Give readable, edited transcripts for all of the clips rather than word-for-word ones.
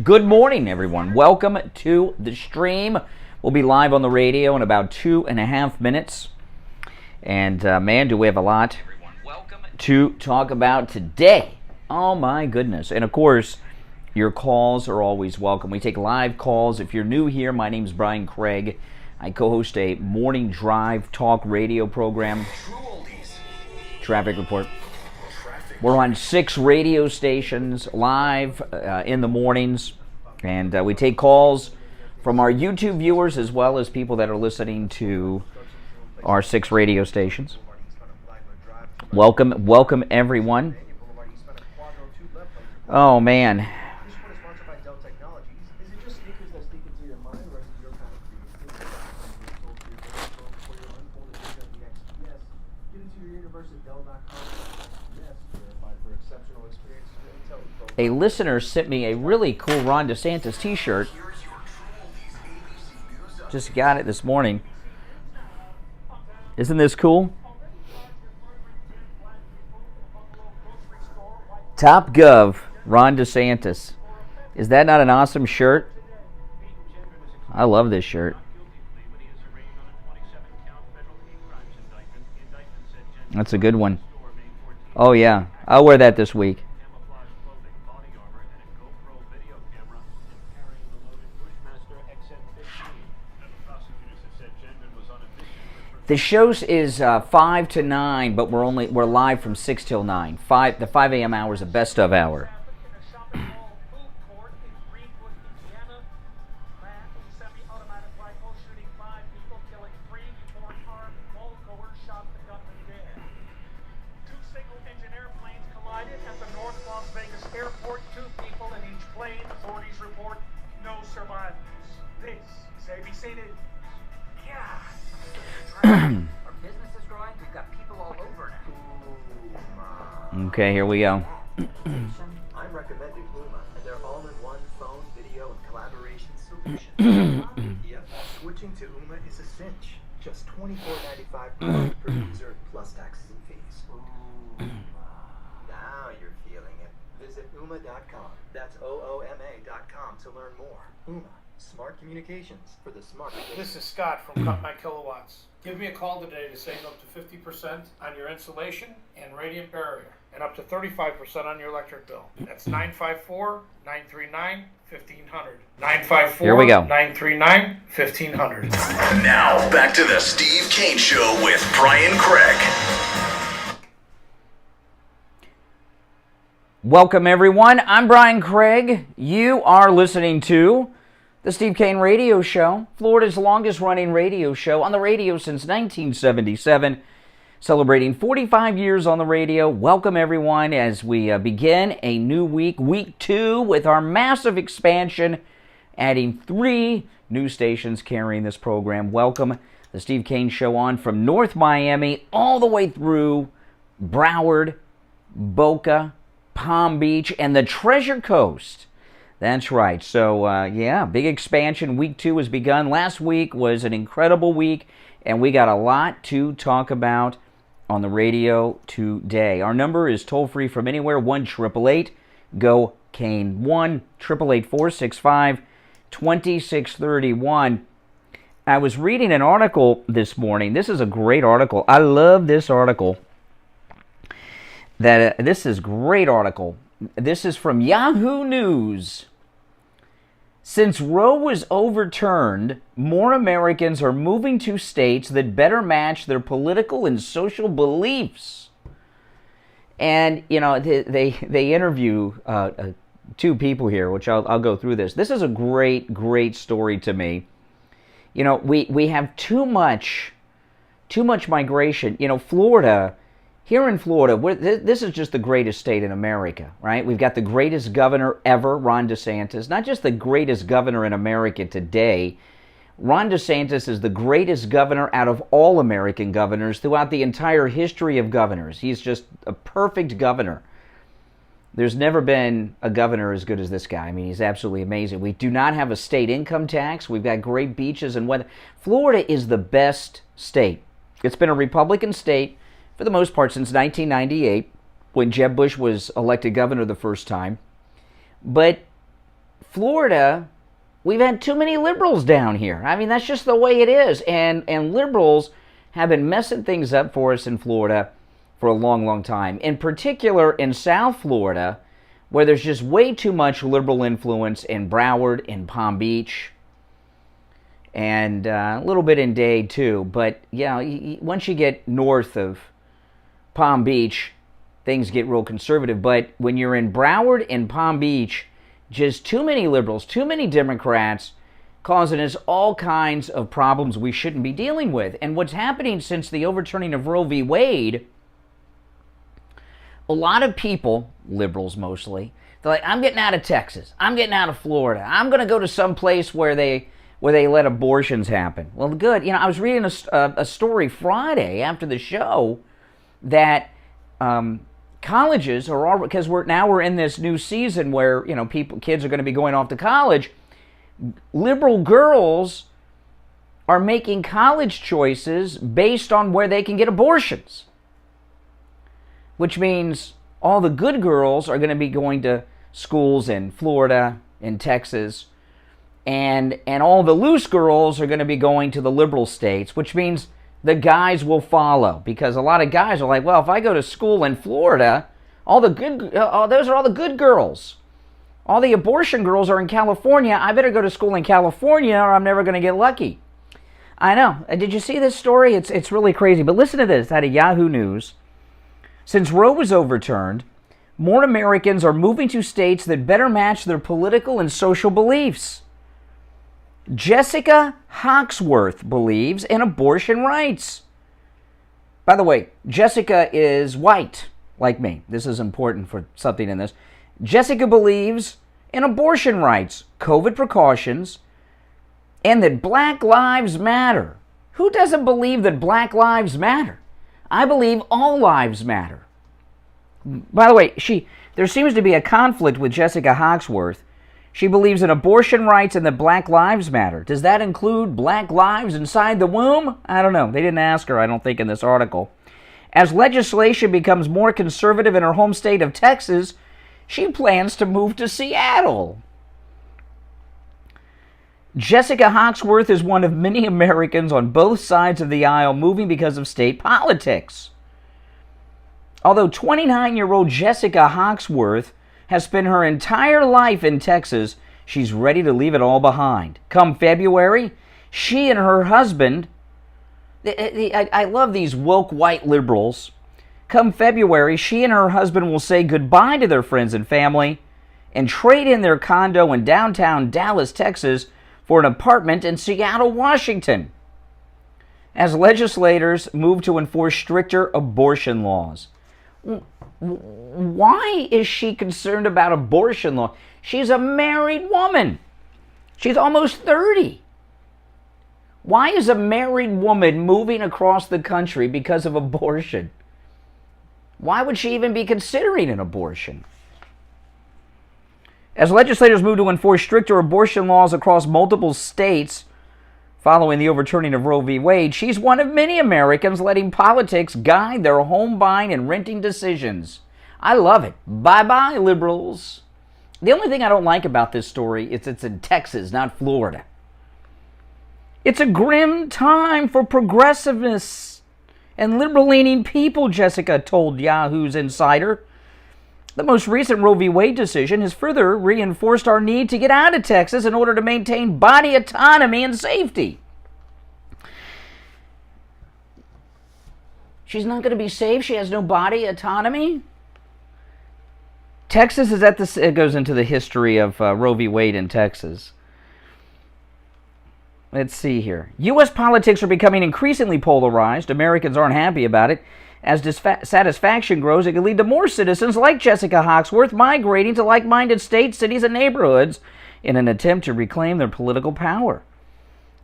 Good morning, everyone. Welcome to the stream. We'll be live on the radio in about 2.5 minutes. And man, do we have a lot to talk about today. Oh my goodness. And of course, your calls are always welcome. We take live calls. If you're new here, my name is Brian Craig. I co-host a morning drive talk radio program. Traffic report. We're on 6 radio stations live in the mornings, and we take calls from our YouTube viewers as well as people that are listening to our 6 radio stations. Welcome everyone. Oh man. A listener sent me a really cool Ron DeSantis t-shirt. Just got it this morning. Isn't this cool? Top Gov, Ron DeSantis. Is that not an awesome shirt? I love this shirt. That's a good one. Oh yeah, I'll wear that this week. The show is 5 to 9, but we're live from 6 till 9. The 5 a.m. hour is a best of hour. Okay, here we go. I'm recommending UMA and their all-in-one phone, video, and collaboration solution. Yep, switching to UMA is a cinch. Just $24.95 per month per user, plus taxes and fees. Now you're feeling it. Visit UMA.com. That's OOMA.com to learn more. UMA, smart communications for the smart. This is Scott from Cut My Kilowatts. Give me a call today to save up to 50% on your insulation and radiant barrier, and up to 35% on your electric bill. That's 954-939-1500. 954-939-1500. Now, back to the Steve Kane Show with Brian Craig. Welcome, everyone. I'm Brian Craig. You are listening to the Steve Kane Radio Show, Florida's longest-running radio show on the radio since 1977, celebrating 45 years on the radio. Welcome, everyone, as we begin a new week, week 2, with our massive expansion, adding 3 new stations carrying this program. Welcome, the Steve Kane Show on from North Miami all the way through Broward, Boca, Palm Beach, and the Treasure Coast. That's right. So, yeah, big expansion. Week 2 has begun. Last week was an incredible week, and we got a lot to talk about on the radio today. Our number is toll-free from anywhere, 1-888-GO-KANE, 1-888-465-2631. I was reading an article this morning. This is a great article. I love this article. This is a great article. This is from Yahoo News. Since Roe was overturned, more Americans are moving to states that better match their political and social beliefs. And, you know, they interview 2 people here, which I'll go through this. This is a great story to me. You know, we have too much migration. You know, Florida... Here in Florida, this is just the greatest state in America, right? We've got the greatest governor ever, Ron DeSantis. Not just the greatest governor in America today. Ron DeSantis is the greatest governor out of all American governors throughout the entire history of governors. He's just a perfect governor. There's never been a governor as good as this guy. I mean, he's absolutely amazing. We do not have a state income tax. We've got great beaches and weather. Florida is the best state. It's been a Republican state for the most part since 1998, when Jeb Bush was elected governor the first time. But Florida, we've had too many liberals down here. I mean, that's just the way it is. And liberals have been messing things up for us in Florida for a long, long time. In particular, in South Florida, where there's just way too much liberal influence in Broward, in Palm Beach, and a little bit in Dade too. But, once you get north of Palm Beach, things get real conservative. But when you're in Broward and Palm Beach, just too many liberals, too many Democrats, causing us all kinds of problems we shouldn't be dealing with. And what's happening since the overturning of Roe v. Wade, a lot of people, liberals mostly, they're like, I'm getting out of Texas. I'm getting out of Florida. I'm going to go to some place where they let abortions happen. Well, good. I was reading a story Friday after the show that colleges are, because we're in this new season where kids are going to be going off to college. Liberal girls are making college choices based on where they can get abortions, which means all the good girls are going to be going to schools in Florida, in Texas, and all the loose girls are going to be going to the liberal states, which means the guys will follow, because a lot of guys are like, well, if I go to school in Florida, those are all the good girls. All the abortion girls are in California. I better go to school in California or I'm never going to get lucky. I know. Did you see this story? It's really crazy. But listen to this out of Yahoo News. Since Roe was overturned, more Americans are moving to states that better match their political and social beliefs. Jessica Hawksworth believes in abortion rights. By the way, Jessica is white, like me. This is important for something in this. Jessica believes in abortion rights, COVID precautions, and that Black Lives Matter. Who doesn't believe that Black Lives Matter? I believe all lives matter. By the way, there seems to be a conflict with Jessica Hawksworth. She believes in abortion rights and that Black Lives Matter. Does that include Black lives inside the womb? I don't know. They didn't ask her, I don't think, in this article. As legislation becomes more conservative in her home state of Texas, she plans to move to Seattle. Jessica Hawksworth is one of many Americans on both sides of the aisle moving because of state politics. Although 29-year-old Jessica Hawksworth has spent her entire life in Texas, she's ready to leave it all behind. Come February, she and her husband, I love these woke white liberals. Come February, she and her husband will say goodbye to their friends and family and trade in their condo in downtown Dallas, Texas, for an apartment in Seattle, Washington, as legislators move to enforce stricter abortion laws. Why is she concerned about abortion law? She's a married woman. She's almost 30. Why is a married woman moving across the country because of abortion? Why would she even be considering an abortion? As legislators move to enforce stricter abortion laws across multiple states following the overturning of Roe v. Wade, she's one of many Americans letting politics guide their home buying and renting decisions. I love it. Bye-bye, liberals. The only thing I don't like about this story is it's in Texas, not Florida. It's a grim time for progressiveness and liberal-leaning people, Jessica told Yahoo's Insider. The most recent Roe v. Wade decision has further reinforced our need to get out of Texas in order to maintain body autonomy and safety. She's not going to be safe? She has no body autonomy? Texas is it goes into the history of Roe v. Wade in Texas. Let's see here. U.S. politics are becoming increasingly polarized. Americans aren't happy about it. As dissatisfaction grows, it could lead to more citizens like Jessica Hawksworth migrating to like-minded states, cities, and neighborhoods in an attempt to reclaim their political power.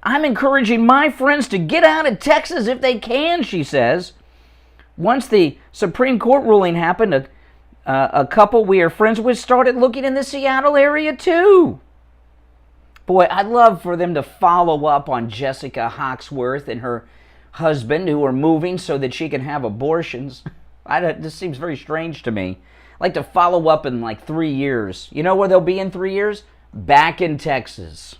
I'm encouraging my friends to get out of Texas if they can, she says. Once the Supreme Court ruling happened, a couple we are friends with started looking in the Seattle area too. Boy, I'd love for them to follow up on Jessica Hawksworth and her husband who are moving so that she can have abortions. This seems very strange to me. I'd like to follow up in like 3 years. You know where they'll be in 3 years? back in Texas.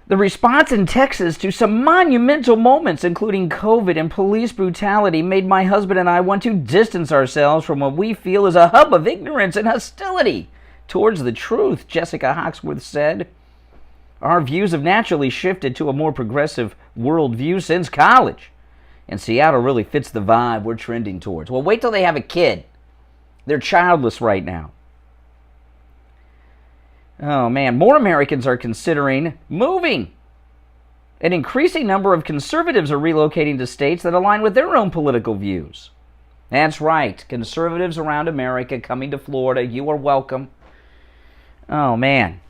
The response in Texas to some monumental moments, including COVID and police brutality, made my husband and I want to distance ourselves from what we feel is a hub of ignorance and hostility towards the truth, Jessica Hawksworth said. Our views have naturally shifted to a more progressive worldview since college, and Seattle really fits the vibe we're trending towards. Well, wait till they have a kid. They're childless right now. Oh, man. More Americans are considering moving. An increasing number of conservatives are relocating to states that align with their own political views. That's right. Conservatives around America coming to Florida. You are welcome. Oh, man.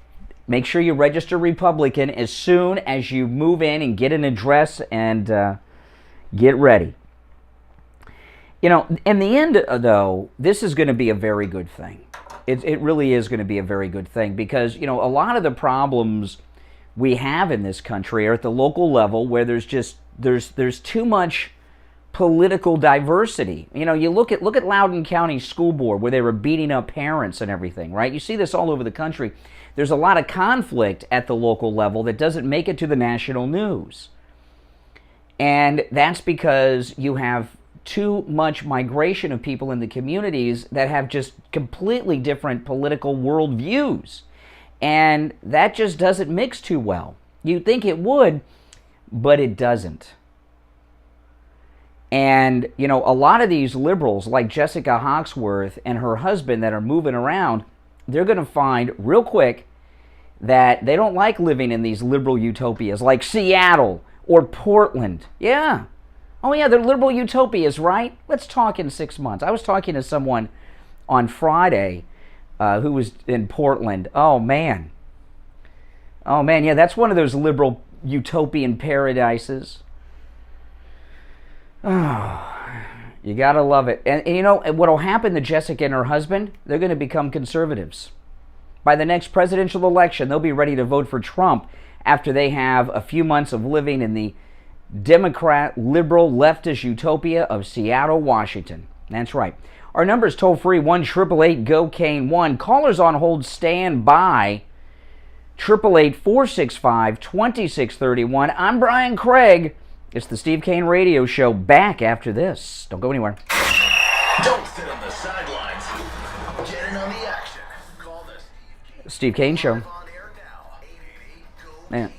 Make sure you register Republican as soon as you move in and get an address and get ready. You know, in the end, though, this is going to be a very good thing. It really is going to be a very good thing because, you know, a lot of the problems we have in this country are at the local level where there's too much political diversity. You know, you look at Loudoun County School Board where they were beating up parents and everything, right? You see this all over the country. There's a lot of conflict at the local level that doesn't make it to the national news. And that's because you have too much migration of people in the communities that have just completely different political worldviews. And that just doesn't mix too well. You'd think it would, but it doesn't. And, you know, a lot of these liberals like Jessica Hawksworth and her husband that are moving around, they're going to find real quick that they don't like living in these liberal utopias like Seattle or Portland. Yeah. Oh, yeah, they're liberal utopias, right? Let's talk in 6 months. I was talking to someone on Friday who was in Portland. Oh, man. Oh, man, yeah, that's one of those liberal utopian paradises. Oh, you got to love it. And you know, what will happen to Jessica and her husband? They're going to become conservatives. By the next presidential election, they'll be ready to vote for Trump after they have a few months of living in the Democrat, liberal, leftist utopia of Seattle, Washington. That's right. Our number is toll-free, 1-888-GO-CANE-1. Callers on hold, stand by. 888-465-2631. I'm Brian Craig. It's the Steve Kane Radio Show. Back after this. Don't go anywhere. Don't sit on the sidelines. Get in on the action. Call the Steve Kane Show. on air now. 888-GO-CANE-1. Man.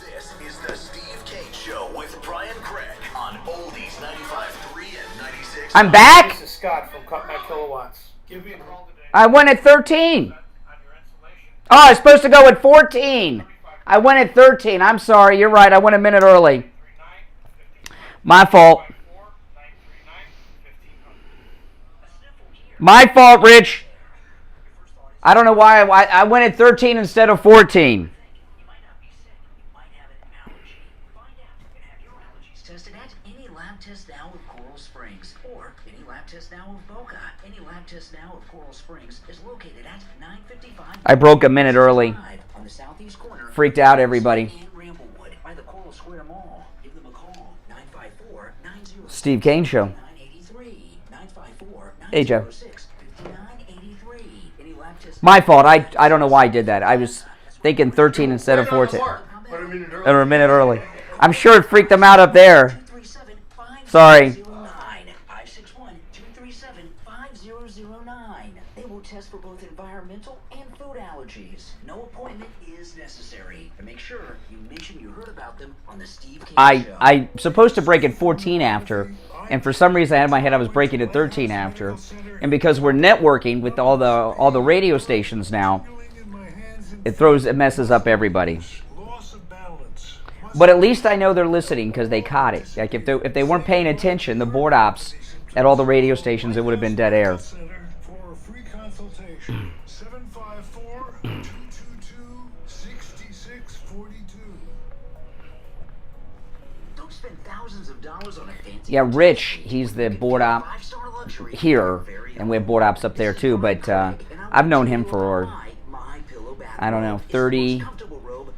This is the Steve Kane Show with Brian Craig on Oldies 95.3 and 96. I'm back. This is Scott from Cut My Kilowatts. Give me a call today. I went at 13. On your insulation. Oh, I was supposed to go at 14. I went at 13. I'm sorry. You're right. I went a minute early. My fault. My fault, Rich. I don't know why I went at 13 instead of 14. Tested at any lab test now of Coral Springs or any lab test now of Boca. Any lab test now of Coral Springs is located at 955. I broke a minute early. On the southeast corner. Freaked out everybody. And Ramblewood by the Coral Square Mall. Give them a call. 954-90. Steve Kane Show. 983 954 Hey, Joe. 5983. Any lab test. My fault. I don't know why I did that. I was thinking 13 instead of 14. Or a minute early. I'm sure it freaked them out up there. Sorry. 561-237-5009. They will test for both environmental and food allergies. No appointment is necessary. And make sure you mention you heard about them on the Steve Kane Show. I'm supposed to break at 14 after, and for some reason I had in my head I was breaking at 13 after. And because we're networking with all the radio stations now, it messes up everybody. But at least I know they're listening because they caught it. Like if they weren't paying attention, the board ops at all the radio stations, it would have been dead air. For a free consultation, 754-222-6642. Don't spend thousands of dollars on a fancy. Yeah, Rich, he's the board op Five-star luxury. here, and we have board ops up there too. But I've known him for, I don't know, 30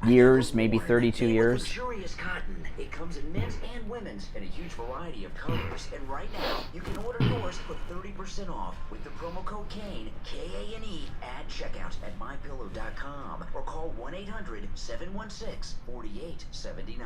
years, maybe 32 years. Luxurious cotton. It comes in men's and women's in a huge variety of colors. And right now, you can order yours for 30% off with the promo code KANE, KANE, checkout at mypillow.com or call 1-800-716-4879.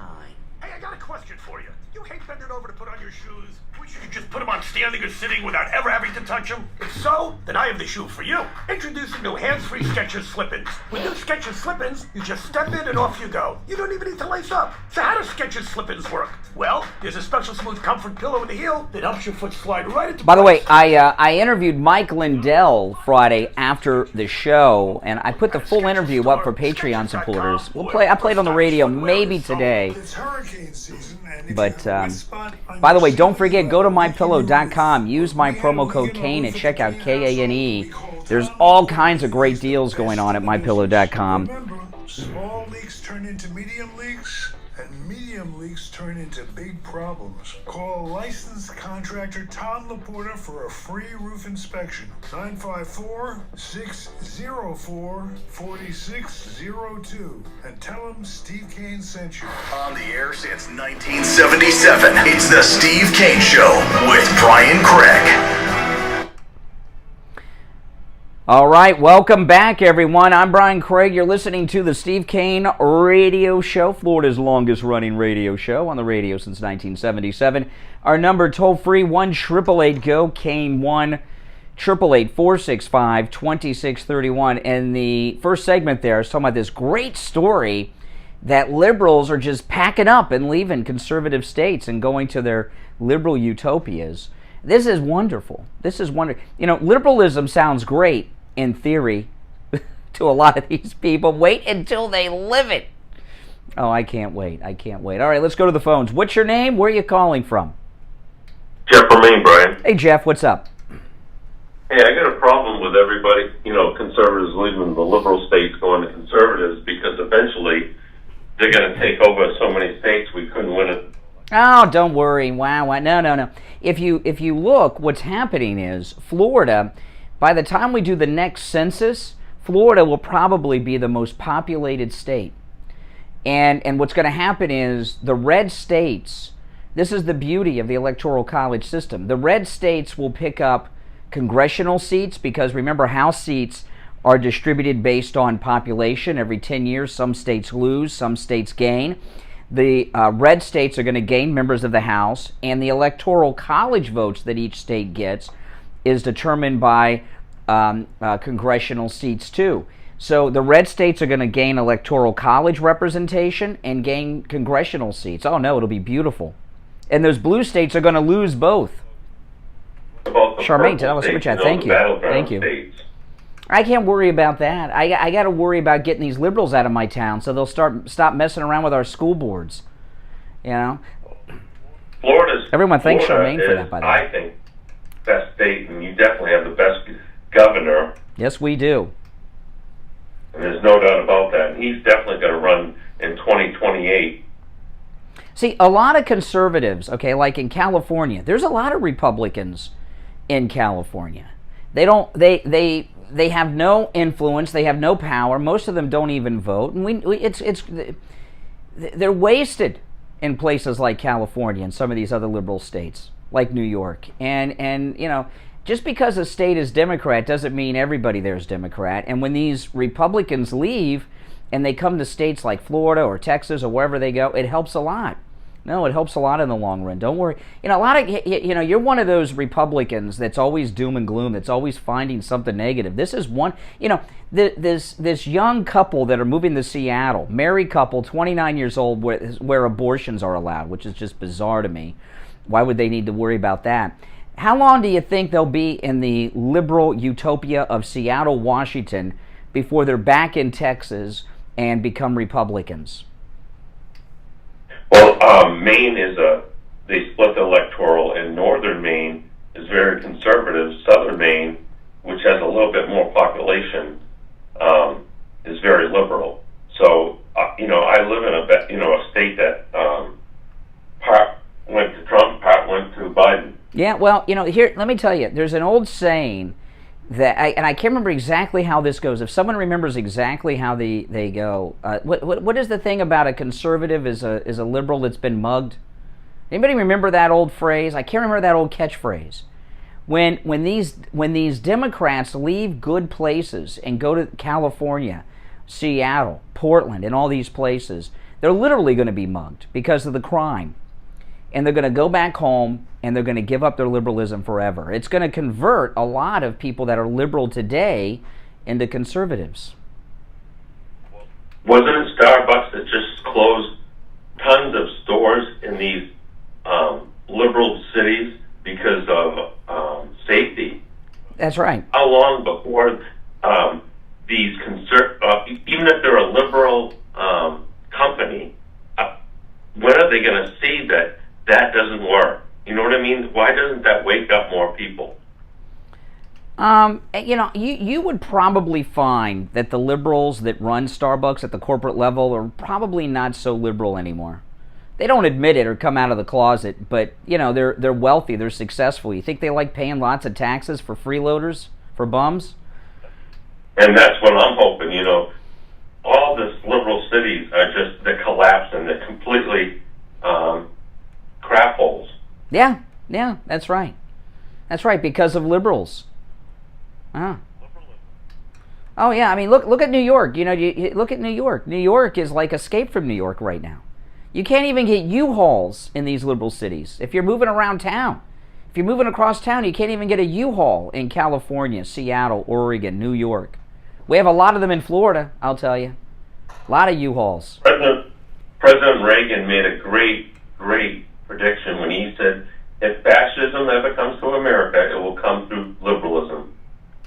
Hey, I got a question for you. You hate bending over to put on your shoes? Wish you could just put them on standing or sitting without ever having to touch them? If so, then I have the shoe for you. Introducing new hands-free Skechers Slip-ins. With new Skechers Slip-ins, you just step in and off you go. You don't even need to lace up. So how do Skechers Slip-ins work? Well, there's a special smooth comfort pillow in the heel that helps your foot slide right into By the way, place. I interviewed Mike Lindell Friday after the show, and I put the full interview up for Patreon supporters. I played on the radio maybe today. It's hurricane season, and if But, you have a wet spot on by the your way, don't shoe, forget, go to leak in your mypillow.com. roof, Use my we have promo leak code in the Kane roof and at check the out Kane household. Kane. We call There's Tom all and kinds of great leaks deals that going on at best mypillow.com. Remember, small leaks turn into medium leaks, and medium leaks turn into big problems. Call licensed contractor Tom Laporta for a free roof inspection. 954-604-4602. And tell him Steve Kane sent you. On the air since 1977, it's the Steve Kane Show with Brian Craig. All right, welcome back, everyone. I'm Brian Craig. You're listening to the Steve Kane Radio Show, Florida's longest-running radio show on the radio since 1977. Our number toll-free, 1-888-GO-KANE, 1-888-465-2631. And the first segment there is talking about this great story that liberals are just packing up and leaving conservative states and going to their liberal utopias. This is wonderful. This is wonderful. You know, liberalism sounds great in theory to a lot of these people. Wait until they live it. Oh, I can't wait. I can't wait. All right, let's go to the phones. What's your name? Where are you calling from? Jeff from Maine, Brian. Hey, Jeff, what's up? Hey, I got a problem with everybody, conservatives leaving the liberal states going to conservatives because eventually they're going to take over so many states we couldn't win it. Oh, don't worry. Wow. No. If you look, what's happening is Florida, by the time we do the next census, Florida will probably be the most populated state. And what's going to happen is the red states, this is the beauty of the Electoral College system, the red states will pick up congressional seats because, remember, House seats are distributed based on population. Every 10 years, some states lose, some states gain. The red states are going to gain members of the House, and the Electoral College votes that each state gets is determined by congressional seats too. So the red states are going to gain Electoral College representation and gain congressional seats. Oh no, it'll be beautiful. And those blue states are going to lose both. Charmaine, tell us what you thank you. Thank you. States. I can't worry about that. I got to worry about getting these liberals out of my town so they'll stop messing around with our school boards. Everyone thanks Charmaine for that, by the way. I think, best state, and you definitely have the best governor. Yes, we do. And there's no doubt about that. And he's definitely going to run in 2028. See, a lot of conservatives, okay, like in California, there's a lot of Republicans in California. They have no influence. They have no power. Most of them don't even vote, and they're wasted in places like California and some of these other liberal states, like New York. And just because a state is Democrat doesn't mean everybody there is Democrat. And when these Republicans leave and they come to states like Florida or Texas or wherever they go, it helps a lot. No, it helps a lot in the long run. Don't worry. You're one of those Republicans that's always doom and gloom, that's always finding something negative. This is one, this young couple that are moving to Seattle, married couple, 29 years old, where abortions are allowed, which is just bizarre to me. Why would they need to worry about that? How long do you think they'll be in the liberal utopia of Seattle, Washington, before they're back in Texas and become Republicans? Well, Maine they split the electoral, and northern Maine is very conservative. Southern Maine, which has a little bit more population, is very liberal. So, I live in a state that part went to Trump, part went to Biden. Yeah, well, here, let me tell you, there's an old saying that, and I can't remember exactly how this goes. If someone remembers exactly how they go, what is the thing about a conservative is a liberal that's been mugged? Anybody remember that old phrase? I can't remember that old catchphrase. When these Democrats leave good places and go to California, Seattle, Portland, and all these places, they're literally going to be mugged because of the crime. And they're going to go back home and they're going to give up their liberalism forever. It's going to convert a lot of people that are liberal today into conservatives. Wasn't it Starbucks that just closed tons of stores in these liberal cities because of safety? That's right. How long before these even if they're a liberal company, when are they going to see that that doesn't work? You know what I mean? Why doesn't that wake up more people? You would probably find that the liberals that run Starbucks at the corporate level are probably not so liberal anymore. They don't admit it or come out of the closet, but they're wealthy, they're successful. You think they like paying lots of taxes for freeloaders, for bums? And that's what I'm hoping. All this liberal cities are just the collapse and they're completely crap holes. Yeah, that's right. That's right, because of liberals. Oh yeah, I mean, look at New York. Look at New York. New York is like Escape from New York right now. You can't even get U-Hauls in these liberal cities. If you're moving around town, if you're moving across town, you can't even get a U-Haul in California, Seattle, Oregon, New York. We have a lot of them in Florida, I'll tell you. A lot of U-Hauls. President Reagan made a great prediction when he said, if fascism ever comes to America, it will come through liberalism.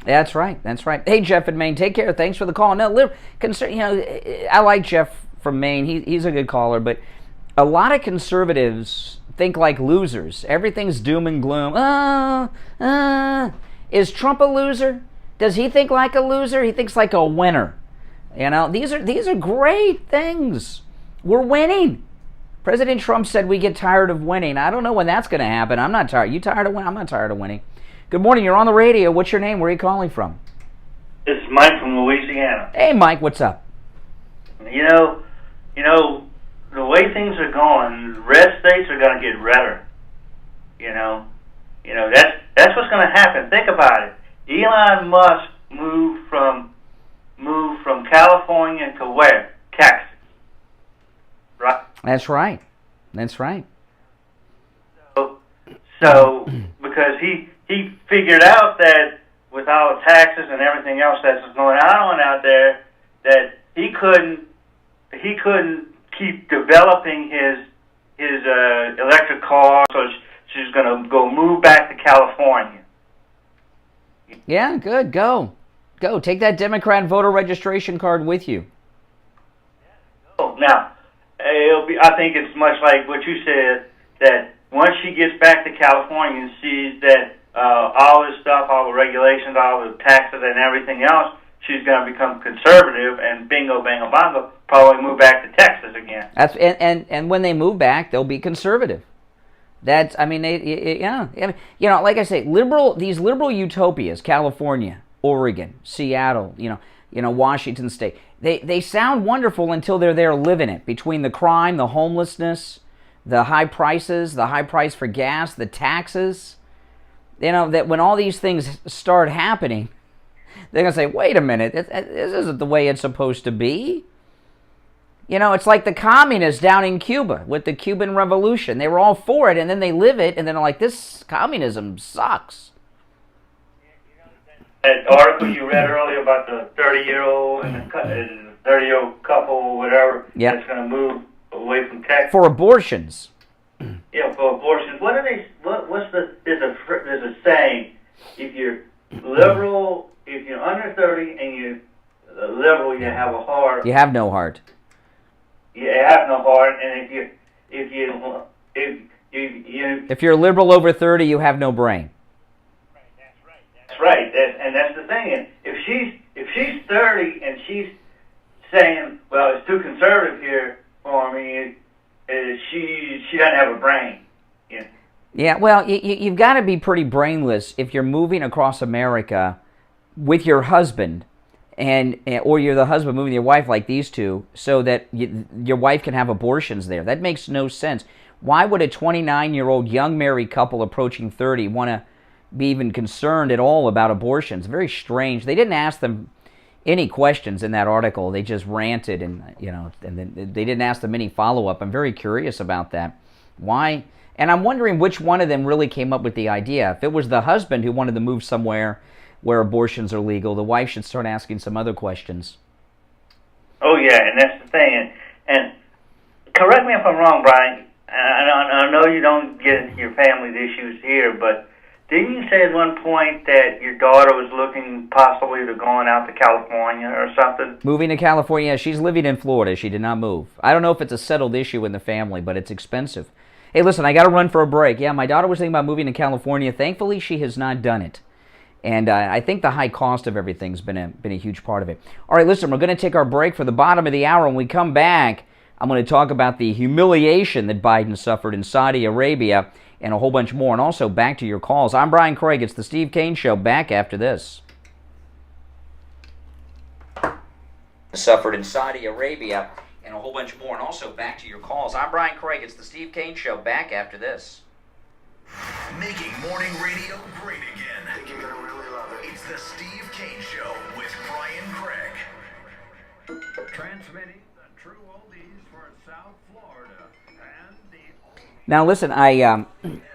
That's right. Hey, Jeff in Maine, take care. Thanks for the call. No, I like Jeff from Maine. He's a good caller, but a lot of conservatives think like losers. Everything's doom and gloom. Is Trump a loser? Does he think like a loser? He thinks like a winner. These are great things. We're winning. President Trump said we get tired of winning. I don't know when that's going to happen. I'm not tired. You tired of winning? I'm not tired of winning. Good morning. You're on the radio. What's your name? Where are you calling from? It's Mike from Louisiana. Hey, Mike. What's up? The way things are going, red states are going to get redder. That's what's going to happen. Think about it. Elon Musk moved from California to where? Texas. Right? That's right. So because he figured out that with all the taxes and everything else that's going on out there, that he couldn't keep developing his electric car, so she's going to go move back to California. Yeah, good. Go. Take that Democrat voter registration card with you. Now, I think it's much like what you said, that once she gets back to California and sees that all this stuff, all the regulations, all the taxes and everything else, she's going to become conservative, and bingo, bango, bongo, probably move back to Texas again. And when they move back, they'll be conservative. Like I say, these liberal utopias, California, Oregon, Seattle, Washington State, they sound wonderful until they're there living it, between the crime, the homelessness, the high prices, the high price for gas, the taxes. That when all these things start happening, they're going to say, wait a minute, this isn't the way it's supposed to be. It's like the communists down in Cuba with the Cuban Revolution. They were all for it, and then they live it, and then they're like, this communism sucks. That article you read earlier about the 30-year-old and the 30-year-old couple or whatever that's going to move away from Texas. For abortions. Yeah, for abortions. There's a saying, if you're liberal, if you're under 30 and you're liberal, you have a heart. You have no heart. You have no heart, and if you're liberal over 30, you have no brain. That's right. That's the thing. And if she's 30 and she's saying, well, it's too conservative here for me, she doesn't have a brain. Yeah, well, you've got to be pretty brainless if you're moving across America with your husband, or you're the husband moving with your wife like these two, so that your wife can have abortions there. That makes no sense. Why would a 29-year-old young married couple approaching 30 want to be even concerned at all about abortions. Very strange. They didn't ask them any questions in that article. They just ranted, and and then they didn't ask them any follow-up. I'm very curious about that. Why? And I'm wondering which one of them really came up with the idea. If it was the husband who wanted to move somewhere where abortions are legal, the wife should start asking some other questions. Oh, yeah, and that's the thing. And correct me if I'm wrong, Brian. I know you don't get into your family's issues here, but didn't you say at one point that your daughter was looking possibly to going out to California or something? Moving to California? She's living in Florida. She did not move. I don't know if it's a settled issue in the family, but it's expensive. Hey, listen, I got to run for a break. Yeah, my daughter was thinking about moving to California. Thankfully, she has not done it. And I think the high cost of everything's been a huge part of it. All right, listen, we're going to take our break for the bottom of the hour. When we come back, I'm going to talk about the humiliation that Biden suffered in Saudi Arabia and a whole bunch more. And also, back to your calls. I'm Brian Craig. It's the Steve Kane Show. Back after this. Suffered in Saudi Arabia and a whole bunch more. And also, back to your calls. I'm Brian Craig. It's the Steve Kane Show. Back after this. Making morning radio great again. I think you're going to really love it. It's the Steve Kane Show with Brian Craig. Transmitting the true oldies for South Florida and the... Now listen, I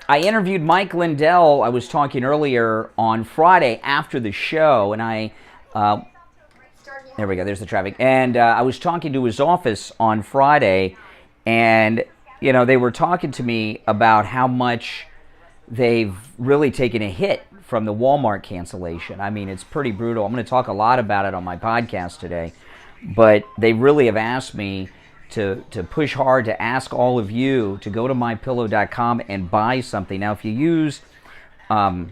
interviewed Mike Lindell. I was talking earlier on Friday after the show, and there we go, there's the traffic. And I was talking to his office on Friday, and they were talking to me about how much they've really taken a hit from the Walmart cancellation. I mean, it's pretty brutal. I'm going to talk a lot about it on my podcast today, but they really have asked me to push hard to ask all of you to go to mypillow.com and buy something. Now, if you use our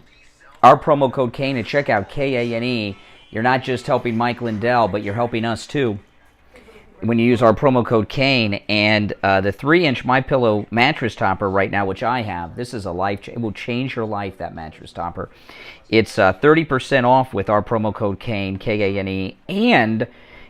promo code Kane at checkout, Kane, you're not just helping Mike Lindell, but you're helping us too. When you use our promo code Kane, and the 3-inch MyPillow mattress topper right now, which I have, this is a life. It will change your life, that mattress topper. It's 30% off with our promo code Kane, Kane, and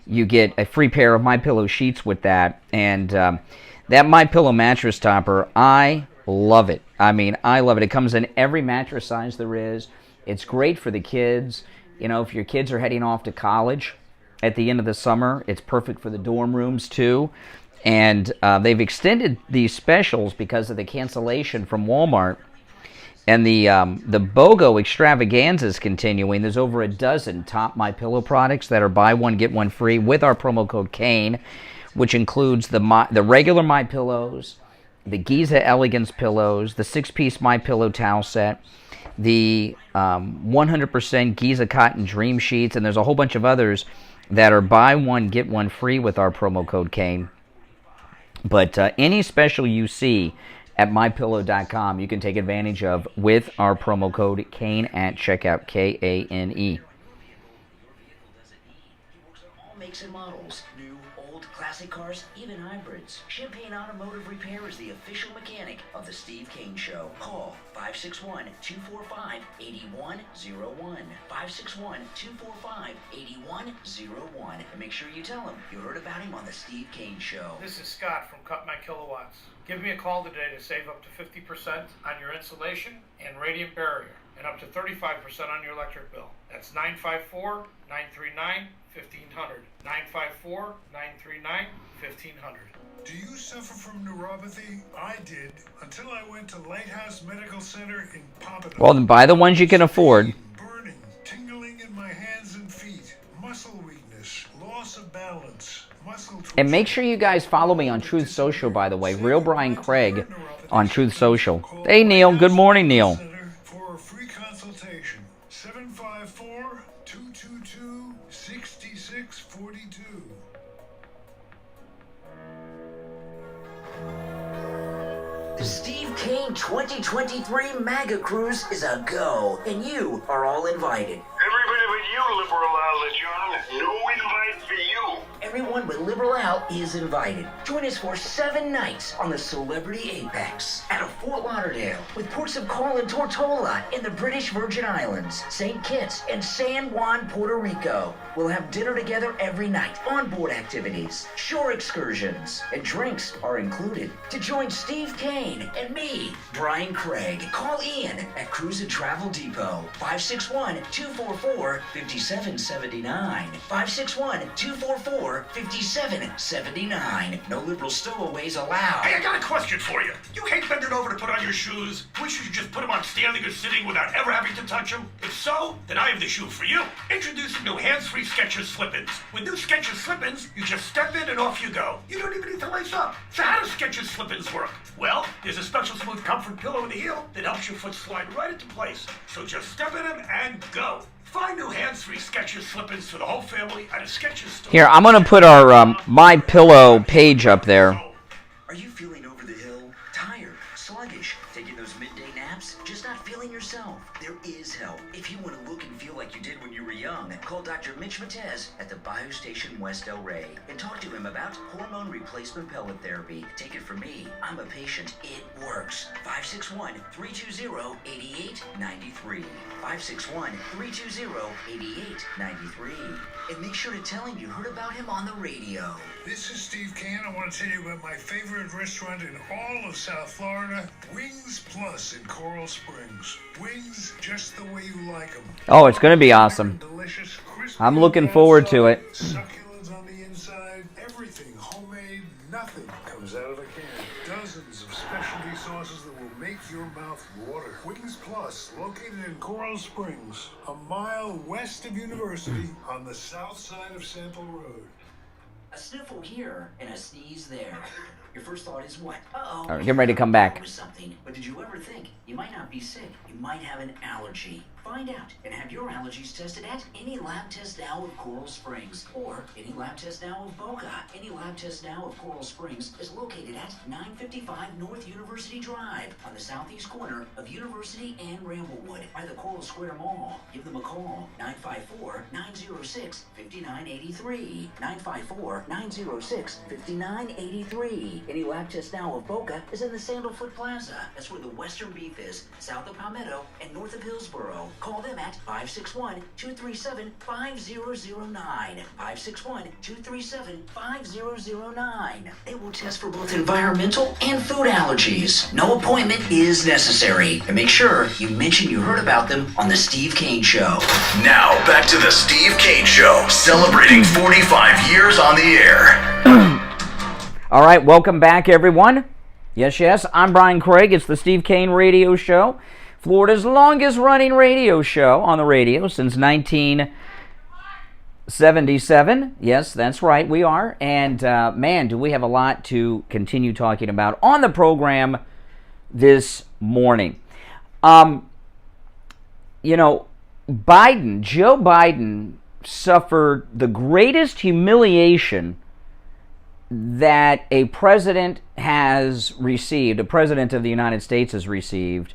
you get a free pair of MyPillow sheets with that. And that MyPillow mattress topper, I love it. I mean, I love it. It comes in every mattress size there is. It's great for the kids. If your kids are heading off to college at the end of the summer, it's perfect for the dorm rooms too. And they've extended these specials because of the cancellation from Walmart. And the BOGO extravaganza is continuing. There's over a dozen top MyPillow products that are buy one, get one free with our promo code Kane, which includes the regular MyPillows, the Giza Elegance pillows, the 6-piece MyPillow towel set, the 100% Giza Cotton Dream Sheets, and there's a whole bunch of others that are buy one, get one free with our promo code Kane. But any special you see at mypillow.com, you can take advantage of with our promo code Kane at checkout, Kane. All makes and models, new, old, classic cars, even hybrids. Champagne Automotive Repair is the official mechanic of the Steve Kane Show. Call 561-245-8101. 561-245-8101. And make sure you tell him you heard about him on the Steve Kane Show. This is Scott from Cut My Kilowatts. Give me a call today to save up to 50% on your insulation and radiant barrier, and up to 35% on your electric bill. That's 954-939-1500. 954-939-1500. Do you suffer from neuropathy? I did, until I went to Lighthouse Medical Center in Pompano. Well, then buy the ones you can afford. Burning, tingling in my hands and feet, muscle weakness, loss of balance, muscle twitching. And make sure you guys follow me on Truth Social, by the way. Real Brian Craig on Truth Social. Hey, Neil. Good morning, Neil. For a free consultation, 754-222-6642. The Steve Kane 2023 MAGA Cruise is a go, and you are all invited. Everybody but you, liberal Al John. No invite for you. everyone with Liberal Al is invited. Join us for 7 nights on the Celebrity Apex at a Fort Lauderdale with ports of call in Tortola in the British Virgin Islands, St. Kitts, and San Juan, Puerto Rico. We'll have dinner together every night, onboard activities, shore excursions, and drinks are included. To join Steve Kane and me, Brian Craig, call Ian at Cruise and Travel Depot, 561-244-5779, 561-244-5779. No liberal stowaways allowed. Hey, I got a question for you. You hate bending over to put on your shoes? Wish you could just put them on standing or sitting without ever having to touch them? If so, then I have the shoe for you. Introducing new hands-free Skechers Slip-ins. With new Skechers Slip-ins, you just step in and off you go. You don't even need to lace up. So how does Skechers Slip-ins work? Well, there's a special smooth comfort pillow in the heel that helps your foot slide right into place. So just step in them and go. Find new hands-free Skechers Slip-ins for the whole family at a Skechers store. Here, I'm going to put our My Pillow page up there. Are you feeling over the hill? Tired? Sluggish? Taking those midday naps? Just not feeling yourself? There is help. If you want to look and feel like you did when you were young, call Dr. Mitch Matez at the Biostation West El Rey and talk to him about hormone replacement pellet therapy. Take it from me. I'm a patient. It works. 561-320-8893. 561-320-8893. And make sure to tell him you heard about him on the radio. This is Steve Kane. I want to tell you about my favorite restaurant in all of South Florida, Wings Plus in Coral Springs. Wings just the way you like them. Oh, it's going to be awesome. Delicious, crispy I'm looking forward to it. Succulents on the inside, everything homemade, nothing comes out of a can. Dozens of specialty sauces that will make your mouth water. Wings Plus, located in Coral Springs, a mile west of University on the south side of Sample Road. A sniffle here and a sneeze there. Your first thought is what? Uh-oh. All right, get ready to come back. Something. But did you ever think you might not be sick? You might have an allergy. Find out and have your allergies tested at any lab test now of Coral Springs or any lab test now of Boca. Any lab test now of Coral Springs is located at 955 North University Drive on the southeast corner of University and Ramblewood by the Coral Square Mall. Give them a call, 954-906-5983. 954-906-5983. Any lab test now of Boca is in the Sandalfoot Plaza. That's where the Western Beef is, south of Palmetto and north of Hillsboro. Call them at 561-237-5009. 561-237-5009. They will test for both environmental and food allergies. No appointment is necessary. And make sure you mention you heard about them on The Steve Kane Show. Now, back to The Steve Kane Show, celebrating 45 years on the air. All right, welcome back, everyone. Yes, I'm Brian Craig. It's The Steve Kane Radio Show, Florida's longest-running radio show on the radio since 1977. Yes, that's right, we are. And, man, do we have a lot to continue talking about on the program this morning. Joe Biden suffered the greatest humiliation that a president has received, a president of the United States has received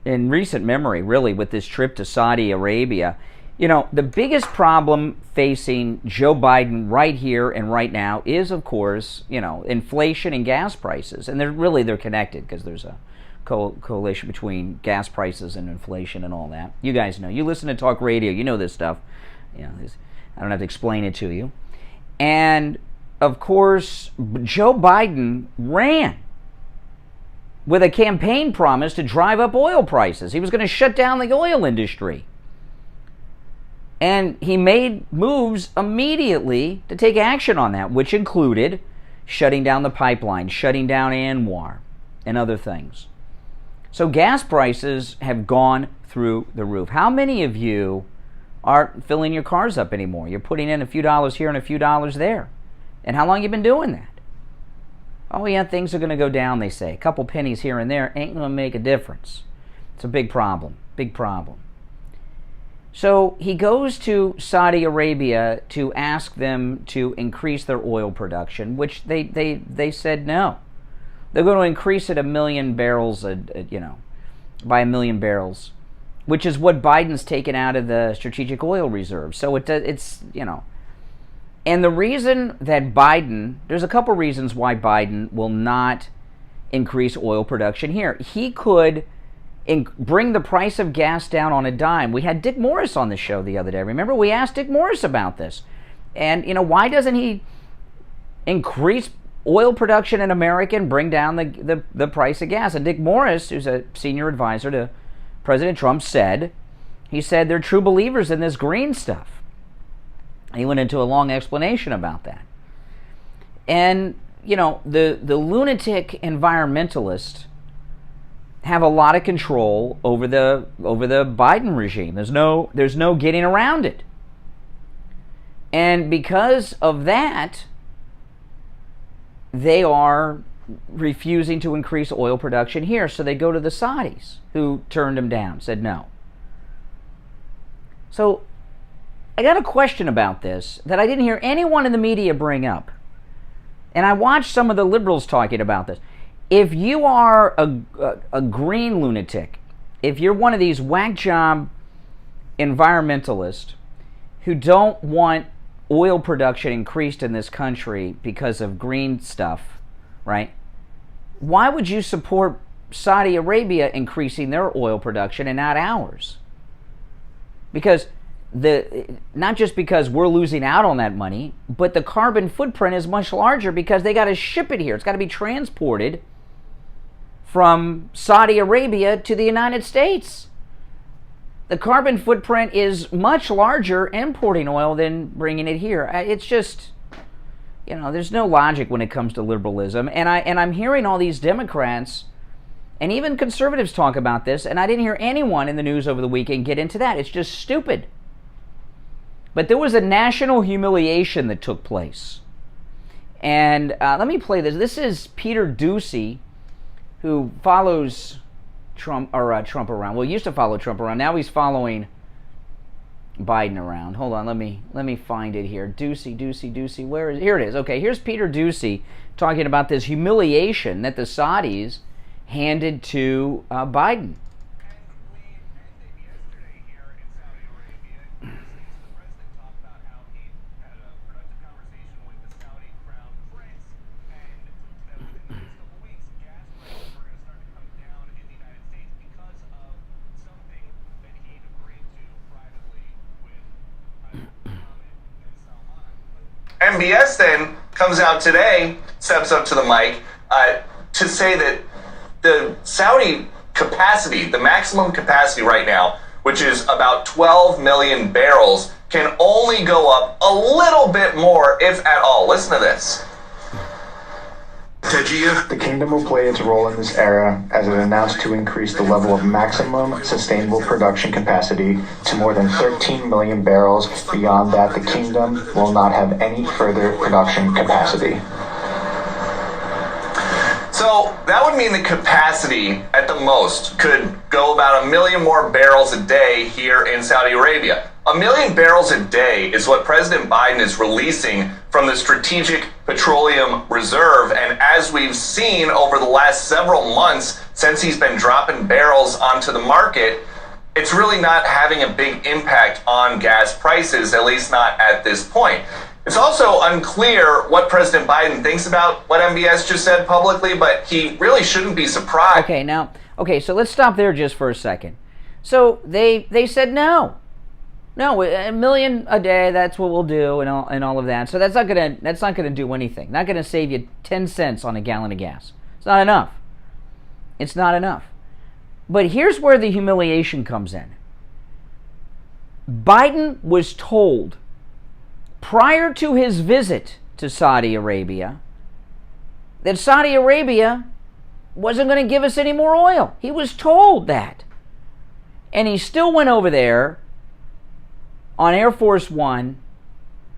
in recent memory, really, with this trip to Saudi Arabia. The biggest problem facing Joe Biden right here and right now is, of course, inflation and gas prices. And they're connected because there's a correlation between gas prices and inflation and all that. You guys know. You listen to talk radio. You know this stuff. I don't have to explain it to you. And, of course, Joe Biden ran with a campaign promise to drive up oil prices. He was going to shut down the oil industry. And he made moves immediately to take action on that, which included shutting down the pipeline, shutting down Anwar, and other things. So gas prices have gone through the roof. How many of you aren't filling your cars up anymore? You're putting in a few dollars here and a few dollars there. And how long have you been doing that? Oh yeah, things are going to go down, they say. A couple pennies here and there ain't going to make a difference. It's a big problem. Big problem. So he goes to Saudi Arabia to ask them to increase their oil production, which they said no. They're going to increase it 1 million barrels, by 1 million barrels, which is what Biden's taken out of the strategic oil reserve. So it's And the reason that Biden, there's a couple reasons why Biden will not increase oil production here. He could bring the price of gas down on a dime. We had Dick Morris on the show the other day. Remember, we asked Dick Morris about this. And, why doesn't he increase oil production in America and bring down the price of gas? And Dick Morris, who's a senior advisor to President Trump, said they're true believers in this green stuff. He went into a long explanation about that. And, the lunatic environmentalists have a lot of control over the Biden regime. There's no getting around it. And because of that, they are refusing to increase oil production here. So they go to the Saudis, who turned them down, said no. So I got a question about this that I didn't hear anyone in the media bring up. And I watched some of the liberals talking about this. If you are a green lunatic, if you're one of these whack job environmentalists who don't want oil production increased in this country because of green stuff, right? Why would you support Saudi Arabia increasing their oil production and not ours? Because not just because we're losing out on that money, but the carbon footprint is much larger because they got to ship it here. It's got to be transported from Saudi Arabia to the United States. The carbon footprint is much larger importing oil than bringing it here. It's just, there's no logic when it comes to liberalism. And I'm hearing all these Democrats and even conservatives talk about this, and I didn't hear anyone in the news over the weekend get into that. It's just stupid. But there was a national humiliation that took place. And let me play this. This is Peter Doocy, who follows Trump around. Well, he used to follow Trump around. Now he's following Biden around. Hold on, let me find it here. Doocy. Where is it? Here it is. Okay, here's Peter Doocy talking about this humiliation that the Saudis handed to Biden. MBS then comes out today, steps up to the mic to say that the Saudi capacity, the maximum capacity right now, which is about 12 million barrels, can only go up a little bit more, if at all. Listen to this. The kingdom will play its role in this era as it announced to increase the level of maximum sustainable production capacity to more than 13 million barrels. Beyond that, the kingdom will not have any further production capacity. So that would mean the capacity at the most could go about 1 million more barrels a day here in Saudi Arabia. 1 million barrels a day is what President Biden is releasing from the Strategic Petroleum Reserve. And as we've seen over the last several months since he's been dropping barrels onto the market, it's really not having a big impact on gas prices, at least not at this point. It's also unclear what President Biden thinks about what MBS just said publicly, but he really shouldn't be surprised. Okay, so let's stop there just for a second. So they said no, 1 million a day, that's what we'll do, and all of that. So that's not gonna do anything. Not gonna save you 10 cents on a gallon of gas. It's not enough. It's not enough. But here's where the humiliation comes in. Biden was told prior to his visit to Saudi Arabia that Saudi Arabia wasn't going to give us any more oil. He was told that. And he still went over there on Air Force One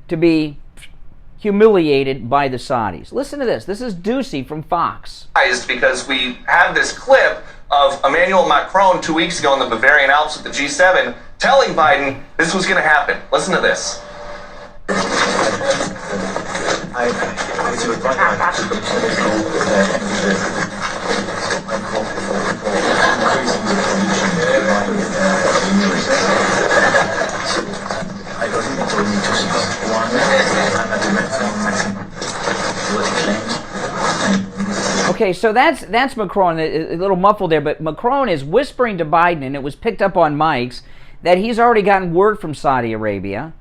to be humiliated by the Saudis. Listen to this. This is Doocy from Fox. Because we have this clip of Emmanuel Macron 2 weeks ago in the Bavarian Alps with the G7 telling Biden this was going to happen. Listen to this. told me to support. One, I'm at the maximum. What he claims. Okay, so that's Macron, a little muffled there, but Macron is whispering to Biden, and it was picked up on mics, that he's already gotten word from Saudi Arabia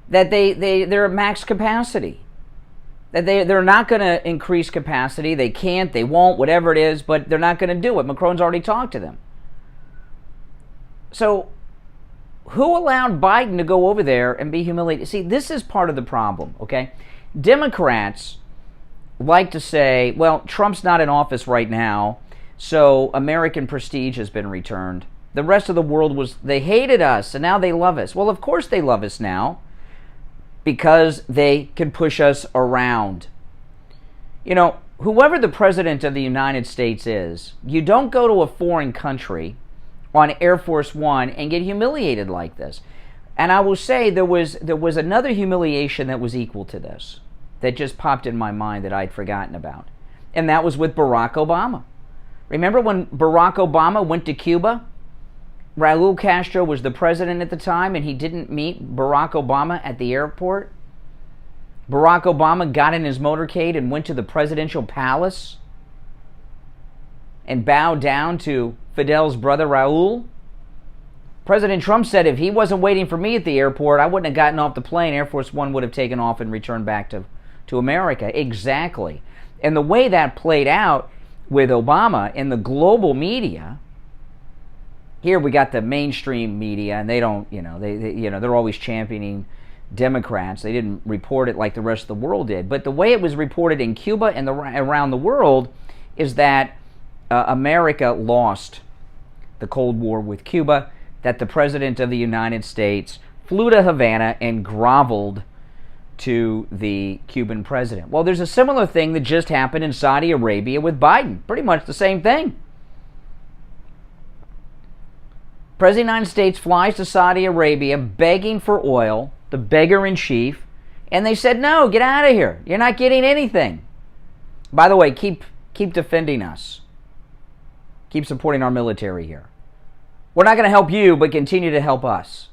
that they're at max capacity. That they're not going to increase capacity. They can't, they won't, whatever it is, but they're not going to do it. Macron's already talked to them. So who allowed Biden to go over there and be humiliated? See, this is part of the problem, okay? Democrats like to say, well, Trump's not in office right now, so American prestige has been returned. The rest of the world they hated us, and now they love us. Well, of course they love us now, because they can push us around. You know, whoever the president of the United States is, you don't go to a foreign country on Air Force One and get humiliated like this. And I will say there was another humiliation that was equal to this that just popped in my mind that I'd forgotten about. And that was with Barack Obama. Remember when Barack Obama went to Cuba? Raul Castro was the president at the time, and he didn't meet Barack Obama at the airport. Barack Obama got in his motorcade and went to the presidential palace and bowed down to Fidel's brother Raul. President Trump said if he wasn't waiting for me at the airport, I wouldn't have gotten off the plane. Air Force One would have taken off and returned back to America. Exactly. And the way that played out with Obama in the global media, here we got the mainstream media, and they don't, they're always championing Democrats. They didn't report it like the rest of the world did. But the way it was reported in Cuba and around the world is that America lost the Cold War with Cuba, that the President of the United States flew to Havana and groveled to the Cuban president. Well, there's a similar thing that just happened in Saudi Arabia with Biden. Pretty much the same thing. President of the United States flies to Saudi Arabia begging for oil, the Beggar-In-Chief, and they said, no, get out of here. You're not getting anything. By the way, keep defending us. Keep supporting our military here. We're not going to help you, but continue to help us.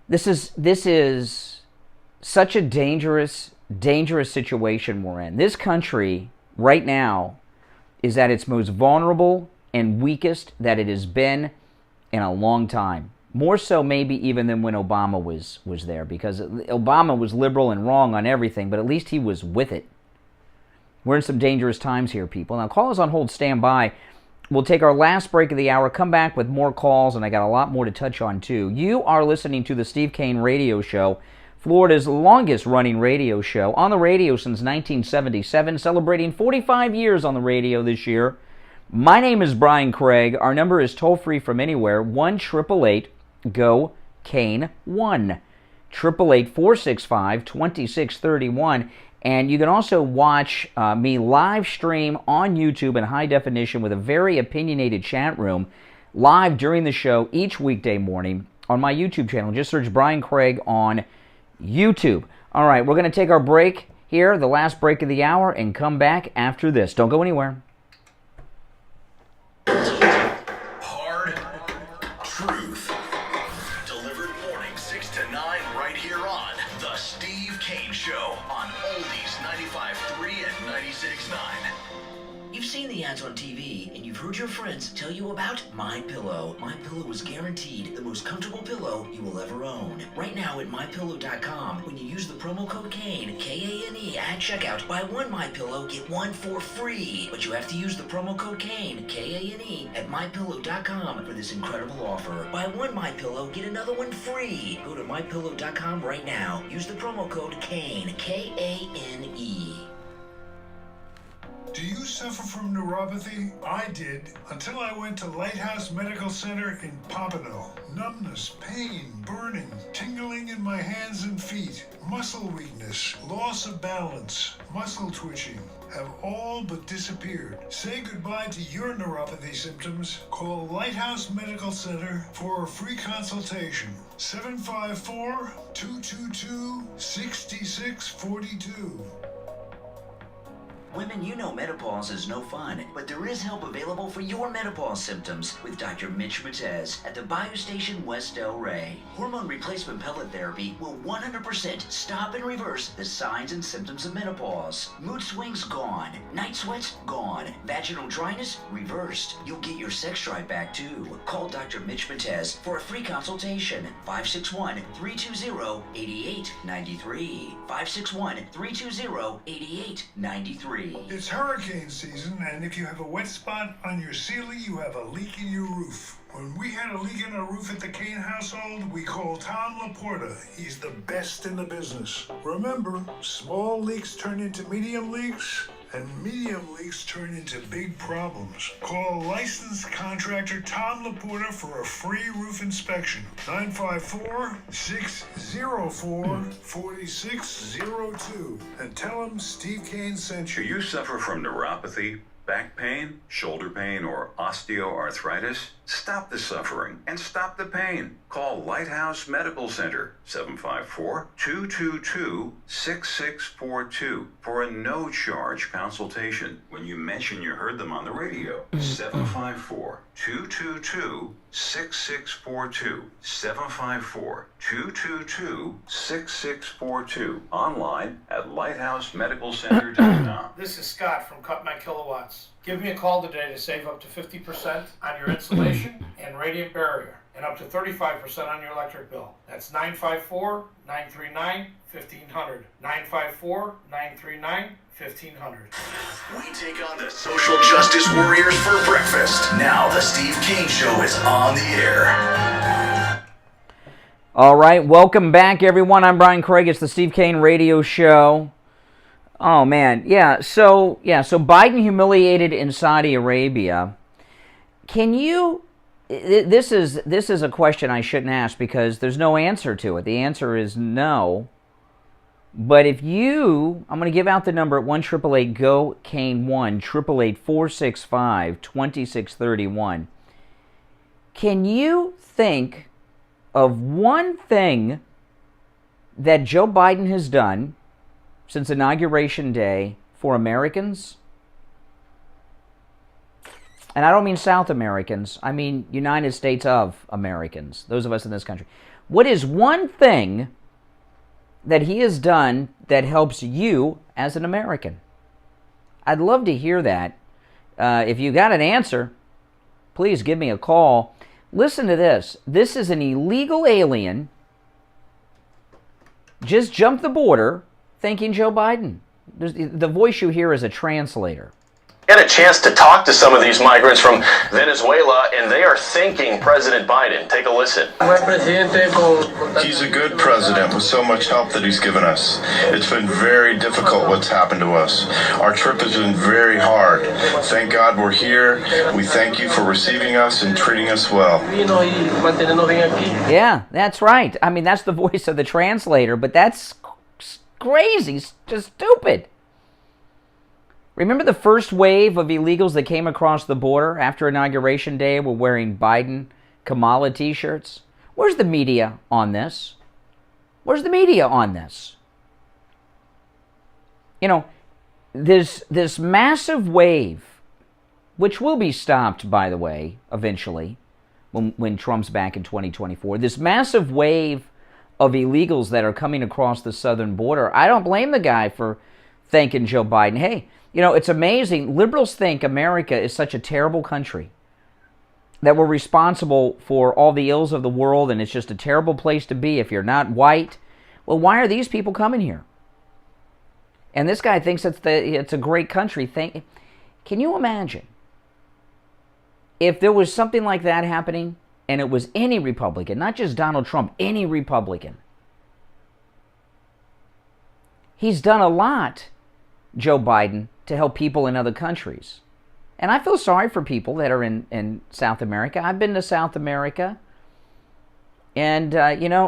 This is such a dangerous situation we're in. This country right now is at its most vulnerable and weakest that it has been in a long time. More so maybe even than when Obama was there, because Obama was liberal and wrong on everything, but at least he was with it. We're in some dangerous times here, people. Now, call us on hold, stand by. We'll take our last break of the hour, come back with more calls, and I got a lot more to touch on, too. You are listening to the Steve Kane Radio Show, Florida's longest-running radio show, on the radio since 1977, celebrating 45 years on the radio this year. My name is Brian Craig. Our number is toll-free from anywhere, 1-888-GO-KANE 1-888-465-2631. And you can also watch me live stream on YouTube in high definition with a very opinionated chat room live during the show each weekday morning on my YouTube channel. Just search Brian Craig on YouTube. All right, we're going to take our break here, the last break of the hour, and come back after this. Don't go anywhere. Hard truth. Delivered morning 6 to 9 right here on The Steve Kane Show on Oldies 95.3 and 96.9. You've seen the ads on TV, and you've heard your friends tell you about MyPillow. MyPillow is guaranteed the most comfortable pillow you will ever own. Right now at MyPillow.com, when you use the promo code KANE, K-A-N-E, at checkout, buy one MyPillow, get one for free. But you have to use the promo code KANE, K-A-N-E, at MyPillow.com for this incredible offer. Buy one MyPillow, get another one free. Go to MyPillow.com right now. Use the promo code KANE, K-A-N-E. Do you suffer from neuropathy? I did, until I went to Lighthouse Medical Center in Pompano. Numbness, pain, burning, tingling in my hands and feet, muscle weakness, loss of balance, muscle twitching have all but disappeared. Say goodbye to your neuropathy symptoms. Call Lighthouse Medical Center for a free consultation. 754-222-6642. Women, you know menopause is no fun, but there is help available for your menopause symptoms with Dr. Mitch Matez at the Biostation West El Rey. Hormone replacement pellet therapy will 100% stop and reverse the signs and symptoms of menopause. Mood swings gone, night sweats gone, vaginal dryness reversed. You'll get your sex drive back too. Call Dr. Mitch Matez for a free consultation. 561-320-8893. 561-320-8893. It's hurricane season, and if you have a wet spot on your ceiling, you have a leak in your roof. When we had a leak in our roof at the Kane household, we called Tom Laporta. He's the best in the business. Remember, small leaks turn into medium leaks, and medium leaks turn into big problems. Call licensed contractor Tom Laporta for a free roof inspection. 954-604-4602. And tell him Steve Kane sent you. Do you suffer from neuropathy, back pain, shoulder pain, or osteoarthritis? Stop the suffering and stop the pain. Call Lighthouse Medical Center, 754-222-6642 for a no-charge consultation when you mention you heard them on the radio. 754-222-6642. 754-222-6642. Online at lighthousemedicalcenter.com. This is Scott from Cut My Kilowatts. Give me a call today to save up to 50% on your insulation and radiant barrier, and up to 35% on your electric bill. That's 954-939-1500. 954-939-1500. We take on the social justice warriors for breakfast. Now the Steve Kane Show is on the air. All right, welcome back, everyone. I'm Brian Craig. It's the Steve Kane Radio Show. Oh man, So Biden humiliated in Saudi Arabia. Can you? This is a question I shouldn't ask because there's no answer to it. The answer is no. But if you, I'm going to give out the number at 1-888-GO-KANE 1-888-465-2631. Can you think of one thing that Joe Biden has done since Inauguration Day for Americans? And I don't mean South Americans. I mean United States of Americans, those of us in this country. What is one thing that he has done that helps you as an American? I'd love to hear that. If you got an answer, please give me a call. Listen to this. This is an illegal alien. Just jumped the border thanking Joe Biden. The voice you hear is a translator. Get a chance to talk to some of these migrants from Venezuela, and they are thanking President Biden. Take a listen. He's a good president with so much help that he's given us. It's been very difficult what's happened to us. Our trip has been very hard. Thank God we're here. We thank you for receiving us and treating us well. Yeah, that's right. I mean, that's the voice of the translator, but that's crazy, just stupid. Remember the first wave of illegals that came across the border after Inauguration Day were wearing Biden Kamala t-shirts? Where's the media on this? Where's the media on this? You know, this massive wave, which will be stopped, by the way, eventually, when Trump's back in 2024, this massive wave of illegals that are coming across the southern border, I don't blame the guy for thanking Joe Biden. Hey, you know, it's amazing. Liberals think America is such a terrible country, that we're responsible for all the ills of the world, and it's just a terrible place to be if you're not white. Well, why are these people coming here? And this guy thinks it's a great country. Can you imagine if there was something like that happening, and it was any Republican, not just Donald Trump, any Republican? He's done a lot, Joe Biden, to help people in other countries. And I feel sorry for people that are in South America. I've been to South America. And,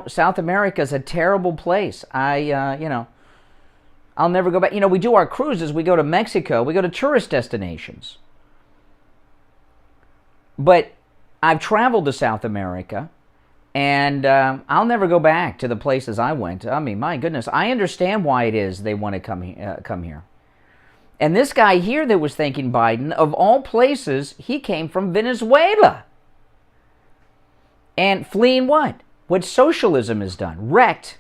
South America is a terrible place. I'll never go back. We do our cruises. We go to Mexico. We go to tourist destinations. But I've traveled to South America, and I'll never go back to the places I went. I mean, my goodness. I understand why it is they want to come here. And this guy here that was thanking Biden, of all places, he came from Venezuela. And fleeing what? What socialism has done. Wrecked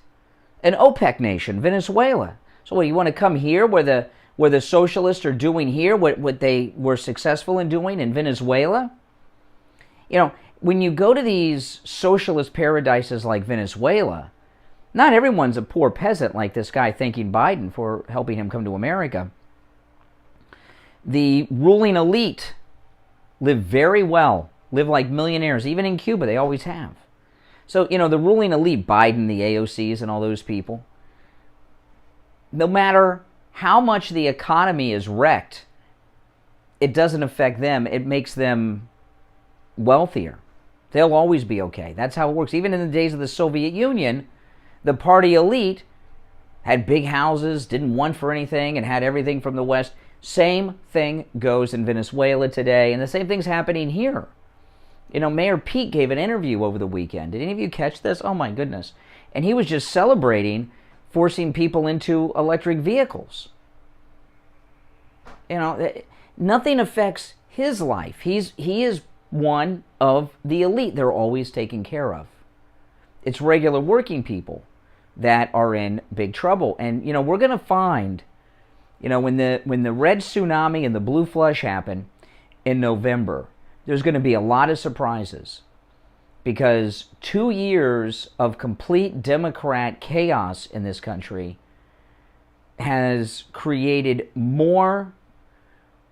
an OPEC nation, Venezuela. So what, you want to come here where the socialists are doing here what they were successful in doing in Venezuela? You know, when you go to these socialist paradises like Venezuela, not everyone's a poor peasant like this guy thanking Biden for helping him come to America. The ruling elite live very well, live like millionaires. Even in Cuba, they always have. So, you know, the ruling elite, Biden, the AOCs, and all those people, no matter how much the economy is wrecked, it doesn't affect them. It makes them wealthier. They'll always be okay. That's how it works. Even in the days of the Soviet Union, the party elite had big houses, didn't want for anything, and had everything from the West. Same thing goes in Venezuela today, and the same thing's happening here. You know, Mayor Pete gave an interview over the weekend. Did any of you catch this? Oh my goodness. And he was just celebrating forcing people into electric vehicles. You know, nothing affects his life. He is one of the elite they're always taking care of. It's regular working people that are in big trouble. And, you know, we're going to find, you know, when the red tsunami and the blue flush happen in November, there's going to be a lot of surprises, because 2 years of complete Democrat chaos in this country has created more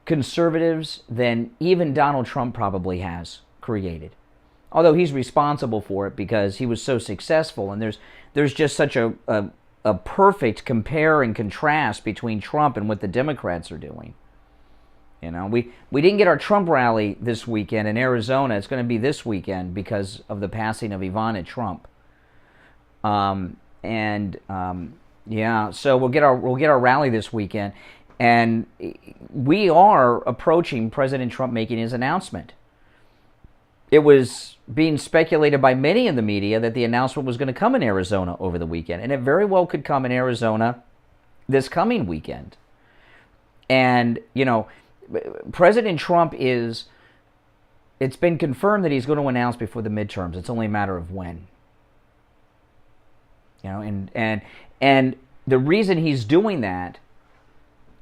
conservatives than even Donald Trump probably has created. Although he's responsible for it because he was so successful, and there's just such a perfect compare and contrast between Trump and what the Democrats are doing. You know, we didn't get our Trump rally this weekend in Arizona. It's going to be this weekend because of the passing of Ivana Trump. Yeah, so we'll get our rally this weekend, and we are approaching President Trump making his announcement. It was being speculated by many in the media that the announcement was going to come in Arizona over the weekend, and it very well could come in Arizona this coming weekend. And, you know, President Trump it's been confirmed that he's going to announce before the midterms. It's only a matter of when. You know, and the reason he's doing that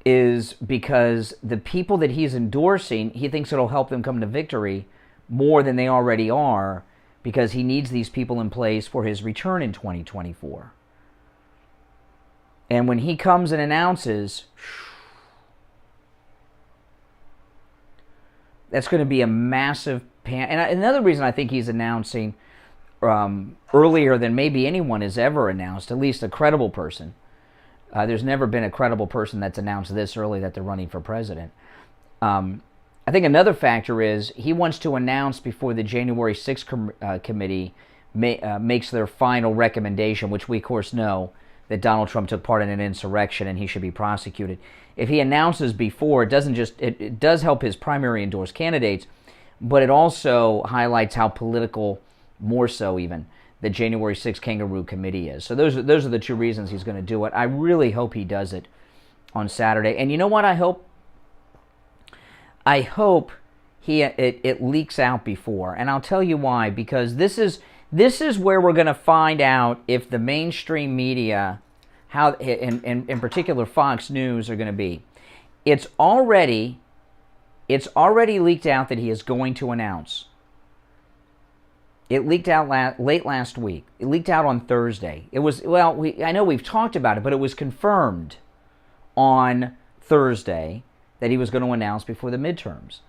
is because the people that he's endorsing, he thinks it'll help them come to victory more than they already are, because he needs these people in place for his return in 2024. And when he comes and announces, that's going to be a massive and another reason I think he's announcing earlier than maybe anyone has ever announced, at least a credible person. There's never been a credible person that's announced this early that they're running for president. I think another factor is he wants to announce before the January 6th committee makes their final recommendation, which we, of course, know that Donald Trump took part in an insurrection and he should be prosecuted. If he announces before, it does help his primary endorsed candidates, but it also highlights how political, more so even, the January 6th Kangaroo Committee is. So those are the two reasons he's going to do it. I really hope he does it on Saturday. And you know what I hope? I hope it leaks out before. And I'll tell you why. Because this is where we're going to find out if the mainstream media, how in particular Fox News, are going to be. It's already leaked out that he is going to announce. It leaked out late last week. It leaked out on Thursday. It was, I know we've talked about it, but it was confirmed on Thursday that he was going to announce before the midterms.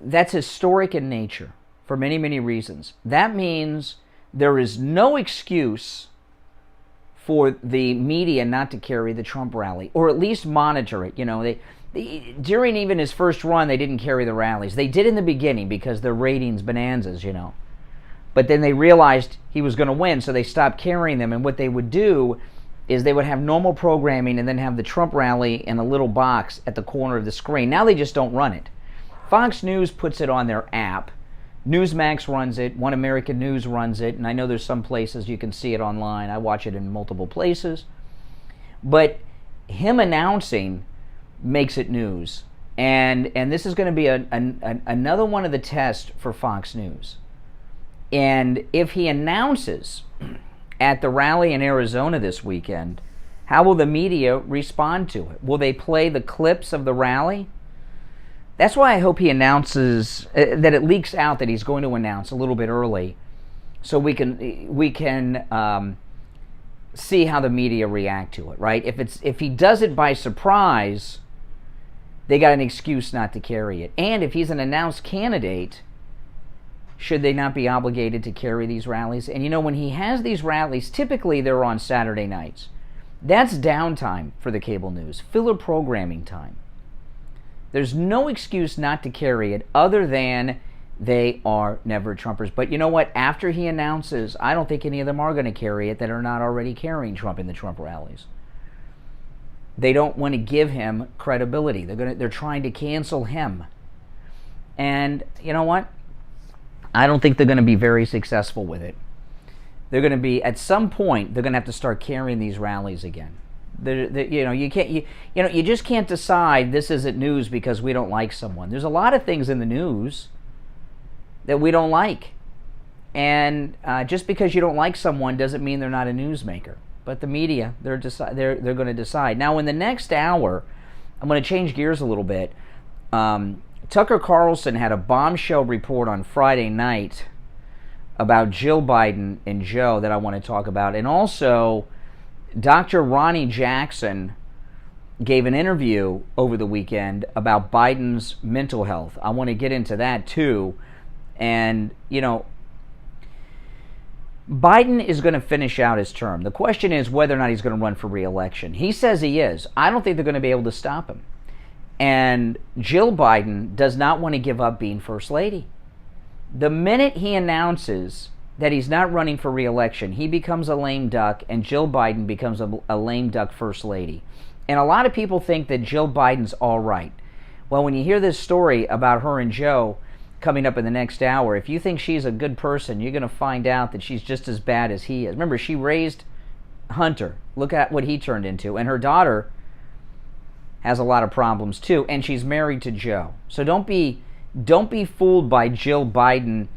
That's historic in nature for many, many reasons. That means there is no excuse for the media not to carry the Trump rally, or at least monitor it. You know, during even his first run, they didn't carry the rallies. They did in the beginning because their ratings bonanzas, you know. But then they realized he was going to win, so they stopped carrying them. And what they would do is they would have normal programming and then have the Trump rally in a little box at the corner of the screen. Now they just don't run it. Fox News puts it on their app. Newsmax runs it. One American News runs it. And I know there's some places you can see it online. I watch it in multiple places. But him announcing makes it news. And this is going to be another one of the tests for Fox News. And if he announces at the rally in Arizona this weekend, how will the media respond to it? Will they play the clips of the rally? That's why I hope he announces, that it leaks out that he's going to announce a little bit early, so we can see how the media react to it, right? If he does it by surprise, they got an excuse not to carry it. And if he's an announced candidate, should they not be obligated to carry these rallies? And you know, when he has these rallies, typically they're on Saturday nights. That's downtime for the cable news, filler programming time. There's no excuse not to carry it other than they are never Trumpers. But you know what? After he announces, I don't think any of them are going to carry it that are not already carrying Trump in the Trump rallies. They don't want to give him credibility. They're trying to cancel him. And you know what? I don't think they're going to be very successful with it. They're going to be, at some point, they're going to have to start carrying these rallies again. You just can't decide this isn't news because we don't like someone. There's a lot of things in the news that we don't like, and just because you don't like someone doesn't mean they're not a newsmaker. But the media, they're going to decide. Now, in the next hour, I'm going to change gears a little bit. Tucker Carlson had a bombshell report on Friday night about Jill Biden and Joe that I want to talk about, and also Dr. Ronny Jackson gave an interview over the weekend about Biden's mental health. I want to get into that too. And, you know, Biden is going to finish out his term. The question is whether or not he's going to run for re-election. He says he is. I don't think they're going to be able to stop him. And Jill Biden does not want to give up being First Lady. The minute he announces that he's not running for re-election, he becomes a lame duck, and Jill Biden becomes a lame duck First Lady. And a lot of people think that Jill Biden's all right. Well, when you hear this story about her and Joe coming up in the next hour, if you think she's a good person, you're going to find out that she's just as bad as he is. Remember, she raised Hunter. Look at what he turned into. And her daughter has a lot of problems too, and she's married to Joe. So don't be fooled by Jill Biden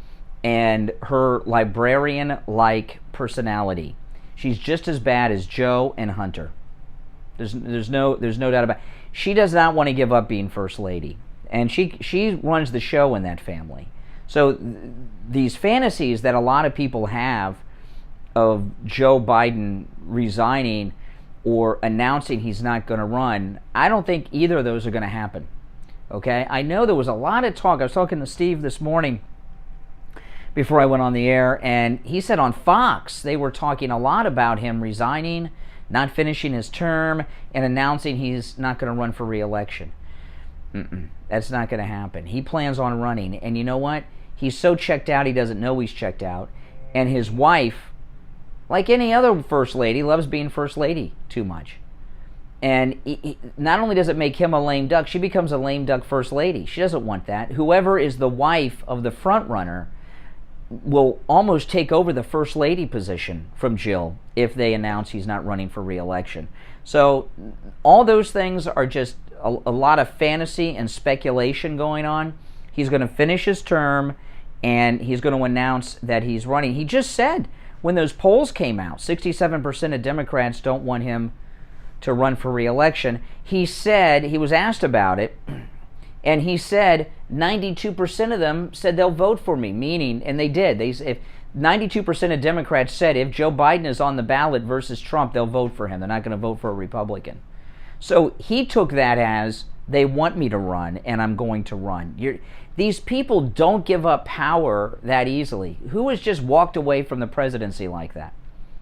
and her librarian-like personality. She's just as bad as Joe and Hunter. There's no doubt about it. She does not want to give up being First Lady, and she runs the show in that family. So these fantasies that a lot of people have of Joe Biden resigning or announcing he's not going to run, I don't think either of those are going to happen. Okay? I know there was a lot of talk. I was talking to Steve this morning before I went on the air, and he said on Fox they were talking a lot about him resigning, not finishing his term, and announcing he's not going to run for re-election. That's not going to happen. He plans on running, and you know what? He's so checked out he doesn't know he's checked out, and his wife, like any other First Lady, loves being First Lady too much. And not only does it make him a lame duck, she becomes a lame duck First Lady. She doesn't want that. Whoever is the wife of the front runner will almost take over the First Lady position from Jill if they announce he's not running for re-election. So all those things are just a lot of fantasy and speculation going on. He's going to finish his term, and he's going to announce that he's running. He just said when those polls came out, 67% of Democrats don't want him to run for re-election. He said, he was asked about it, and he said 92% of them said they'll vote for me, meaning, and they did. If 92% of Democrats said if Joe Biden is on the ballot versus Trump, they'll vote for him. They're not going to vote for a Republican. So he took that as they want me to run, and I'm going to run. These people don't give up power that easily. Who has just walked away from the presidency like that?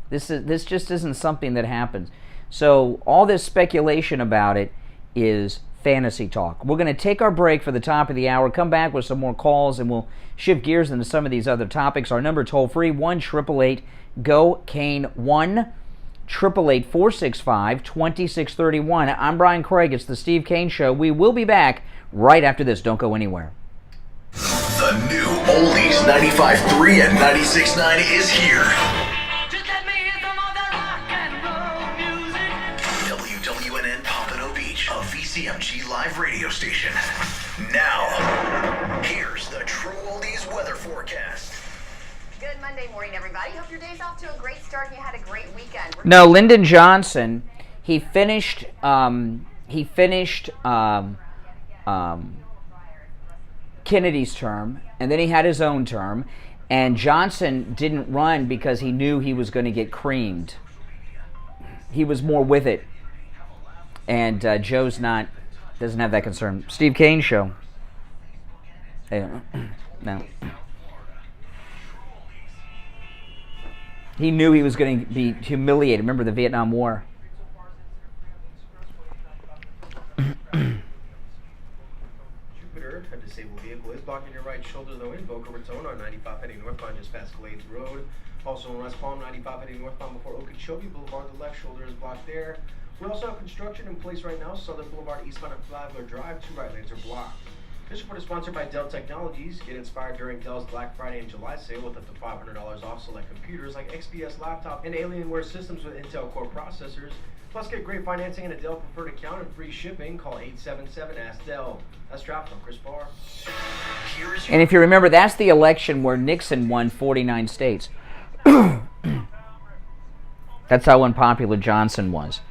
This just isn't something that happens. So all this speculation about it is fantasy talk. We're going to take our break for the top of the hour, come back with some more calls, and we'll shift gears into some of these other topics. Our number toll-free, 1-888-GO-CANE, 1-888-465-2631. I'm Brian Craig. It's the Steve Kane Show. We will be back right after this. Don't go anywhere. The new Oldies 95.3 and 96.9 is here. WWNN Pompano Beach, a VC CMG Live radio station. Now, here's the True Oldies weather forecast. Good Monday morning, everybody. Hope your day's off to a great start and you had a great weekend. No, Lyndon Johnson, he finished Kennedy's term, and then he had his own term, and Johnson didn't run because he knew he was going to get creamed. He was more with it, and Joe's doesn't have that concern. Steve Kane Show. No. He knew he was going to be humiliated. Remember the Vietnam War? Jupiter, a disabled vehicle, is blocking your right shoulder, though, in Boca Raton on 95 heading northbound just past Glades Road. Also in West Palm, 95 heading northbound before Okeechobee Boulevard. The left shoulder is blocked there. We also have construction in place right now. Southern Boulevard eastbound at Flagler Drive. 2 right lanes are blocked. This report is sponsored by Dell Technologies. Get inspired during Dell's Black Friday and July sale with up to $500 off select computers like XPS laptop and Alienware systems with Intel Core processors. Plus, get great financing and a Dell preferred account and free shipping. Call 877-ASK-DELL. That's traffic on Chris Barr. And if you remember, that's the election where Nixon won 49 states. That's how unpopular Johnson was.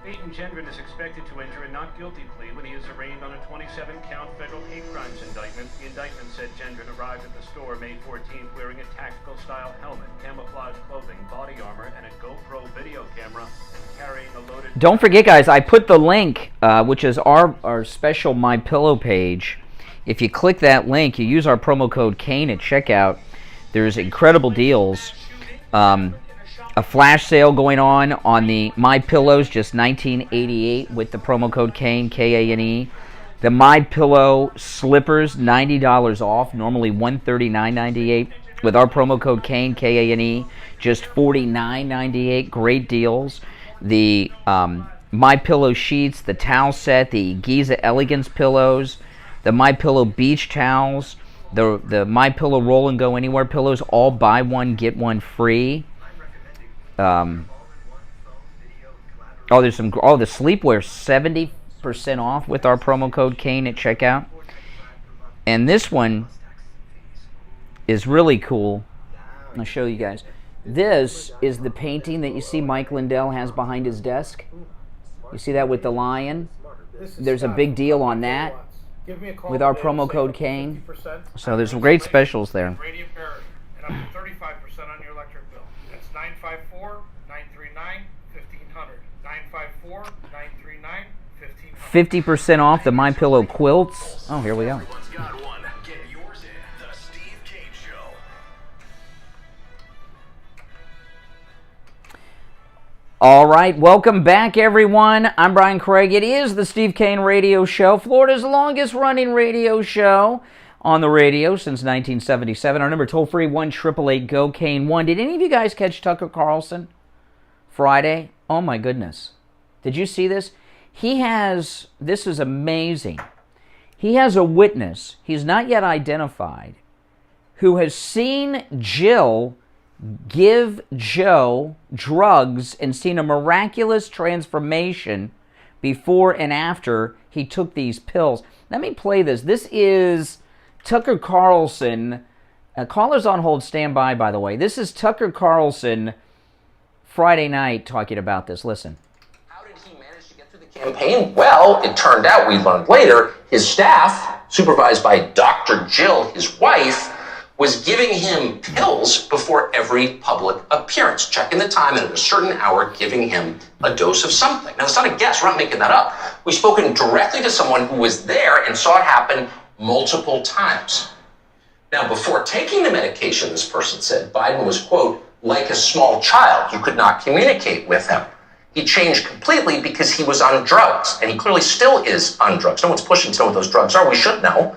Peyton Gendron is expected to enter a not guilty plea when he is arraigned on a 27-count federal hate crimes indictment. The indictment said Gendron arrived at the store May 14th wearing a tactical-style helmet, camouflage clothing, body armor, and a GoPro video camera, and carrying a loaded... Don't forget, guys, I put the link, which is our special My Pillow page. If you click that link, you use our promo code Kane at checkout. There's incredible deals. A flash sale going on the My Pillows, just $19.88 with the promo code Kane, K-A-N-E. The My Pillow slippers, $90 off, normally $139.98. With our promo code Kane, K-A-N-E, just $49.98. Great deals. The My Pillow sheets, the towel set, the Giza Elegance pillows, the My Pillow beach towels, the My Pillow Roll and Go Anywhere pillows, all buy one get one free. There's some. Oh, the sleepwear 70% off with our promo code Kane at checkout. And this one is really cool. I'll show you guys. This is the painting that you see Mike Lindell has behind his desk. You see that with the lion? There's a big deal on that with our promo code Kane. So there's some great specials there. And up to 35% on your electric bill. That's 954-939-1500. 954-939-1500. 50% off the My Pillow quilts. Oh, here we go. All right, welcome back, everyone. I'm Brian Craig. It is the Steve Kane Radio Show, Florida's longest-running radio show on the radio since 1977. Our number toll-free, 1-888-GO-KANE-1. Did any of you guys catch Tucker Carlson Friday? Oh, my goodness. Did you see this? This is amazing. He has a witness, he's not yet identified, who has seen Jill give Joe drugs and seen a miraculous transformation before and after he took these pills. Let me play this. This is Tucker Carlson. Callers on hold, stand by the way. This is Tucker Carlson Friday night talking about this. Listen. How did he manage to get through the campaign? Well, it turned out, we learned later, his staff, supervised by Dr. Jill, his wife, was giving him pills before every public appearance, checking the time and at a certain hour giving him a dose of something. Now, it's not a guess. We're not making that up. We've spoken directly to someone who was there and saw it happen multiple times. Now, before taking the medication, this person said, Biden was, quote, like a small child. You could not communicate with him. He changed completely because he was on drugs, and he clearly still is on drugs. No one's pushing to know what those drugs are. We should know.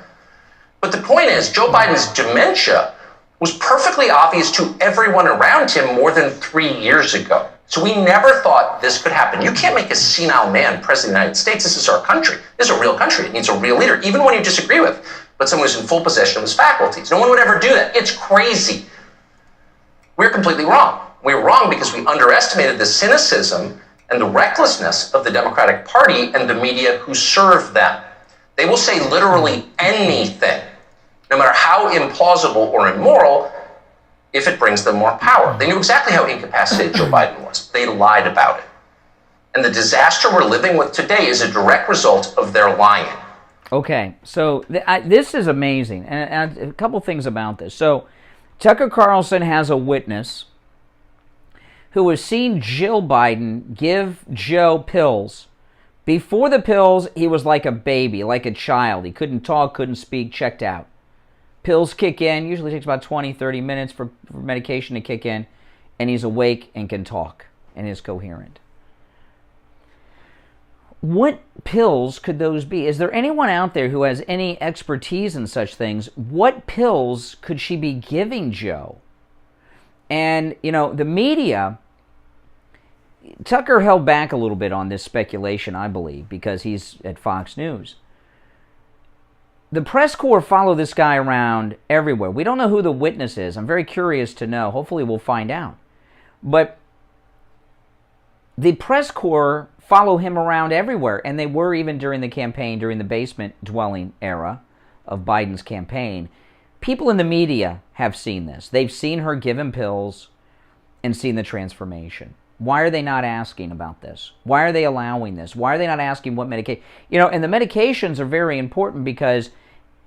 But the point is, Joe Biden's dementia was perfectly obvious to everyone around him more than 3 years ago. So we never thought this could happen. You can't make a senile man president of the United States. This is our country. This is a real country. It needs a real leader, even one you disagree with, but someone who's in full possession of his faculties. No one would ever do that. It's crazy. We're completely wrong. We're wrong because we underestimated the cynicism and the recklessness of the Democratic Party and the media who serve them. They will say literally anything, no matter how implausible or immoral, if it brings them more power. They knew exactly how incapacitated Joe Biden was. They lied about it. And the disaster we're living with today is a direct result of their lying. Okay, so this is amazing. And a couple things about this. So Tucker Carlson has a witness who has seen Jill Biden give Joe pills. Before the pills, he was like a baby, like a child. He couldn't talk, couldn't speak, checked out. Pills kick in, usually takes about 20, 30 minutes for medication to kick in, and he's awake and can talk and is coherent. What pills could those be? Is there anyone out there who has any expertise in such things? What pills could she be giving Joe? And, the media, Tucker held back a little bit on this speculation, I believe, because he's at Fox News. The press corps follow this guy around everywhere. We don't know who the witness is. I'm very curious to know. Hopefully we'll find out. But the press corps follow him around everywhere, and they were even during the campaign, during the basement dwelling era of Biden's campaign. People in the media have seen this. They've seen her give him pills and seen the transformation. Why are they not asking about this? Why are they allowing this? Why are they not asking what medication? And the medications are very important because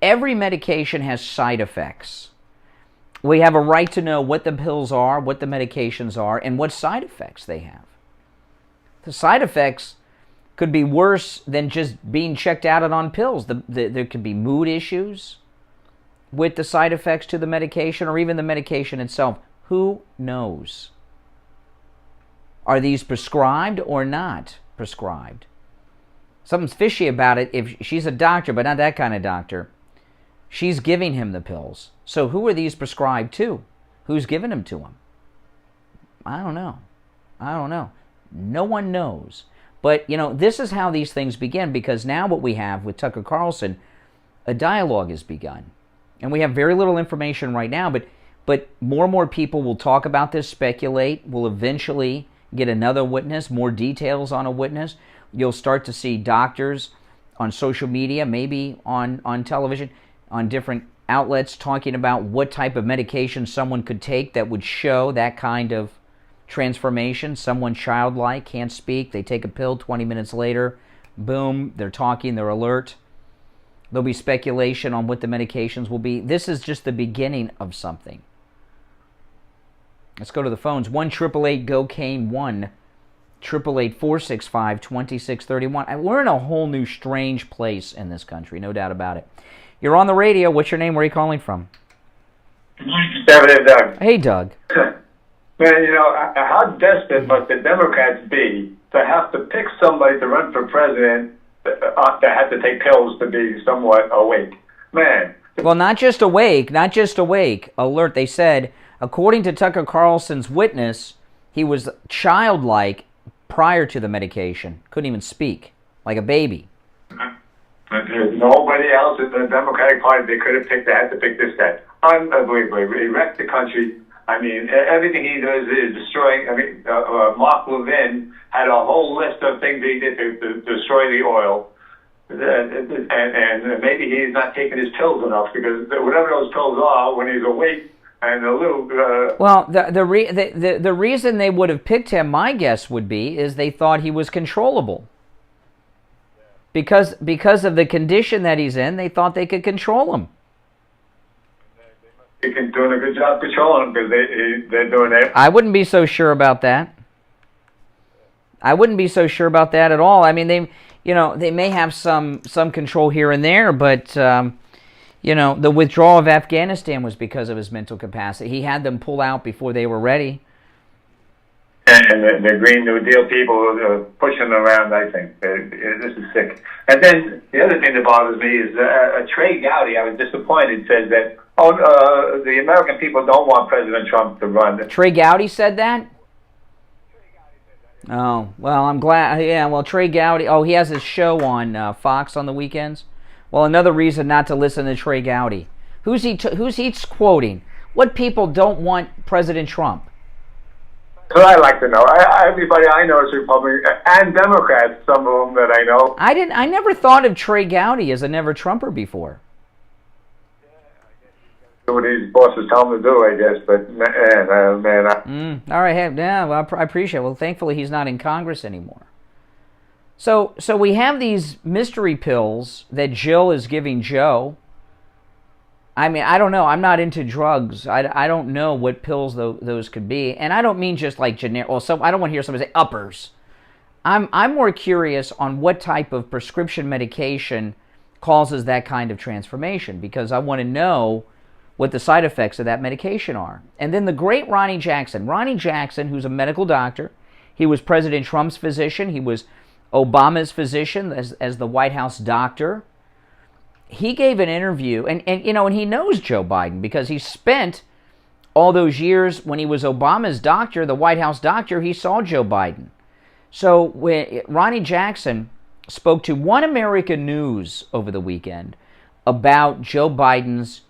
every medication has side effects. We have a right to know what the pills are, what the medications are, and what side effects they have. The side effects could be worse than just being checked out on pills. There could be mood issues with the side effects to the medication or even the medication itself. Who knows? Are these prescribed or not prescribed? Something's fishy about it. If she's a doctor, but not that kind of doctor, she's giving him the pills. So who are these prescribed to? Who's giving them to him? I don't know. No one knows. But, this is how these things begin, because now what we have with Tucker Carlson, a dialogue has begun. And we have very little information right now, but more and more people will talk about this, speculate, will eventually get another witness, more details on a witness. You'll start to see doctors on social media, maybe on television, on different outlets talking about what type of medication someone could take that would show that kind of transformation. Someone childlike, can't speak, they take a pill, 20 minutes later, boom, they're talking, they're alert. There'll be speculation on what the medications will be. This is just the beginning of something. Let's go to the phones. 1-888-GO-CANE 1-888-465-2631. We're in a whole new strange place in this country, no doubt about it. You're on the radio. What's your name? Where are you calling from? Doug. Hey, Doug. Man, how desperate must the Democrats be to have to pick somebody to run for president that had to take pills to be somewhat awake? Man. Well, not just awake. Alert. They said, according to Tucker Carlson's witness, he was childlike prior to the medication. Couldn't even speak, like a baby. There's nobody else in the Democratic Party they could have picked that had to pick this guy. Unbelievable. He wrecked the country. I mean, everything he does is destroying. Mark Levin had a whole list of things he did to destroy the oil. And maybe he's not taking his pills enough, because whatever those pills are, when he's awake and a little... Well, the reason they would have picked him, my guess would be, is they thought he was controllable. Because of the condition that he's in, they thought they could control him. They're doing a good job controlling him, because they're doing it. I wouldn't be so sure about that. I wouldn't be so sure about that at all. I mean, they may have some control here and there, but the withdrawal of Afghanistan was because of his mental capacity. He had them pull out before they were ready. And the Green New Deal people are pushing around, I think. This is sick. And then the other thing that bothers me is Trey Gowdy, I was disappointed, said that, the American people don't want President Trump to run. Trey Gowdy said that? Oh, well, I'm glad. Yeah, well, Trey Gowdy, he has his show on Fox on the weekends. Well, another reason not to listen to Trey Gowdy. Who's he quoting? what people don't want President Trump? That's what I like to know. Everybody I know is Republican and Democrats. Some of them that I know. I never thought of Trey Gowdy as a never Trumper before. Do what his bosses tell him to do, I guess. But man, all right, yeah, well, I appreciate it. Well, thankfully he's not in Congress anymore. So we have these mystery pills that Jill is giving Joe. I mean, I don't know. I'm not into drugs. I don't know what pills those could be, and I don't mean just like generic. Well, I don't want to hear somebody say uppers. I'm more curious on what type of prescription medication causes that kind of transformation, because I want to know what the side effects of that medication are. And then the great Ronny Jackson, who's a medical doctor. He was President Trump's physician. He was Obama's physician as the White House doctor. He gave an interview, and he knows Joe Biden because he spent all those years when he was Obama's doctor, the White House doctor. He saw Joe Biden. So when Ronny Jackson spoke to One America News over the weekend about Joe Biden's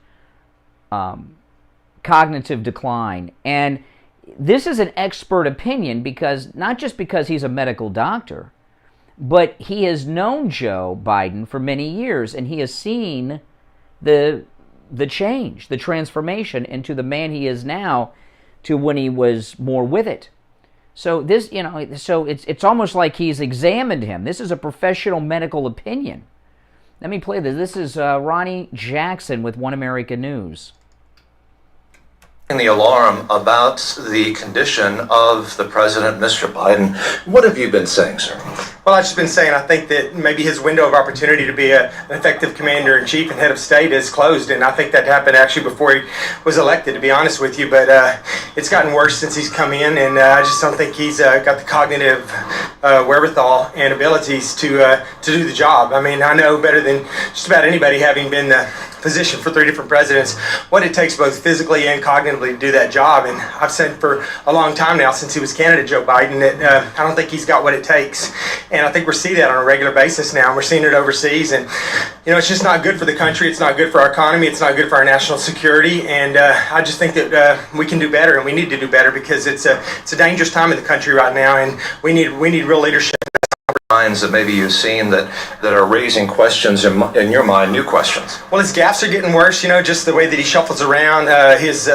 cognitive decline, and this is an expert opinion because not just because he's a medical doctor, but he has known Joe Biden for many years, and he has seen the change, the transformation into the man he is now to when he was more with it. So this, so it's almost like he's examined him. This is a professional medical opinion. Let me play this. This is Ronny Jackson with One America News. The alarm about the condition of the president, Mr. Biden. What have you been saying, sir? Well, I've just been saying I think that maybe his window of opportunity to be an effective commander-in-chief and head of state is closed, and I think that happened actually before he was elected, to be honest with you, but it's gotten worse since he's come in, and I just don't think he's got the cognitive wherewithal and abilities to do the job. I mean, I know better than just about anybody, having been the physician for 3 different presidents, what it takes both physically and cognitively to do that job. And I've said for a long time now, since he was candidate Joe Biden, that I don't think he's got what it takes. And I think we're seeing that on a regular basis now. We're seeing it overseas, and it's just not good for the country. It's not good for our economy. It's not good for our national security. And I just think that we can do better, and we need to do better, because it's a dangerous time in the country right now, and we need real leadership. Minds that maybe you've seen that are raising questions in your mind, new questions. Well, his gaffes are getting worse, just the way that he shuffles around, his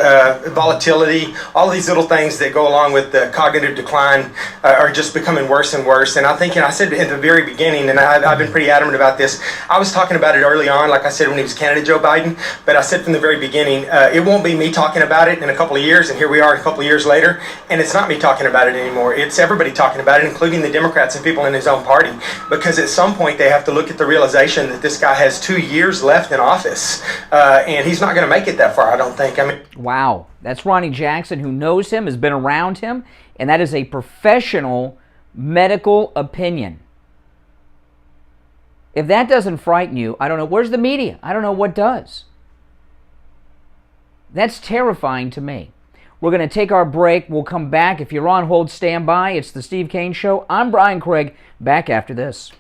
volatility, all these little things that go along with the cognitive decline are just becoming worse and worse. And I think, I said at the very beginning, and I've been pretty adamant about this, I was talking about it early on, like I said, when he was candidate Joe Biden, but I said from the very beginning, it won't be me talking about it in a couple of years, and here we are a couple of years later, and it's not me talking about it anymore. It's everybody talking about it, including the Democrats and people in his own party, because at some point they have to look at the realization that this guy has 2 years left in office, and he's not going to make it that far, I don't think. Wow, that's Ronny Jackson, who knows him, has been around him, and that is a professional medical opinion. If that doesn't frighten you, I don't know. Where's the media? I don't know what does. That's terrifying to me. We're going to take our break. We'll come back. If you're on hold, stand by. It's the Steve Kane Show. I'm Brian Craig. Back after this.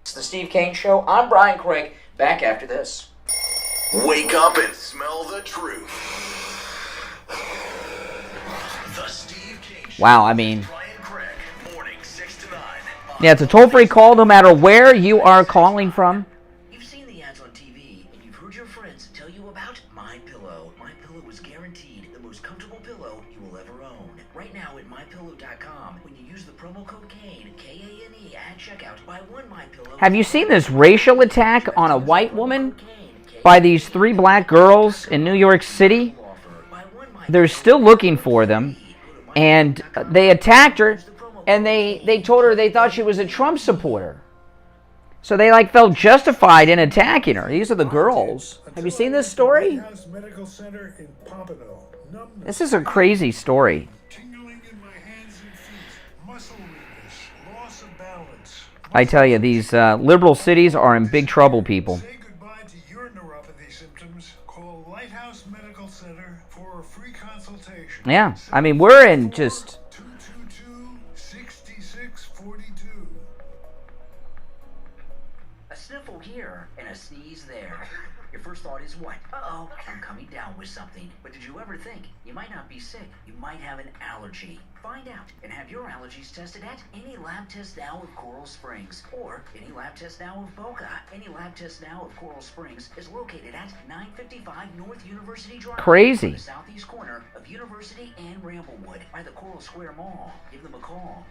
It's the Steve Kane Show. I'm Brian Craig. Back after this. Wake up and smell the truth. The Steve Kane Show. Wow, yeah, it's a toll-free call no matter where you are calling from. You've seen the ads on TV, and you've heard your friends tell you about MyPillow. MyPillow is guaranteed the most comfortable pillow you will ever own. Right now at MyPillow.com, when you use the promo code KANE, K-A-N-E, at checkout, buy one MyPillow. Have you seen this racial attack on a white woman by these 3 black girls in New York City? They're still looking for them, and they attacked her, and they told her they thought she was a Trump supporter. So they felt justified in attacking her. These are the girls. Have you seen this story? This is a crazy story. I tell you, these liberal cities are in big trouble, people. Yeah, we're in just... A sniffle here and a sneeze there. Your first thought is what? Uh-oh, I'm coming down with something. But did you ever think you might not be sick? You might have an allergy. Find out and have your allergies tested at any lab test now of Coral Springs or any lab test now of Boca. Any lab test now of Coral Springs is located at 955 North University Drive. Crazy. On the southeast corner of University and Ramblewood by the Coral Square Mall. Give them a call,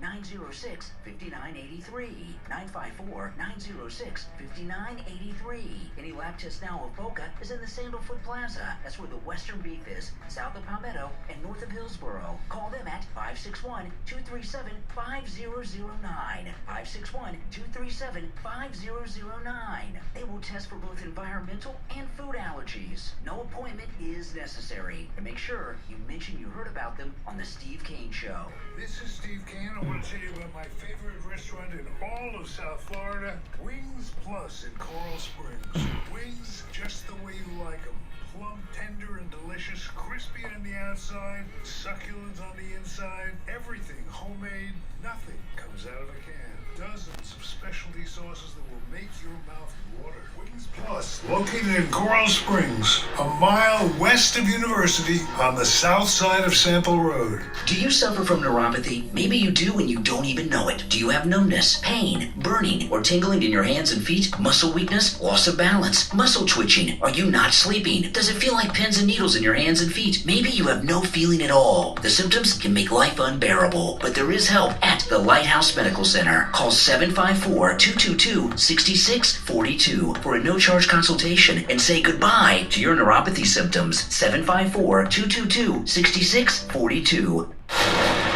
954-906-5983. 954-906-5983. Any lab test now of Boca is in the Sandalfoot Plaza. That's where the Western Beef is, south of Palmetto and north of Hillsboro. Call them at 561-237-5009. 561-237-5009. They will test for both environmental and food allergies. No appointment is necessary. And make sure you mention you heard about them on the Steve Kane Show. This is Steve Kane. I want to tell you about my favorite restaurant in all of South Florida, Wings Plus in Coral Springs. Wings just the way you like them. Plump, tender, and delicious, crispy on the outside, succulent on the inside, everything homemade, nothing comes out of a can. Dozens of specialty sauces that will make your mouth water. Wings Plus, located in Coral Springs, a mile west of University on the south side of Sample Road. Do you suffer from neuropathy? Maybe you do and you don't even know it. Do you have numbness, pain, burning, or tingling in your hands and feet? Muscle weakness, loss of balance, muscle twitching? Are you not sleeping? Does it feel like pins and needles in your hands and feet? Maybe you have no feeling at all. The symptoms can make life unbearable, but there is help at the Lighthouse Medical Center. Call 754-222-6642 for a no-charge consultation and say goodbye to your neuropathy symptoms. 754-222-6642.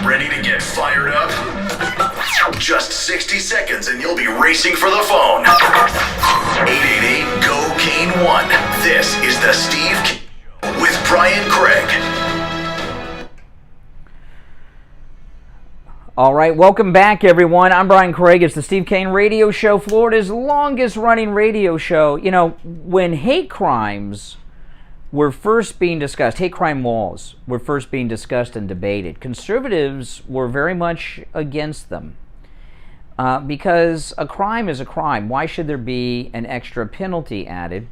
Ready to get fired up? Just 60 seconds and you'll be racing for the phone. 888-GO-KANE-1. This is the Steve Kane Show with Brian Craig. All right, welcome back, everyone. I'm Brian Craig. It's the Steve Kane Radio Show, Florida's longest-running radio show. You know, when hate crimes were first being discussed, hate crime laws were first being discussed and debated, conservatives were very much against them because a crime is a crime. Why should there be an extra penalty added?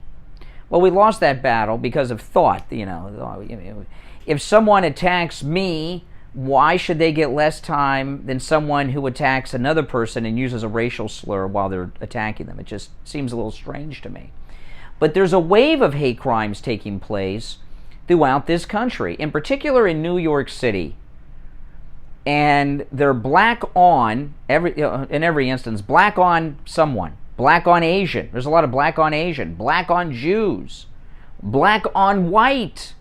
Well, we lost that battle because of thought. You know, if someone attacks me, why should they get less time than someone who attacks another person and uses a racial slur while they're attacking them? It just seems a little strange to me. But there's a wave of hate crimes taking place throughout this country, in particular in New York City. And they're black on, in every instance, black on someone, black on Asian. There's a lot of black on Asian, black on Jews, black on white.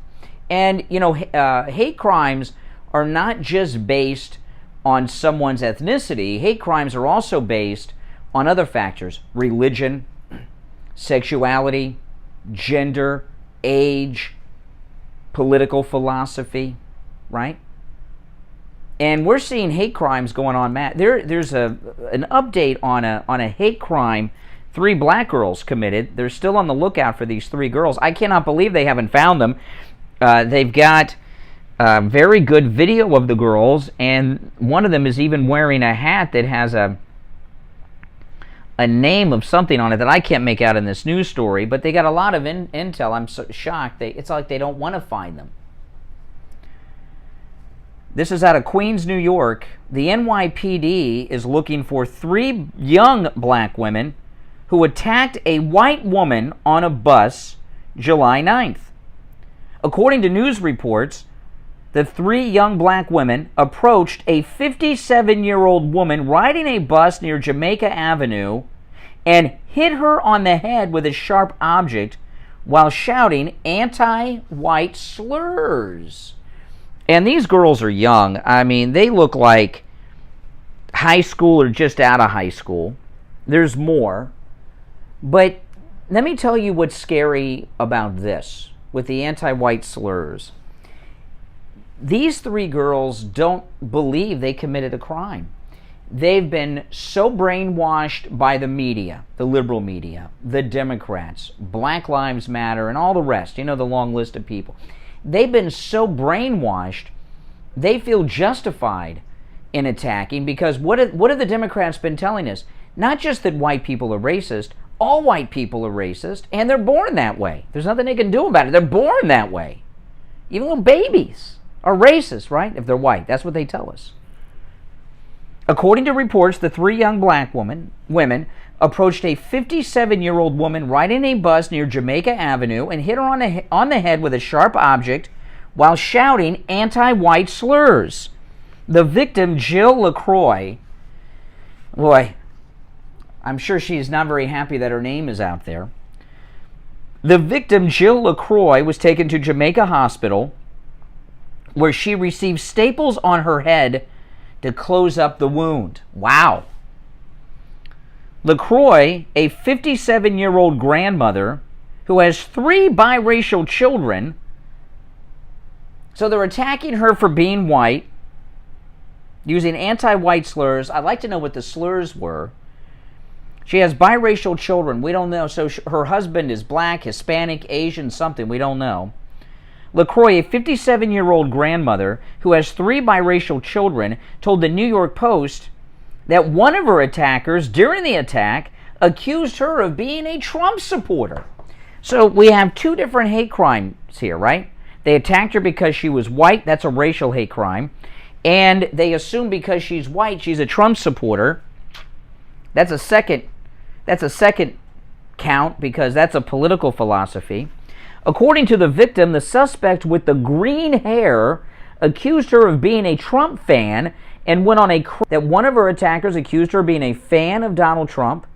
And, you know, hate crimes are not just based on someone's ethnicity. Hate crimes are also based on other factors: religion, sexuality, gender, age, political philosophy, right? And we're seeing hate crimes going on, Matt. There's an update on a hate crime 3 black girls committed. They're still on the lookout for these 3 girls. I cannot believe they haven't found them. They've got very good video of the girls, and one of them is even wearing a hat that has a name of something on it that I can't make out in this news story, but they got a lot of intel. I'm so shocked. It's like they don't want to find them. This is out of Queens, New York. The NYPD is looking for 3 young black women who attacked a white woman on a bus July 9th. According to news reports, the 3 young black women approached a 57-year-old woman riding a bus near Jamaica Avenue and hit her on the head with a sharp object while shouting anti-white slurs. And these girls are young. I mean, they look like high school or just out of high school. There's more. But let me tell you what's scary about this with the anti-white slurs. These 3 girls don't believe they committed a crime. They've been so brainwashed by the media, the liberal media, the Democrats, Black Lives Matter, and all the rest. You know, the long list of people. They've been so brainwashed, they feel justified in attacking because what have the Democrats been telling us? Not just that white people are racist. All white people are racist, and they're born that way. There's nothing they can do about it. They're born that way. Even little babies are racist, right? If they're white. That's what they tell us. According to reports, the 3 young black women approached a 57-year-old woman riding a bus near Jamaica Avenue and hit her on the head with a sharp object while shouting anti-white slurs. The victim, Jill LaCroix, boy, I'm sure she's not very happy that her name is out there. The victim, Jill LaCroix, was taken to Jamaica Hospital where she received staples on her head to close up the wound. Wow. LaCroix, a 57-year-old grandmother who has 3 biracial children, so they're attacking her for being white, using anti-white slurs. I'd like to know what the slurs were. She has biracial children. We don't know. So her husband is black, Hispanic, Asian, something. We don't know. LaCroix, a 57-year-old grandmother who has 3 biracial children, told the New York Post that one of her attackers during the attack accused her of being a Trump supporter. So we have 2 different hate crimes here, right? They attacked her because she was white. That's a racial hate crime. And they assume because she's white, she's a Trump supporter. That's a second count because that's a political philosophy. According to the victim, the suspect with the green hair accused her of being a Trump fan and went on that one of her attackers accused her of being a fan of Donald Trump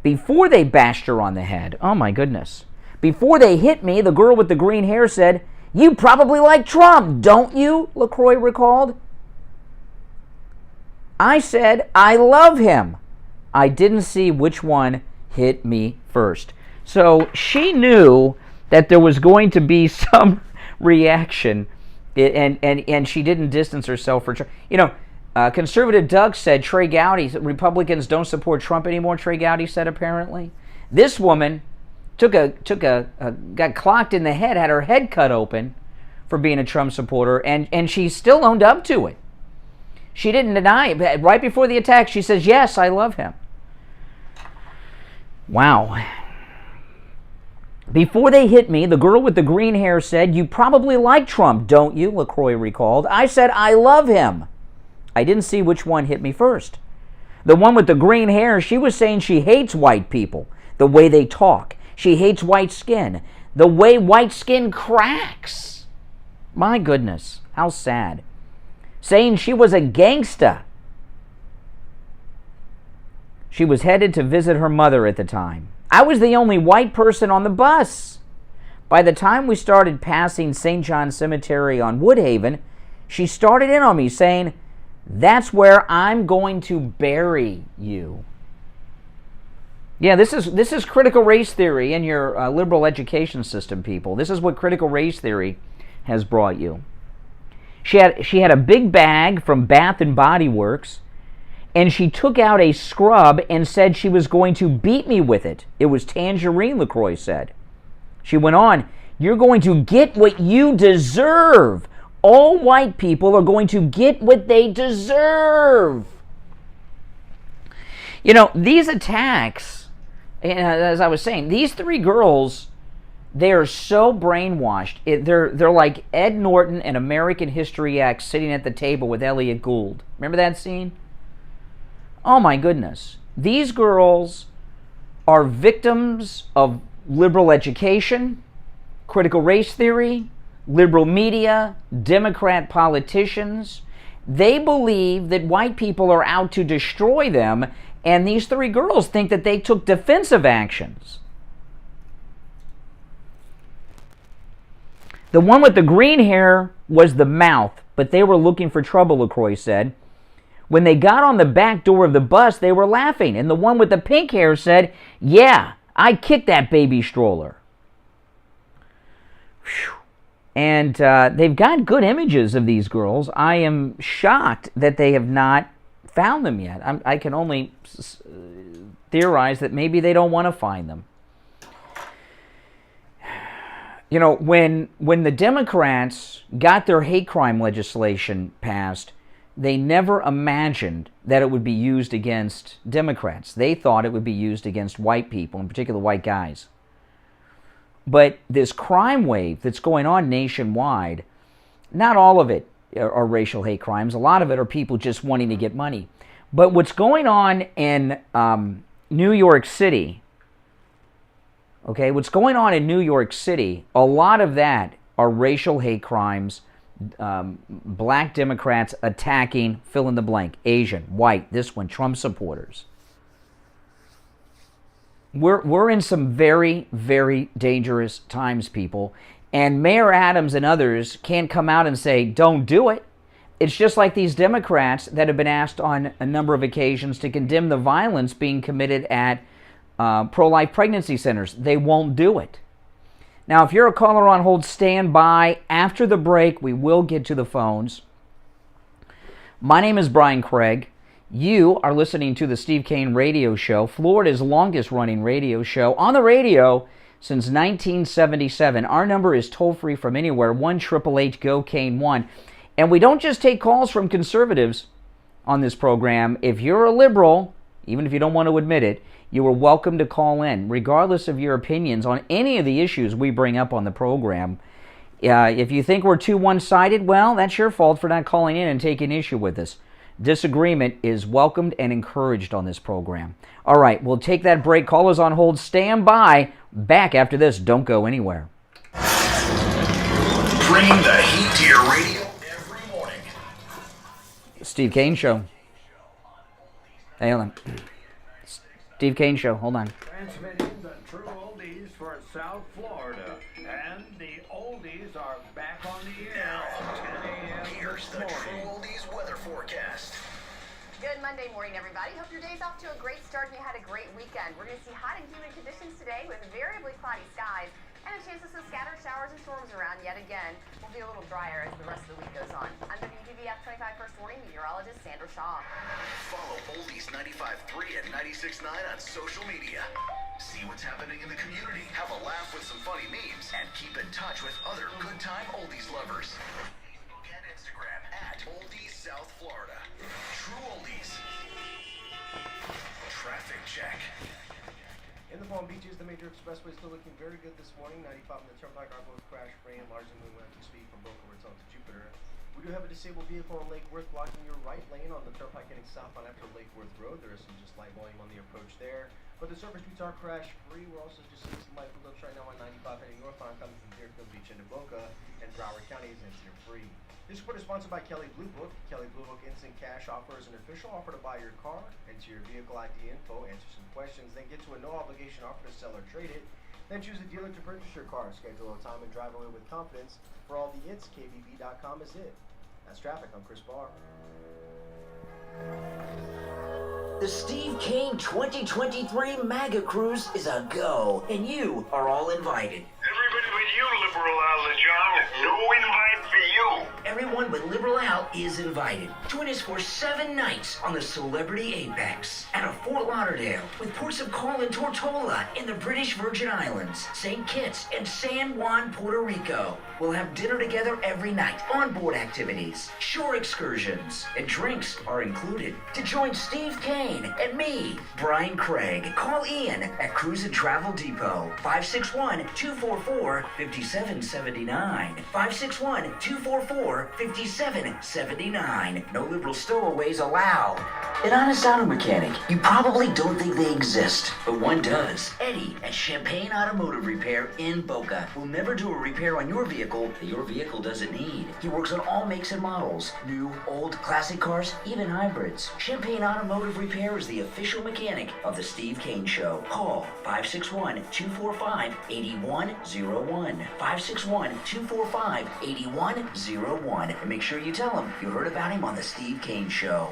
before they bashed her on the head. Oh my goodness. Before they hit me, the girl with the green hair said, "You probably like Trump, don't you?" LaCroix recalled. I said, "I love him." I didn't see which one hit me first. So she knew that there was going to be some reaction, and she didn't distance herself for Trump. You know, conservative Doug said, Trey Gowdy, Republicans don't support Trump anymore, Trey Gowdy said apparently. This woman got clocked in the head, had her head cut open for being a Trump supporter, and she still owned up to it. She didn't deny it. Right before the attack, she says, "Yes, I love him." Wow. Before they hit me, the girl with the green hair said, "You probably like Trump, don't you?" LaCroix recalled. I said, "I love him." I didn't see which one hit me first. The one with the green hair, she was saying she hates white people, the way they talk. She hates white skin, the way white skin cracks. My goodness, how sad. Saying she was a gangsta. She was headed to visit her mother at the time. I was the only white person on the bus. By the time we started passing St. John Cemetery on Woodhaven, she started in on me saying, "That's where I'm going to bury you." Yeah, this is critical race theory in your liberal education system, people. This is what critical race theory has brought you. She had a big bag from Bath and Body Works, and she took out a scrub and said she was going to beat me with it. It was tangerine, LaCroix said. She went on, "You're going to get what you deserve. All white people are going to get what they deserve." You know, these attacks, as I was saying, these 3 girls, they are so brainwashed. They're like Ed Norton and American History X sitting at the table with Elliot Gould. Remember that scene? Oh my goodness. These girls are victims of liberal education, critical race theory, liberal media, Democrat politicians. They believe that white people are out to destroy them, and these 3 girls think that they took defensive actions. The one with the green hair was the mouth, but they were looking for trouble, LaCroix said. When they got on the back door of the bus, they were laughing, and the one with the pink hair said, "Yeah, I kicked that baby stroller." Whew. And they've got good images of these girls. I am shocked that they have not found them yet. I can only theorize that maybe they don't want to find them. You know, when the Democrats got their hate crime legislation passed, They never imagined that it would be used against Democrats. They thought it would be used against white people, in particular white guys. But this crime wave that's going on nationwide, not all of it are racial hate crimes. A lot of it are people just wanting to get money. But what's going on in New York City, okay, what's going on in New York City, a lot of that are racial hate crimes, black Democrats attacking, fill in the blank, Asian, white, this one, Trump supporters. We're in some very, very dangerous times, people. And Mayor Adams and others can't come out and say, don't do it. It's just like these Democrats that have been asked on a number of occasions to condemn the violence being committed at pro-life pregnancy centers. They won't do it. Now, if you're a caller on hold, stand by. After the break, we will get to the phones. My name is Brian Craig. You are listening to the Steve Kane Radio Show, Florida's longest-running radio show on the radio since 1977. Our number is toll-free from anywhere, 1-888-GO-KANE-1. And we don't just take calls from conservatives on this program. If you're a liberal, even if you don't want to admit it, you are welcome to call in, regardless of your opinions on any of the issues we bring up on the program. If you think we're too one-sided, well, that's your fault for not calling in and taking issue with us. Disagreement is welcomed and encouraged on this program. All right, we'll take that break. Callers on hold, stand by. Back after this. Don't go anywhere. Bringing the heat to your radio every morning. Steve Kane Show. Hey, hold on. Steve Kane Show. Hold on. Transmitting the true oldies for South Florida. And the oldies are back on the air at 10 a.m. Here's the true oldies weather forecast. Good Monday morning, everybody. Hope your day's off to a great start and you had a great weekend. We're going to see hot and humid conditions today with variably cloudy skies and a chance of some scattered showers and storms around yet again. We'll be a little drier as the rest of the week goes on. I'm WPVF 25 First Warning Meteorologist Sandra Shaw. Follow Oldies 95.3 and 96.9 on social media. See what's happening in the community, have a laugh with some funny memes, and keep in touch with other good time oldies lovers. Facebook and Instagram at Oldies South Florida. True Oldies. Traffic check. In the Palm Beaches, the major expressway is still looking very good this morning. 95 on the Turnpike are both crash free and largely moving at speed from Boca Raton to Jupiter. We do have a disabled vehicle on Lake Worth blocking your right lane on the Turnpike heading south on after Lake Worth Road. There is some just light volume on the approach there. But the surface streets are crash free. We're also just seeing some light blips right now on 95 heading northbound coming from Deerfield Beach into Boca, and Broward County is incident free. This report is sponsored by Kelley Blue Book. Kelley Blue Book Instant Cash offers an official offer to buy your car, enter your vehicle ID info, answer some questions, then get to a no obligation offer to sell or trade it. Then choose a dealer to purchase your car. Schedule a time and drive away with confidence. For all the its, KBB.com is it. That's traffic. I'm Chris Barr. The Steve Kane 2023 MAGA Cruise is a go, and you are all invited. Everybody but you, Liberal Al John. No invite for you. Everyone but Liberal Al is invited. Join us for 7 nights on the Celebrity Apex at a Fort Lauderdale with ports of call in Tortola in the British Virgin Islands, St. Kitts, and San Juan, Puerto Rico. We'll have dinner together every night, onboard activities, shore excursions, and drinks are included. To join Steve Kane and me, Brian Craig, call Ian at Cruise and Travel Depot, 561-244-5779. 561-244-5779. No liberal stowaways allowed. An honest auto mechanic, you probably don't think they exist, but one does. Eddie at Champagne Automotive Repair in Boca will never do a repair on your vehicle that your vehicle doesn't need. He works on all makes and models, new, old, classic cars, even hybrids. Champagne Automotive Repair is the official mechanic of the Steve Kane Show. Call 561-245-8101. 561-245-8101. And make sure you tell him you heard about him on the Steve Kane Show.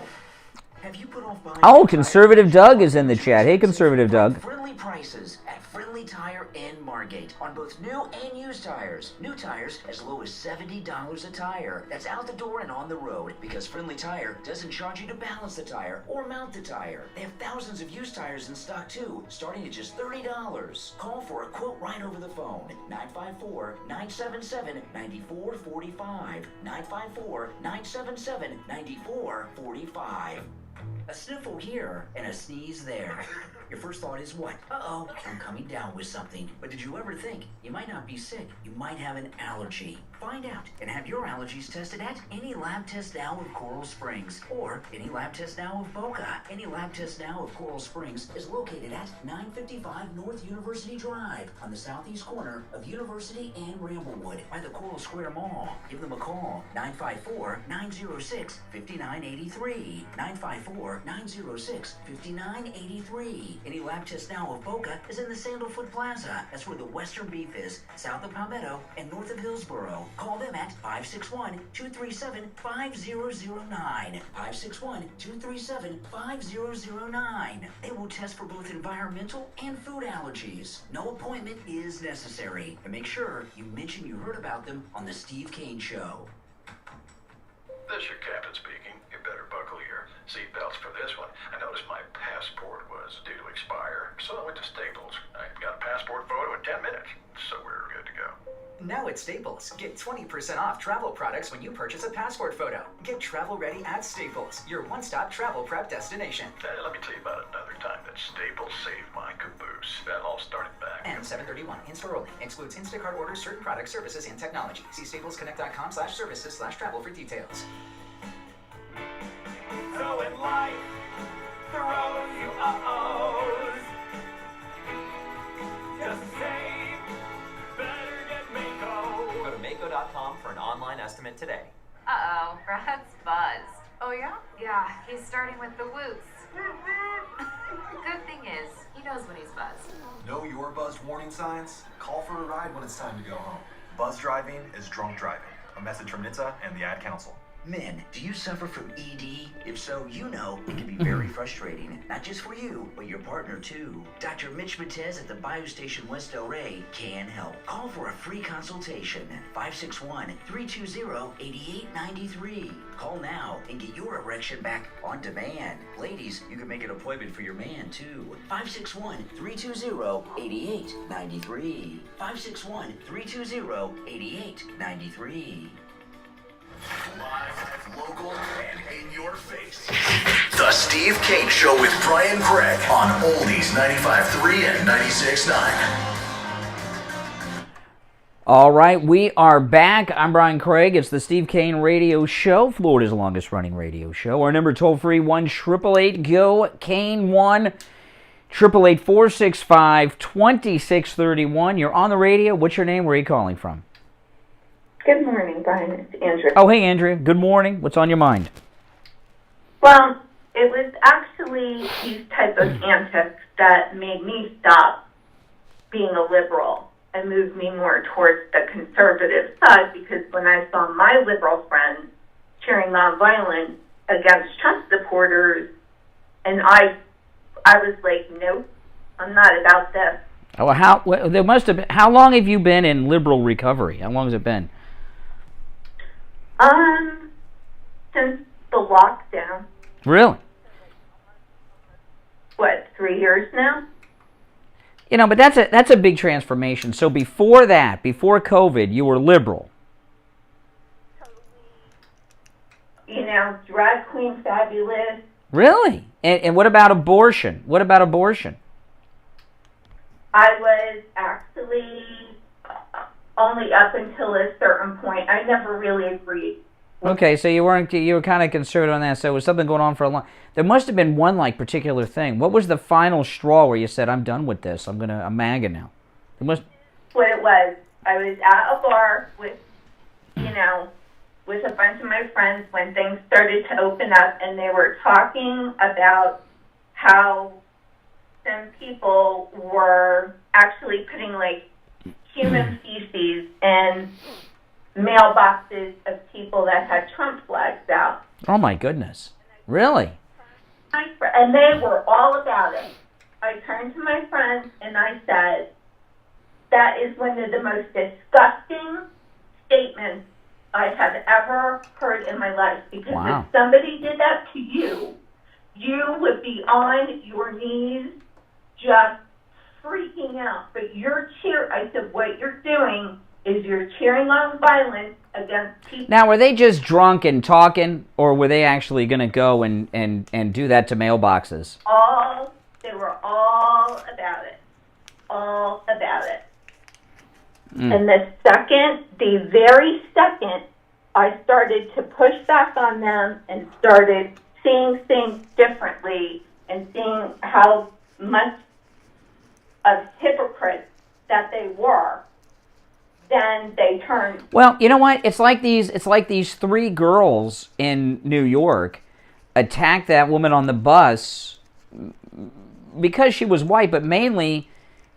Have you put off buying? Oh, Conservative Doug is in the chat. Hey, Conservative Doug. Friendly prices at Friendly Tire and Margate on both new and used tires. New tires as low as $70 a tire. That's out the door and on the road, because Friendly Tire doesn't charge you to balance the tire or mount the tire. They have thousands of used tires in stock too, starting at just $30. Call for a quote right over the phone. 954-977-9445. 954-977-9445. A sniffle here and a sneeze there. Your first thought is what? Uh-oh, I'm coming down with something. But did you ever think you might not be sick? You might have an allergy. Find out and have your allergies tested at Any Lab Test Now of Coral Springs or Any Lab Test Now of Boca. Any Lab Test Now of Coral Springs is located at 955 North University Drive on the southeast corner of University and Ramblewood by the Coral Square Mall. Give them a call, 954-906-5983. 954-906-5983. Any Lab Test Now of Boca is in the Sandalfoot Plaza. That's where the Western Beef is, south of Palmetto and north of Hillsboro. Call them at 561-237-5009. 561-237-5009. They will test for both environmental and food allergies. No appointment is necessary. And make sure you mention you heard about them on the Steve Kane Show. This is your captain speaking. You better buckle your seatbelts for this one. I noticed my passport was due to expire, so I went to Staples. I got a passport photo in 10 minutes, so we're good to go. Now at Staples, get 20% off travel products when you purchase a passport photo. Get travel ready at Staples, your one-stop travel prep destination. Let me tell you about another time that Staples saved my caboose. That all started back. And 731 in-store only. Excludes Instacart orders, certain products, services, and technology. See staplesconnect.com/services/travel for details. So in life, throws you uh-ohs. Just save, better get Mako. Go to Mako.com for an online estimate today. Uh-oh, Brad's buzzed. Oh, yeah? Yeah, he's starting with the whoops. Good thing is, he knows when he's buzzed. Know your buzzed warning signs? Call for a ride when it's time to go home. Buzz driving is drunk driving. A message from NHTSA and the Ad Council. Men, do you suffer from ED? If so, you know it can be very frustrating. Not just for you, but your partner too. Dr. Mitch Matez at the Biostation West El Rey can help. Call for a free consultation. 561-320-8893. Call now and get your erection back on demand. Ladies, you can make an appointment for your man too. 561-320-8893. 561-320-8893. Live, local, and in your face. The Steve Kane Show with Brian Craig on Oldies 95.3 and 96.9. All right, we are back. I'm Brian Craig. It's the Steve Kane Radio Show, Florida's longest-running radio show. Our number toll-free, 1-888-GO-KANE 1-888-465-2631. You're on the radio. What's your name? Where are you calling from? Good morning, Brian. It's Andrea. Oh, hey, Andrea. Good morning. What's on your mind? Well, it was actually these type of antics that made me stop being a liberal and moved me more towards the conservative side, because when I saw my liberal friends cheering nonviolence against Trump supporters, and I was like, nope, I'm not about this. Oh, how long have you been in liberal recovery? How long has it been? Since the lockdown. Really? What, 3 years now? You know, but that's a big transformation. So before that, before COVID, you were liberal. You know, drag queen fabulous. Really? And what about abortion? What about abortion? I was actually only up until a certain point. I never really agreed. Okay, so you were kind of conservative on that. So it was something going on for a long. There must have been one particular thing. What was the final straw where you said, "I'm done with this. I'm MAGA now"? What it was, I was at a bar with a bunch of my friends when things started to open up, and they were talking about how some people were actually putting human feces in mailboxes of people that had Trump flags out. Oh my goodness! Really? And they were all about it. I turned to my friends and I said, that is one of the most disgusting statements I have ever heard in my life. Because if somebody did that to you, you would be on your knees just freaking out. But I said, what you're doing is you're cheering on violence against people. Now, were they just drunk and talking, or were they actually going to go and do that to mailboxes? They were all about it. All about it. And the very second I started to push back on them and started seeing things differently and seeing how much of hypocrites that they were, then they turned. Well, you know what? It's like these three girls in New York attacked that woman on the bus because she was white, but mainly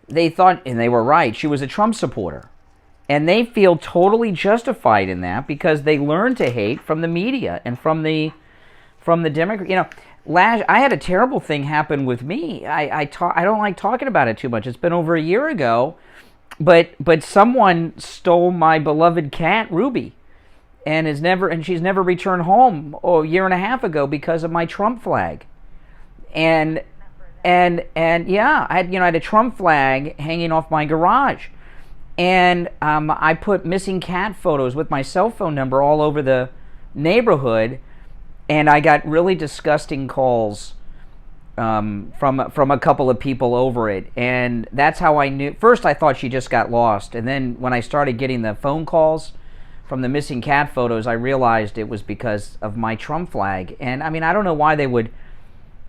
they thought, and they were right, she was a Trump supporter. And they feel totally justified in that because they learned to hate from the media and from the Democrat. You know, I had a terrible thing happen with me. I don't like talking about it too much. It's been over a year ago, but someone stole my beloved cat Ruby, and she's never returned home a year and a half ago because of my Trump flag. And yeah, I had a Trump flag hanging off my garage. And I put missing cat photos with my cell phone number all over the neighborhood, and I got really disgusting calls from a couple of people over it. And that's how I knew. First, I thought she just got lost, and then when I started getting the phone calls from the missing cat photos, I realized it was because of my Trump flag. And I mean, I don't know why they would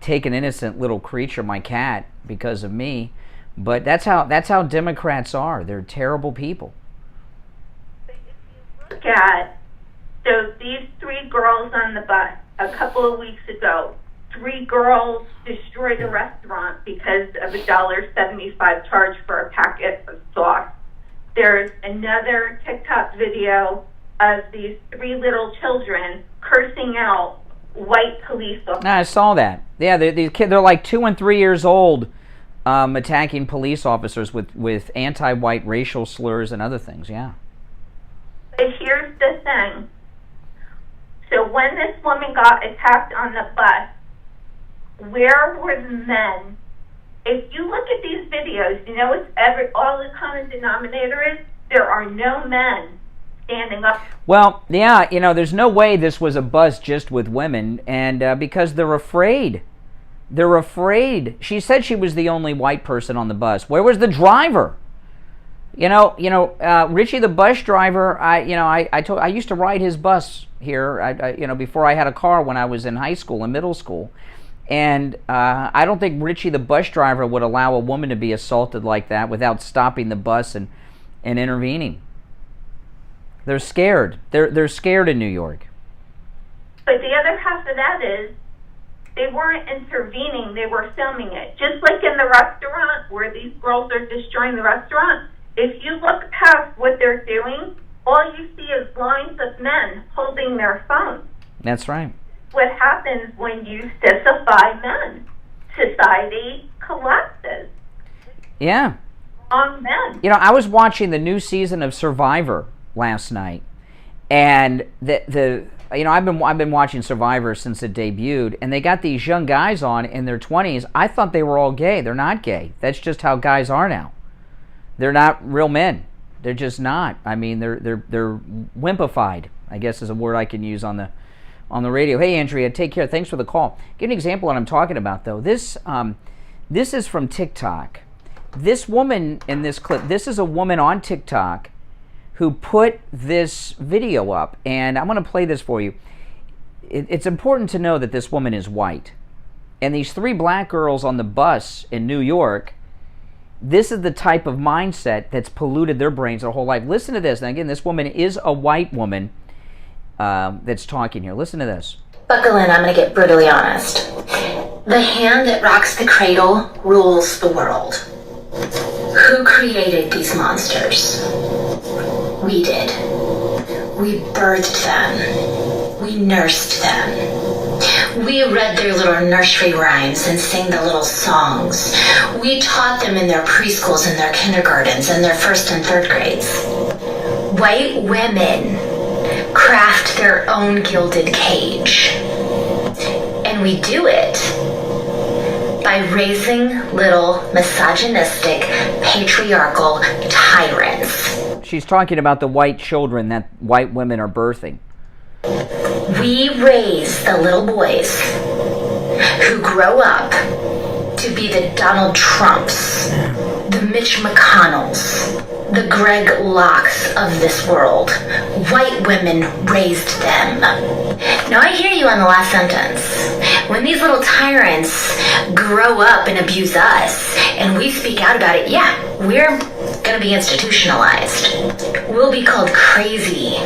take an innocent little creature, my cat, because of me. But that's how Democrats are. They're terrible people. Look at these three girls on the bus a couple of weeks ago. 3 girls destroyed a restaurant because of a $1.75 charge for a packet of sauce. There's another TikTok video of these 3 little children cursing out white police officers. I saw that. Yeah, these kids, they're like 2 and 3 years old. Attacking police officers with anti-white racial slurs and other things, yeah. But here's the thing. So when this woman got attacked on the bus, where were the men? If you look at these videos, you know all the common denominator is there are no men standing up. Well, yeah, there's no way this was a bus just with women, and because they're afraid. They're afraid. She said she was the only white person on the bus. Where was the driver? Richie the bus driver. I used to ride his bus here. Before I had a car when I was in high school and middle school, and I don't think Richie the bus driver would allow a woman to be assaulted like that without stopping the bus and intervening. They're scared. They're scared in New York. But the other half of that is, they weren't intervening, they were filming it. Just like in the restaurant where these girls are destroying the restaurant, if you look past what they're doing, all you see is lines of men holding their phones. That's right. What happens when you sissified men? Society collapses. Yeah. On men. You know, I was watching the new season of Survivor last night, and I've been watching Survivor since it debuted, and they got these young guys on in their 20s. I thought they were all gay. They're not gay. That's just how guys are now. They're not real men. They're just not. I mean, they're wimpified, I guess is a word I can use on the radio. Hey, Andrea, take care. Thanks for the call. Give an example of what I'm talking about, though. This is from TikTok. This woman in this clip, this is a woman on TikTok who put this video up, and I'm going to play this for you. It's important to know that this woman is white. And these 3 black girls on the bus in New York, this is the type of mindset that's polluted their brains their whole life. Listen to this. Now, again, this woman is a white woman that's talking here. Listen to this. Buckle in, I'm going to get brutally honest. The hand that rocks the cradle rules the world. Who created these monsters? We did. We birthed them. We nursed them. We read their little nursery rhymes and sang the little songs. We taught them in their preschools and their kindergartens and their first and third grades. White women craft their own gilded cage. And we do it by raising little misogynistic, patriarchal tyrants. She's talking about the white children that white women are birthing. We raise the little boys who grow up to be the Donald Trumps, the Mitch McConnells, the Greg Locks of this world. White women raised them. Now I hear you on the last sentence. When these little tyrants grow up and abuse us, and we speak out about it, yeah, we're gonna be institutionalized. We'll be called crazy.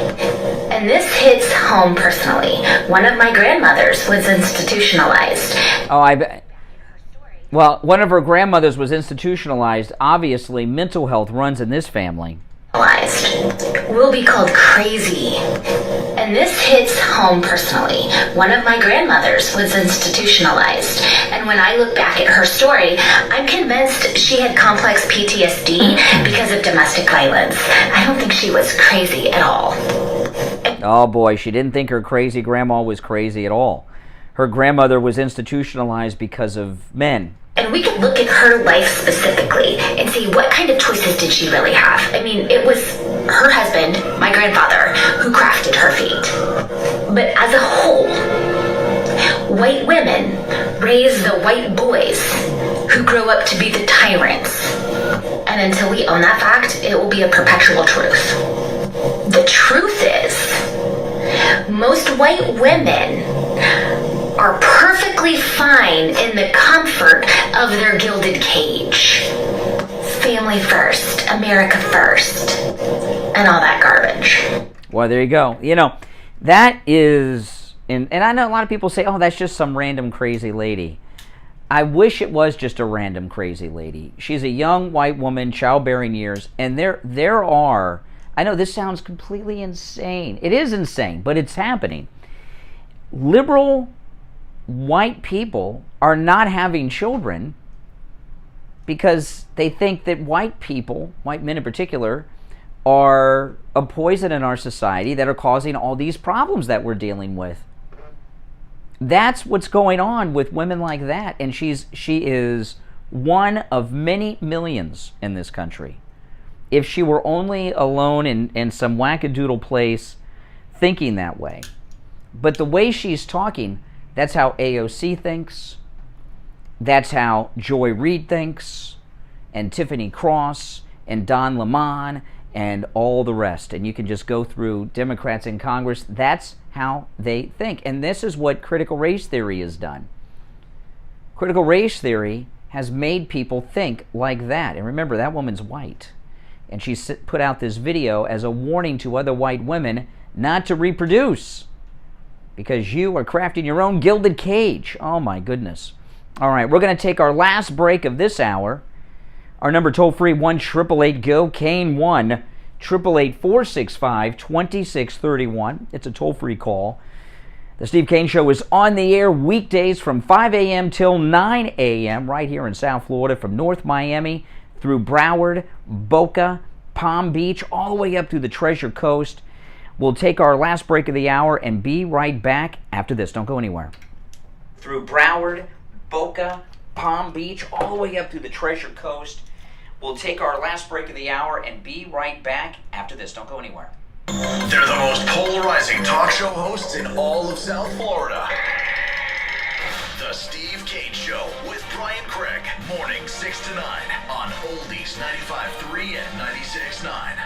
And this hits home personally. One of my grandmothers was institutionalized. Oh, I bet. Well, one of her grandmothers was institutionalized. Obviously, mental health runs in this family. We'll be called crazy. And this hits home personally. One of my grandmothers was institutionalized. And when I look back at her story, I'm convinced she had complex PTSD because of domestic violence. I don't think she was crazy at all. Oh boy, she didn't think her crazy grandma was crazy at all. Her grandmother was institutionalized because of men. And we could look at her life specifically and see what kind of choices did she really have. I mean, it was her husband, my grandfather, who crafted her fate. But as a whole, white women raise the white boys who grow up to be the tyrants. And until we own that fact, it will be a perpetual truth. The truth is, most white women are perfectly fine in the comfort of their gilded cage. Family first, America first, and all that garbage. Well, there you go. You know, that is, and I know a lot of people say, oh, that's just some random crazy lady. I wish it was just a random crazy lady. She's a young white woman, childbearing years, and there are, I know this sounds completely insane. It is insane, but it's happening. Liberal white people are not having children because they think that white people, white men in particular, are a poison in our society that are causing all these problems that we're dealing with. That's what's going on with women like that, and she is one of many millions in this country. If she were only alone in some wackadoodle place thinking that way. But the way she's talking, that's how AOC thinks. That's how Joy Reid thinks, and Tiffany Cross, and Don Lemon, and all the rest. And you can just go through Democrats in Congress. That's how they think. And this is what critical race theory has done. Critical race theory has made people think like that. And remember, that woman's white. And she put out this video as a warning to other white women not to reproduce, because you are crafting your own gilded cage. Oh my goodness. All right, we're going to take our last break of this hour. Our number toll-free, 1-888-GO-CANE, 1-888-465-2631. It's a toll-free call. The Steve Kane Show is on the air weekdays from 5 a.m. till 9 a.m. right here in South Florida, from North Miami through Broward, Boca, Palm Beach, all the way up through the Treasure Coast. We'll take our last break of the hour and be right back after this. Don't go anywhere. Through Broward, Boca, Palm Beach, all the way up through the Treasure Coast. We'll take our last break of the hour and be right back after this. Don't go anywhere. They're the most polarizing talk show hosts in all of South Florida. The Steve Kane Show with Brian Craig. Morning 6 to 9 on Oldies 95.3 and 96.9.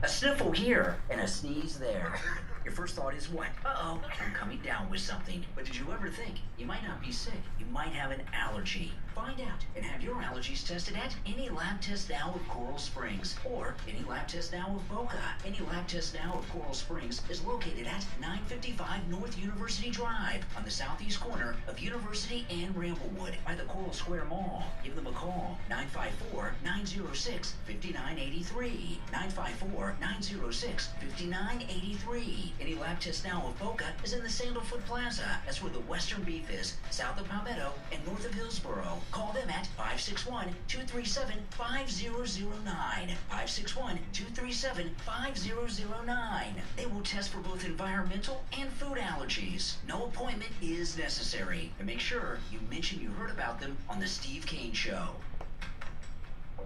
A sniffle here and a sneeze there. Your first thought is what? Uh-oh, I'm coming down with something. But did you ever think you might not be sick? You might have an allergy. Find out and have your allergies tested at Any Lab Test Now of Coral Springs or Any Lab Test Now of Boca. Any Lab Test Now of Coral Springs is located at 955 North University Drive on the southeast corner of University and Ramblewood by the Coral Square Mall. Give them a call, 954-906-5983. 954-906-5983. Any Lab Test Now of Boca is in the Sandalfoot Plaza. That's where the Western Beef is, south of Palmetto and north of Hillsboro. Call them at 561-237-5009. 561-237-5009. They will test for both environmental and food allergies. No appointment is necessary. And make sure you mention you heard about them on the Steve Kane Show.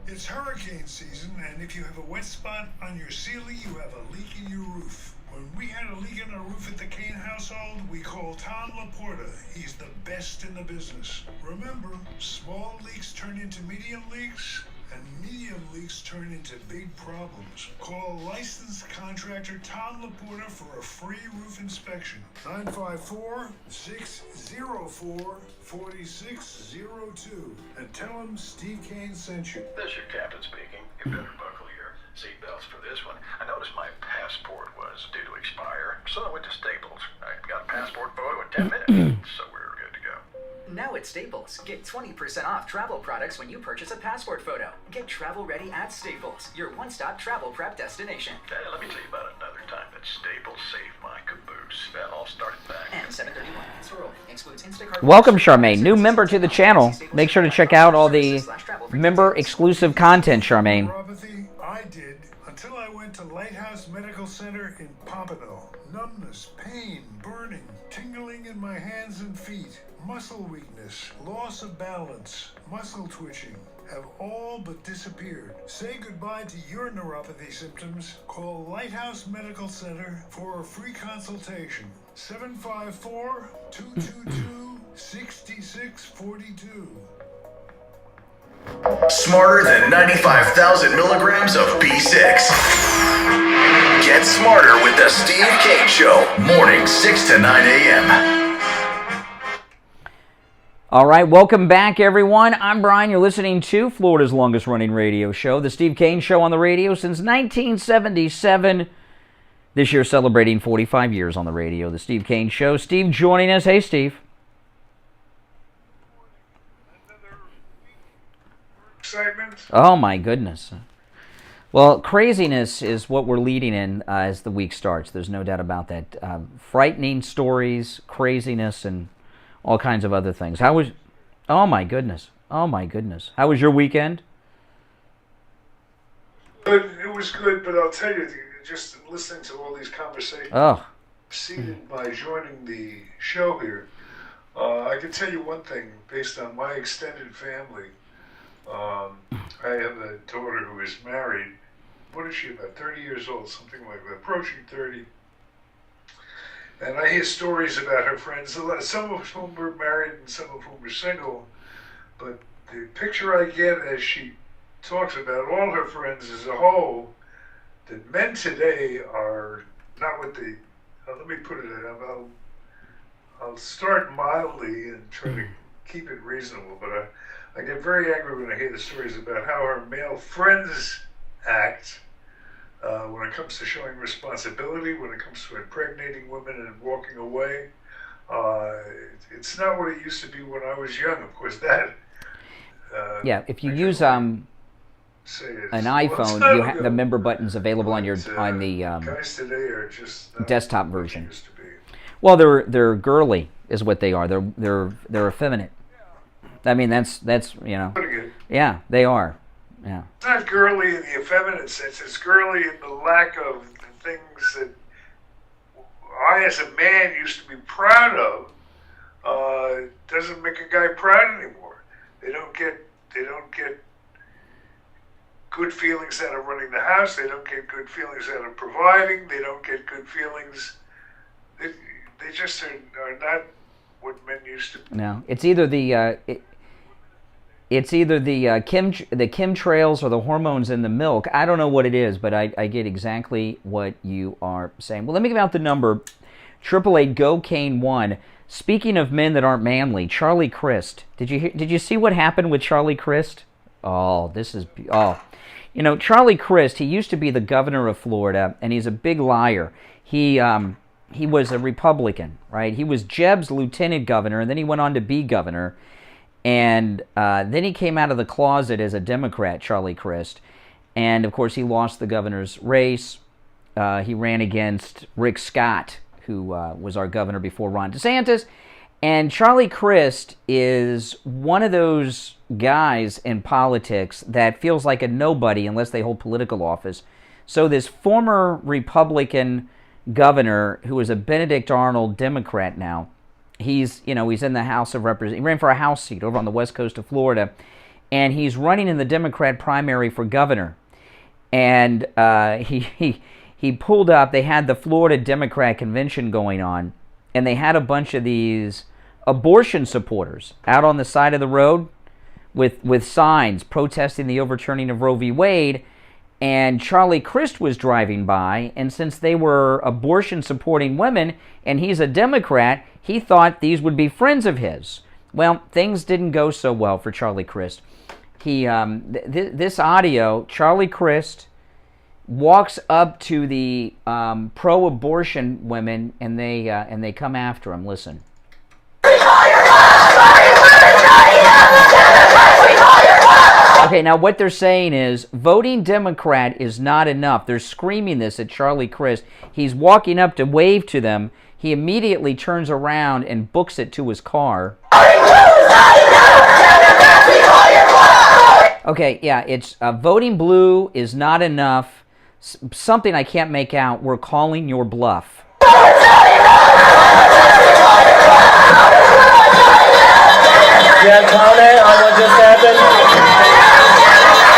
It's hurricane season, and if you have a wet spot on your ceiling, you have a leak in your roof. When we had a leak in our roof at the Kane household, we called Tom Laporta. He's the best in the business. Remember, small leaks turn into medium leaks, and medium leaks turn into big problems. Call licensed contractor Tom Laporta for a free roof inspection. 954-604-4602. And tell him Steve Kane sent you. This your captain speaking. You better buckle your seatbelts for this one. I noticed my passport was due to expire, so I went to Staples. I got a passport photo in 10 minutes, so we're good to go. Now at Staples, get 20% off travel products when you purchase a passport photo. Get travel ready at Staples, your one-stop travel prep destination. Hey, let me tell you about another time that Staples saved my caboose. That all started back. And 731 Swirl excludes Instacart. Welcome, Charmaine. New member to the channel. Make sure to check out all the member-exclusive content, Charmaine. I did until I went to Lighthouse Medical Center in Pompano. Numbness, pain, burning, tingling in my hands and feet, muscle weakness, loss of balance, muscle twitching have all but disappeared. Say goodbye to your neuropathy symptoms. Call Lighthouse Medical Center for a free consultation. 754-222-6642. Smarter than 95,000 milligrams of B6. Get smarter with the Steve Kane Show. Mornings 6 to 9 a.m. All right, welcome back, everyone. I'm Brian. You're listening to Florida's longest-running radio show, The Steve Kane Show, on the radio since 1977. This year celebrating 45 years on the radio, The Steve Kane Show. Steve joining us. Hey, Steve. Excitement. Oh, my goodness. Well, craziness is what we're leading in as the week starts. There's no doubt about that. Frightening stories, craziness, and all kinds of other things. How was... Oh, my goodness. Oh, my goodness. How was your weekend? Good. It was good, but I'll tell you, just listening to all these conversations, preceded by joining the show here, I can tell you one thing, based on my extended family. I have a daughter who is married. What is she, about 30 years old, something like that, approaching 30. And I hear stories about her friends, some of whom were married and some of whom were single. But the picture I get as she talks about all her friends as a whole, that men today are not what they... let me put it in. I'll start mildly and try to keep it reasonable, but I get very angry when I hear the stories about how our male friends act when it comes to showing responsibility, when it comes to impregnating women and walking away. It's not what it used to be when I was young. Of course, that... yeah, if you use an iPhone, you have the member buttons available on your guys today are just desktop version. Well, they're girly, is what they are. They're effeminate. I mean, that's you know. Yeah, they are. Yeah. It's not girly in the effeminate sense. It's girly in the lack of the things that I, as a man, used to be proud of. Doesn't make a guy proud anymore. They don't get good feelings out of running the house. They don't get good feelings out of providing. They don't get good feelings. They just are not what men used to be. No, it's either the chemtrails or the hormones in the milk. I don't know what it is, but I get exactly what you are saying. Well, let me give out the number 888-GO-CANE-1. Speaking of men that aren't manly, Charlie Crist. Did you see what happened with Charlie Crist? Oh, Charlie Crist, he used to be the governor of Florida, and he's a big liar. He was a Republican, right? He was Jebb's lieutenant governor, and then he went on to be governor. And then he came out of the closet as a Democrat, Charlie Crist. And, of course, he lost the governor's race. He ran against Rick Scott, who was our governor before Ron DeSantis. And Charlie Crist is one of those guys in politics that feels like a nobody unless they hold political office. So this former Republican governor, who is a Benedict Arnold Democrat now, he's in the House of Representatives. He ran for a House seat over on the west coast of Florida, and he's running in the Democrat primary for governor. And he pulled up. They had the Florida Democrat convention going on, and they had a bunch of these abortion supporters out on the side of the road with signs protesting the overturning of Roe v. Wade. And Charlie Crist was driving by, and since they were abortion-supporting women, and he's a Democrat, he thought these would be friends of his. Well, things didn't go so well for Charlie Crist. This audio, Charlie Crist walks up to the pro-abortion women, and they come after him. Listen. Okay, now what they're saying is voting Democrat is not enough. They're screaming this at Charlie Crist. He's walking up to wave to them. He immediately turns around and books it to his car. Okay, yeah, it's voting blue is not enough. Something I can't make out. We're calling your bluff. Yeah, comment on what just happened?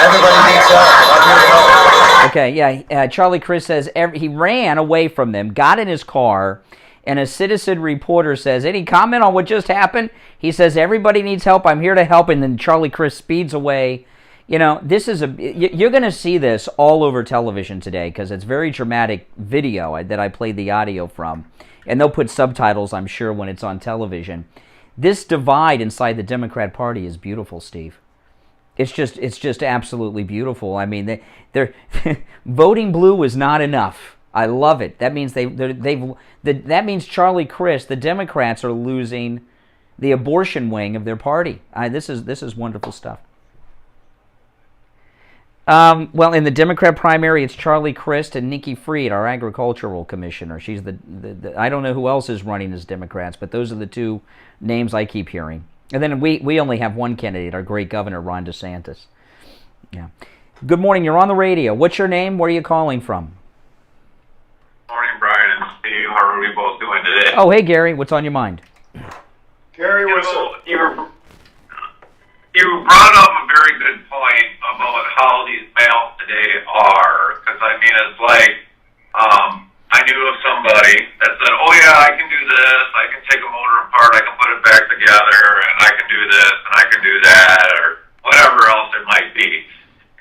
Everybody needs help. I'm here to help. Okay, yeah, Charlie Crist says he ran away from them, got in his car, and a citizen reporter says, any comment on what just happened? He says, everybody needs help, I'm here to help, and then Charlie Crist speeds away. You know, this is you're going to see this all over television today because it's very dramatic video that I played the audio from. And they'll put subtitles, I'm sure, when it's on television. This divide inside the Democrat Party is beautiful, Steve. It's just absolutely beautiful. I mean, they're voting blue is not enough. I love it. That means that means Charlie Crist, the Democrats are losing the abortion wing of their party. This is wonderful stuff. Well, in the Democrat primary, it's Charlie Crist and Nikki Fried, our agricultural commissioner. She's the I don't know who else is running as Democrats, but those are the two names I keep hearing. And then we only have one candidate, our great governor, Ron DeSantis. Yeah. Good morning. You're on the radio. What's your name? Where are you calling from? Morning, Brian and Steve. How are we both doing today? Oh, hey, Gary. What's on your mind? Gary, what's up? You brought up a very good point about how these males today are. Because, I mean, it's like, I knew of somebody that said, oh, yeah, I can do this. I can take a motor apart. I can put it back together. And I can do this. And I can do that. Or whatever else it might be.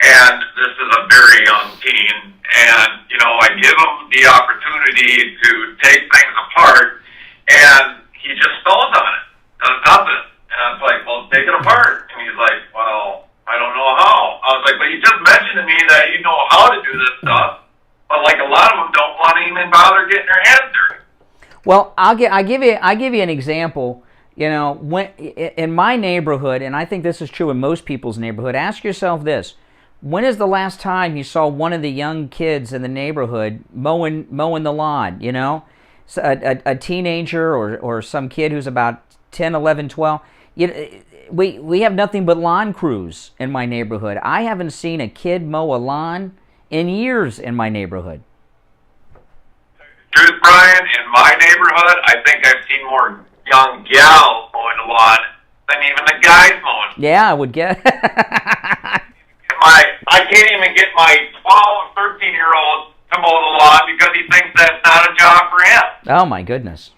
And this is a very young teen. And, you know, I give him the opportunity to take things apart. And he just stalls on it. Does nothing. And I was like, well, take it apart. And he's like, well, I don't know how. I was like, but you just mentioned to me that you know how to do this stuff. But like a lot of them don't want to even bother getting their hands dirty. Well, I give you an example. You know, when in my neighborhood, and I think this is true in most people's neighborhood, ask yourself this. When is the last time you saw one of the young kids in the neighborhood mowing the lawn, you know? A teenager or some kid who's about 10, 11, 12. We have nothing but lawn crews in my neighborhood. I haven't seen a kid mow a lawn in years in my neighborhood. Truth, Brian, in my neighborhood, I think I've seen more young gals mowing the lawn than even the guys mowing. Yeah, I would guess. I can't even get my 12 or 13-year-old to mow the lawn because he thinks that's not a job for him. Oh, my goodness.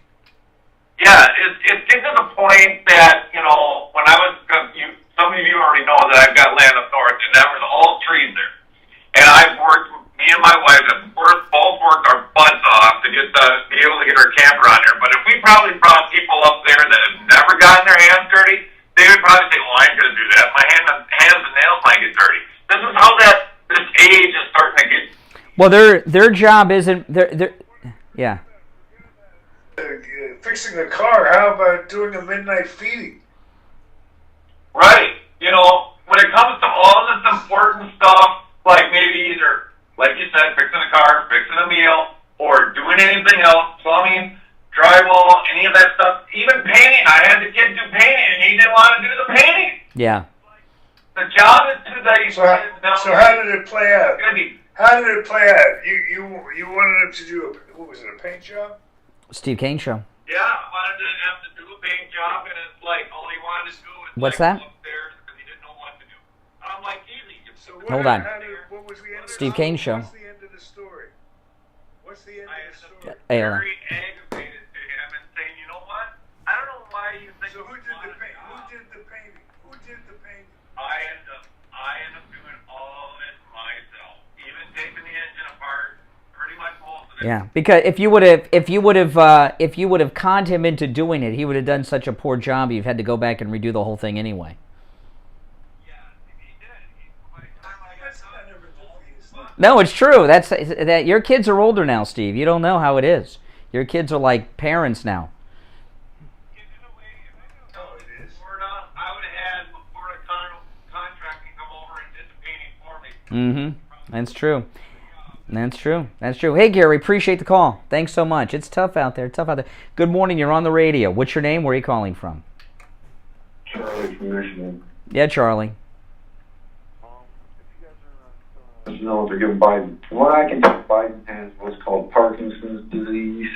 Yeah, it's getting to the point that, you know, when I was, some of you already know that I've got land up north, and there was all trees there. And me and my wife have both worked our butts off to be able to get our camper on probably brought people up there that have never gotten their hands dirty. They would probably say, well, I ain't going to do that. My hands and nails might get dirty. This is how this age is starting to get... Well, their job isn't... Yeah. Fixing a car, how about doing a midnight feeding? Right. You know, when it comes to all this important stuff, like maybe either, like you said, fixing a car, fixing a meal, or doing anything else, plumbing, drywall, any of that stuff, even painting. I had the kid do painting, and he didn't want to do the painting. Yeah. The job is to the... So how did it play out? How did it play out? You wanted him to do what was it, a paint job? Steve Kane Show. Yeah, I wanted to have to do a paint job, and it's like all he wanted to do was What's that? go upstairs because he didn't know what to do. I'm like, easy. So Hold on. What was the end of Steve Kane Show. What's the end of the story? What's the end of the story? Hey, very aggravated to him and saying, you know what? I don't know why you think... So who did the painting? Who did the painting? Who did the painting? I end up doing all of it myself, even taking the engine apart, pretty much most of it. Yeah, because if you would have conned him into doing it, he would have done such a poor job. You've had to go back and redo the whole thing anyway. No, it's true. That your kids are older now, Steve. You don't know how it is. Your kids are like parents now. That's true. That's true. That's true. Hey, Gary, appreciate the call. Thanks so much. It's tough out there. Tough out there. Good morning. You're on the radio. What's your name? Where are you calling from? Charlie from Michigan. Yeah, Charlie. You know what they're giving Biden. From what I can tell, Biden has what's called Parkinson's disease,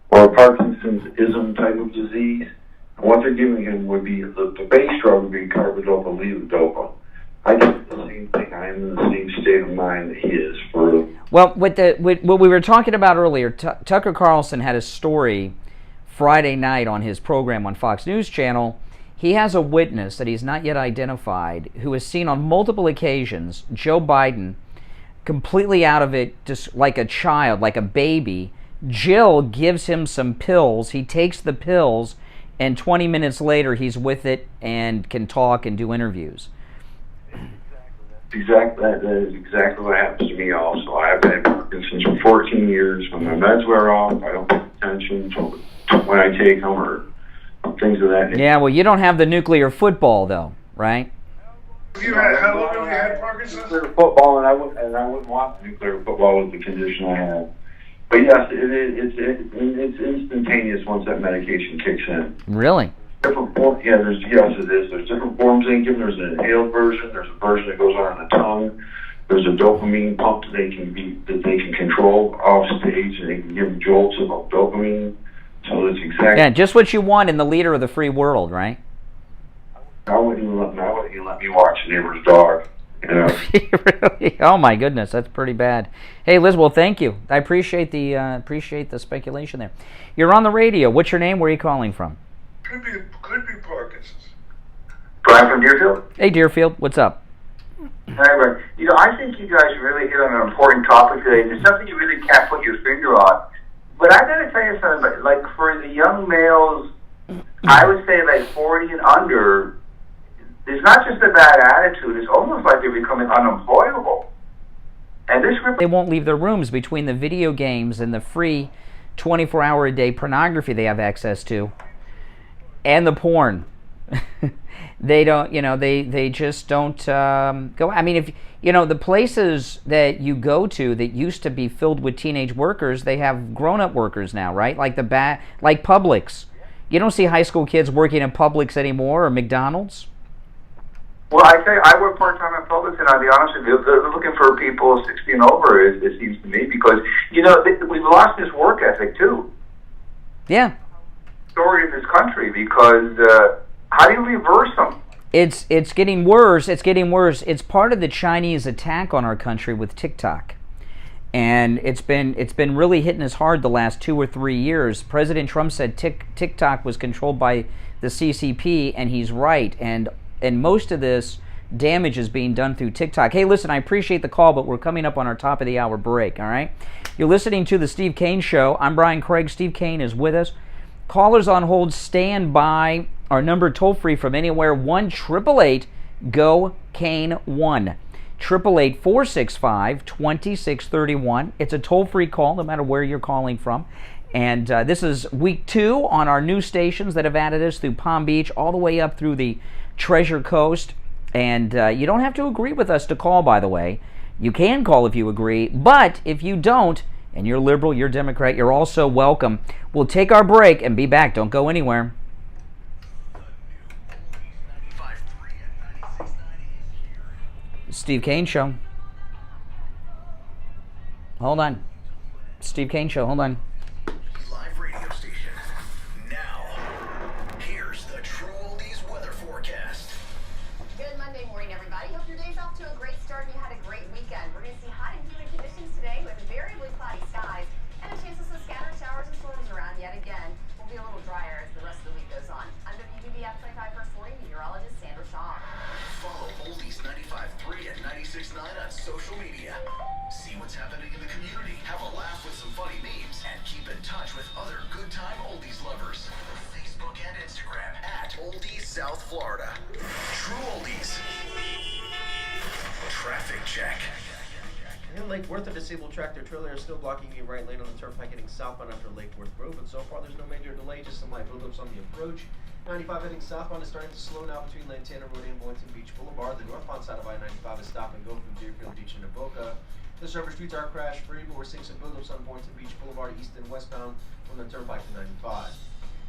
or Parkinson's-ism type of disease. And what they're giving him would be, the base drug would be carbidopa levodopa. I get the same thing. I am in the same state of mind that he is. Well, with what we were talking about earlier, Tucker Carlson had a story Friday night on his program on Fox News Channel. He has a witness that he's not yet identified who has seen on multiple occasions Joe Biden completely out of it, just like a child, like a baby. Jill gives him some pills. He takes the pills, and 20 minutes later he's with it and can talk and do interviews. That is exactly what happens to me also. I've had Parkinson's for 14 years. When my meds wear off, I don't pay attention to when I take them or things of that nature. Yeah, well, you don't have the nuclear football, though, right? How long have you had Parkinson's? Nuclear football, and I wouldn't want nuclear football with the condition I have. But yes, it's instantaneous once that medication kicks in. Really? Different form, yes, it is. There's different forms they can give. There's an inhaled version. There's a version that goes on the tongue. There's a dopamine pump that they can control off stage, and they can give jolts of dopamine. So it's exactly. Yeah, just what you want in the leader of the free world, right? I wouldn't even let me watch Neighbor's Dog. You know? Really? Oh my goodness, that's pretty bad. Hey, Liz, well, thank you. I appreciate the speculation there. You're on the radio. What's your name? Where are you calling from? Could be Parkinson's. Brian from Deerfield. Hey, Deerfield, what's up? Hey, Brian. You know, I think you guys really hit on an important topic today. It's something you really can't put your finger on. But I gotta tell you something. Like for the young males, I would say like 40 and under. It's not just a bad attitude. It's almost like they're becoming unemployable. And this they won't leave their rooms between the video games and the free 24-hour-a-day pornography they have access to, and the porn. They don't, they just don't go. I mean, if the places that you go to that used to be filled with teenage workers, they have grown-up workers now, right? Like like Publix. You don't see high school kids working in Publix anymore or McDonald's. Well, I tell you, I work part-time at Publix, and I'll be honest with you, they're looking for people 60 and over, it seems to me, because, we've lost this work ethic, too. Yeah. Story of this country, because how do you reverse them? It's getting worse. It's getting worse. It's part of the Chinese attack on our country with TikTok. And it's been really hitting us hard the last 2 or 3 years. President Trump said TikTok was controlled by the CCP, and he's right. And most of this damage is being done through TikTok. Hey, listen, I appreciate the call, but we're coming up on our top of the hour break, all right? You're listening to the Steve Kane Show. I'm Brian Craig. Steve Kane is with us. Callers on hold, stand by. Our number toll-free from anywhere, 1-888-GO-CANE-1. 888-465-2631. It's a toll-free call no matter where you're calling from. And this is week 2 on our new stations that have added us through Palm Beach all the way up through the Treasure Coast. And you don't have to agree with us to call, by the way. You can call if you agree, but if you don't, and you're liberal, you're Democrat, you're also welcome. We'll take our break and be back. Don't go anywhere. Steve Kane Show. Hold on. Steve Kane Show, hold on. Live radio station. Now, here's the True Oldies weather forecast. Good Monday morning, everybody. Hope your day's off to a great start and you had a great weekend. We're going to see hot and humid conditions today with variably cloudy skies and a chance of some scattered showers and storms around yet again. We'll be a little drier as the rest of the week goes on. I'm WUBF 25 First Morning meteorologist Sandra Shaw. Follow Oldies 95.3 and 96.9 on social media. See what's happening in the community, have a laugh with some funny memes, and keep in touch with other good time Oldies lovers. Facebook and Instagram at Oldies South Florida. True Oldies. Traffic check. In Lake Worth, a disabled tractor trailer is still blocking the right lane on the turnpike heading southbound after Lake Worth Road, but so far there's no major delay, just some light buildups on the approach. 95 heading southbound is starting to slow now between Lantana Road and Boynton Beach Boulevard. The northbound side of I-95 is stop and go from Deerfield Beach into Boca. The surface streets are crash free, but we're seeing some buildups on Boynton Beach Boulevard east and westbound from the turnpike to 95.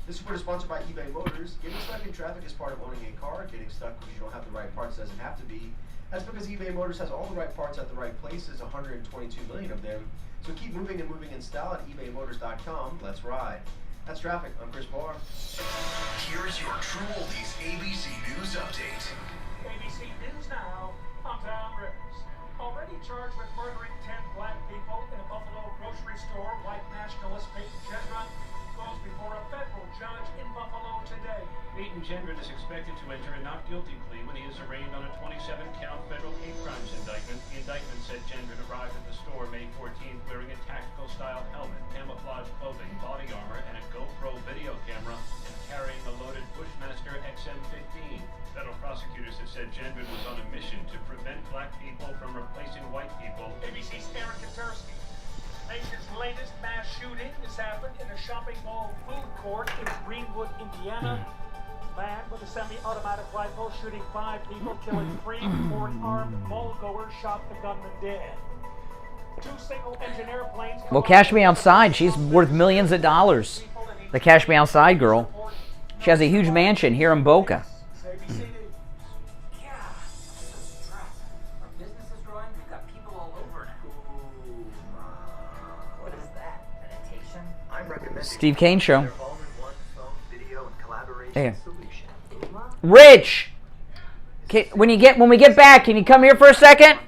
This report is sponsored by eBay Motors. Getting stuck in traffic is part of owning a car. Getting stuck because you don't have the right parts doesn't have to be. That's because eBay Motors has all the right parts at the right places, 122 million of them. So keep moving and moving in style at ebaymotors.com. Let's ride. That's traffic. I'm Chris Barr. Here's your True Oldies ABC News Update. ABC News Now, I'm Tom Rivers. Already charged with murdering 10 black people in a Buffalo grocery store, white nationalist Peyton Gendron goes before a federal judge in Buffalo today. Peyton Gendron is expected to enter a not guilty plea when he is arraigned on a 27-count federal hate crimes indictment. The indictment said Gendron arrived at the store May 14th wearing a tactical-style helmet, camouflage clothing, body armor, and a GoPro video camera, and carrying a loaded Bushmaster XM15. Federal prosecutors have said Gendron was on a mission to prevent black people from replacing white people. ABC's Aaron Katersky. Nation's latest mass shooting has happened in a shopping mall food court in Greenwood, Indiana. Man with a semi-automatic rifle shooting 5 people, killing 3 before an armed mall-goer shot the gunman dead. 2 single-engine airplanes... Well, Cash Me Outside, she's worth millions of dollars. The Cash Me Outside girl. She has a huge mansion here in Boca. Steve Kane Show. Hey. Rich! When we get back, can you come here for a second?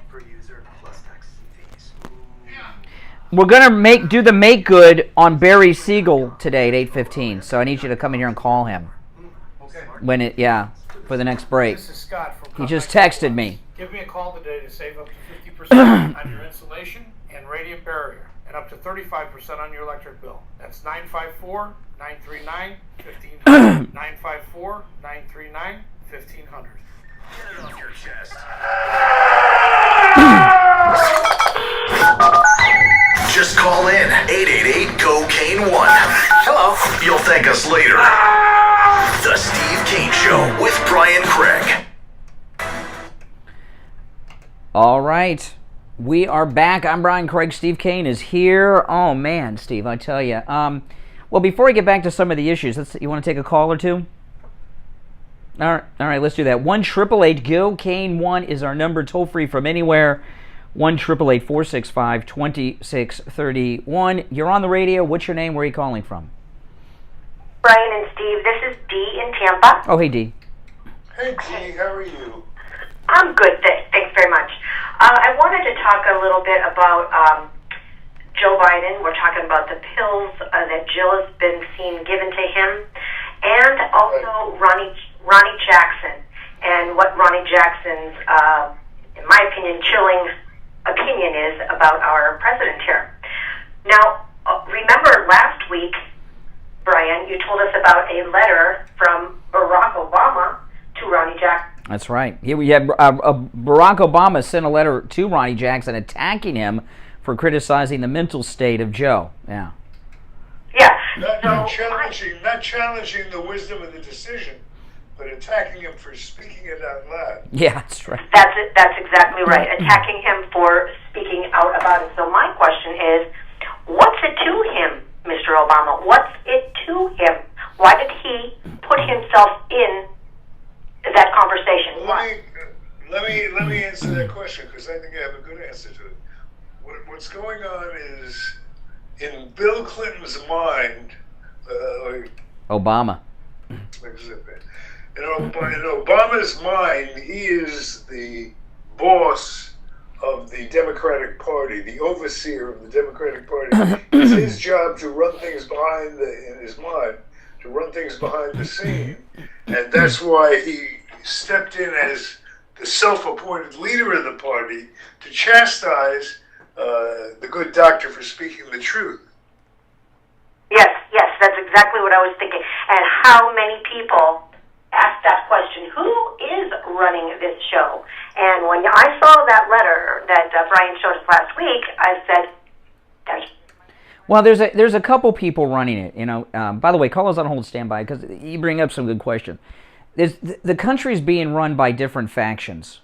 We're gonna do the make good on Barry Siegel today at 8:15. So I need you to come in here and call him. For the next break. This is Scott from He just texted me. Give me a call today to save up to 50% on your insulation and radiant barrier, and up to 35% on your electric bill. That's 954-939-1500. 954-939-1500. Get it off your chest. Just call in 888-GO-CANE-1. Hello. You'll thank us later. The Steve Kane Show with Brian Craig. All right. We are back. I'm Brian Craig. Steve Kane is here. Oh, man, Steve, I tell you. Well, before we get back to some of the issues, you want to take a call or two? All right, let's do that. 1-888-GO-CANE-1 is our number, toll-free from anywhere. 1-888-465-2631. You're on the radio. What's your name? Where are you calling from? Brian and Steve, this is Dee in Tampa. Oh, hey, Dee. Hey, Dee, how are you? I'm good, thanks very much. I wanted to talk a little bit about Joe Biden. We're talking about the pills that Jill has been seen given to him, and also Ronny Jackson, and what Ronny Jackson's, in my opinion, chilling opinion is about our president here. Now, remember last week, Brian, you told us about a letter from Barack Obama to Ronny Jackson. That's right. We had Barack Obama sent a letter to Ronny Jackson attacking him for criticizing the mental state of Joe. Yeah. Yeah. Not challenging the wisdom of the decision, but attacking him for speaking it out loud. Yeah, that's right. That's it. That's exactly right. Attacking him for speaking out about it. So my question is, what's it to him, Mr. Obama? What's it to him? Why did he put himself in that conversation? Let me answer that question, because I think I have a good answer to it. What's going on is, in Bill Clinton's mind, Obama. In Obama's mind, he is the boss of the Democratic Party, the overseer of the Democratic Party. It's his job to run things in his mind, to run things behind the scene, and that's why he stepped in as the self-appointed leader of the party to chastise the good doctor for speaking the truth. Yes, that's exactly what I was thinking. And how many people ask that question, who is running this show? And when I saw that letter that Brian showed us last week, I said, well, there's a couple people running it. You know, by the way, call us on hold, standby, because you bring up some good questions. The country's being run by different factions.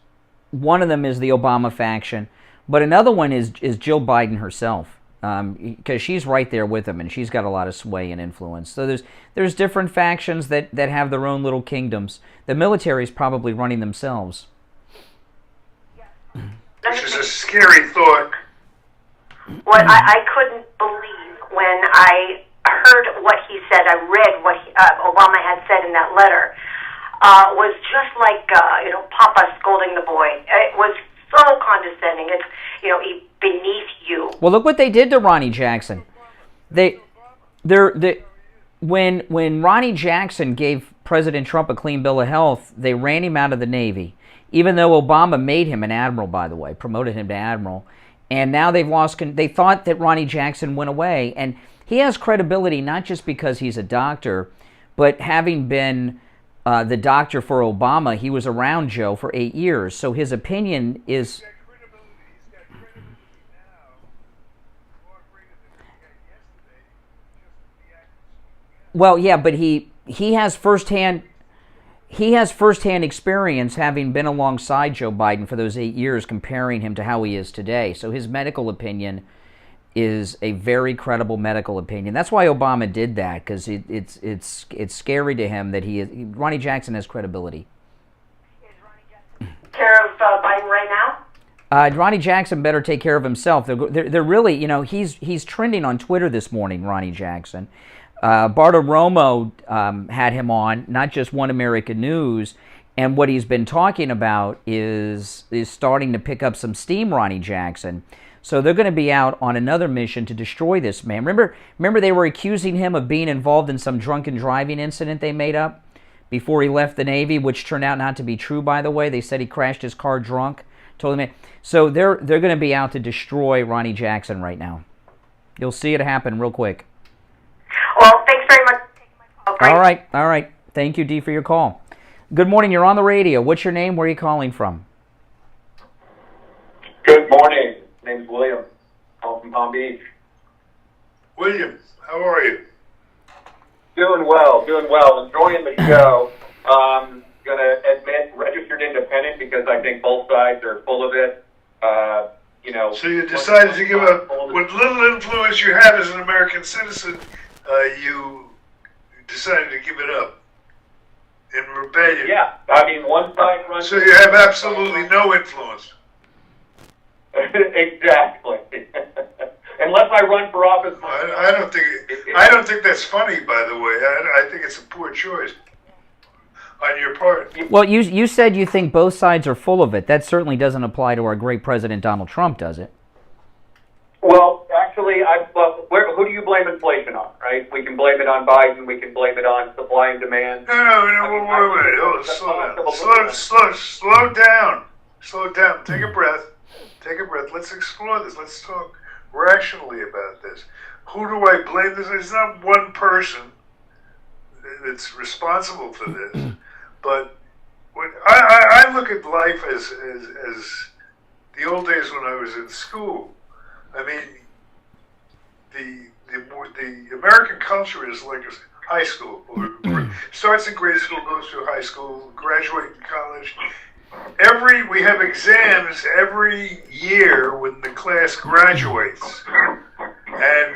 One of them is the Obama faction, but another one is Jill Biden herself, because she's right there with him, and she's got a lot of sway and influence. So there's different factions that have their own little kingdoms. The military's probably running themselves. Which is a scary thought. What I couldn't believe when I heard what he said, I read what Obama had said in that letter, was just like, Papa scolding the boy. It was so condescending. It's, beneath you. Well, look what they did to Ronny Jackson. When Ronny Jackson gave President Trump a clean bill of health, they ran him out of the Navy, even though Obama made him an admiral, by the way, promoted him to admiral. And now they've lost. They thought that Ronny Jackson went away, and he has credibility not just because he's a doctor, but having been the doctor for Obama, he was around Joe for 8 years, so his opinion is. Well, yeah, but he has firsthand experience having been alongside Joe Biden for those 8 years, comparing him to how he is today. So his medical opinion is a very credible medical opinion. That's why Obama did that, because it's scary to him that Ronny Jackson has credibility. Care of Biden right now? Ronny Jackson better take care of himself. They're really, he's trending on Twitter this morning, Ronny Jackson. Bartiromo had him on, not just One American News, and what he's been talking about is starting to pick up some steam, Ronny Jackson. So they're going to be out on another mission to destroy this man. Remember they were accusing him of being involved in some drunken driving incident they made up before he left the Navy, which turned out not to be true, by the way. They said he crashed his car drunk. So they're going to be out to destroy Ronny Jackson right now. You'll see it happen real quick. Well, thanks very much for taking my call. All right. Thank you, Dee, for your call. Good morning. You're on the radio. What's your name? Where are you calling from? Good morning. My name's William. I'm from Palm Beach. William, how are you? Doing well. Enjoying the show. Going to admit, registered independent, because I think both sides are full of it. So you decided to give up what little influence you have as an American citizen. You decided to give it up in rebellion. Yeah, I mean, one side runs. So you have absolutely no influence. Exactly. Unless I run for office. I don't think that's funny, by the way. I think it's a poor choice on your part. Well, you said you think both sides are full of it. That certainly doesn't apply to our great President Donald Trump, does it? Well, actually, who do you blame inflation on, right? We can blame it on Biden. We can blame it on supply and demand. No, wait. Slow down. Slow down. Take a breath. Let's explore this. Let's talk rationally about this. Who do I blame? It's not one person. that's responsible for this. But I look at life as the old days when I was in school. I mean, the American culture is like a high school. Starts in grade school, goes through high school, graduate in college. We have exams every year when the class graduates, and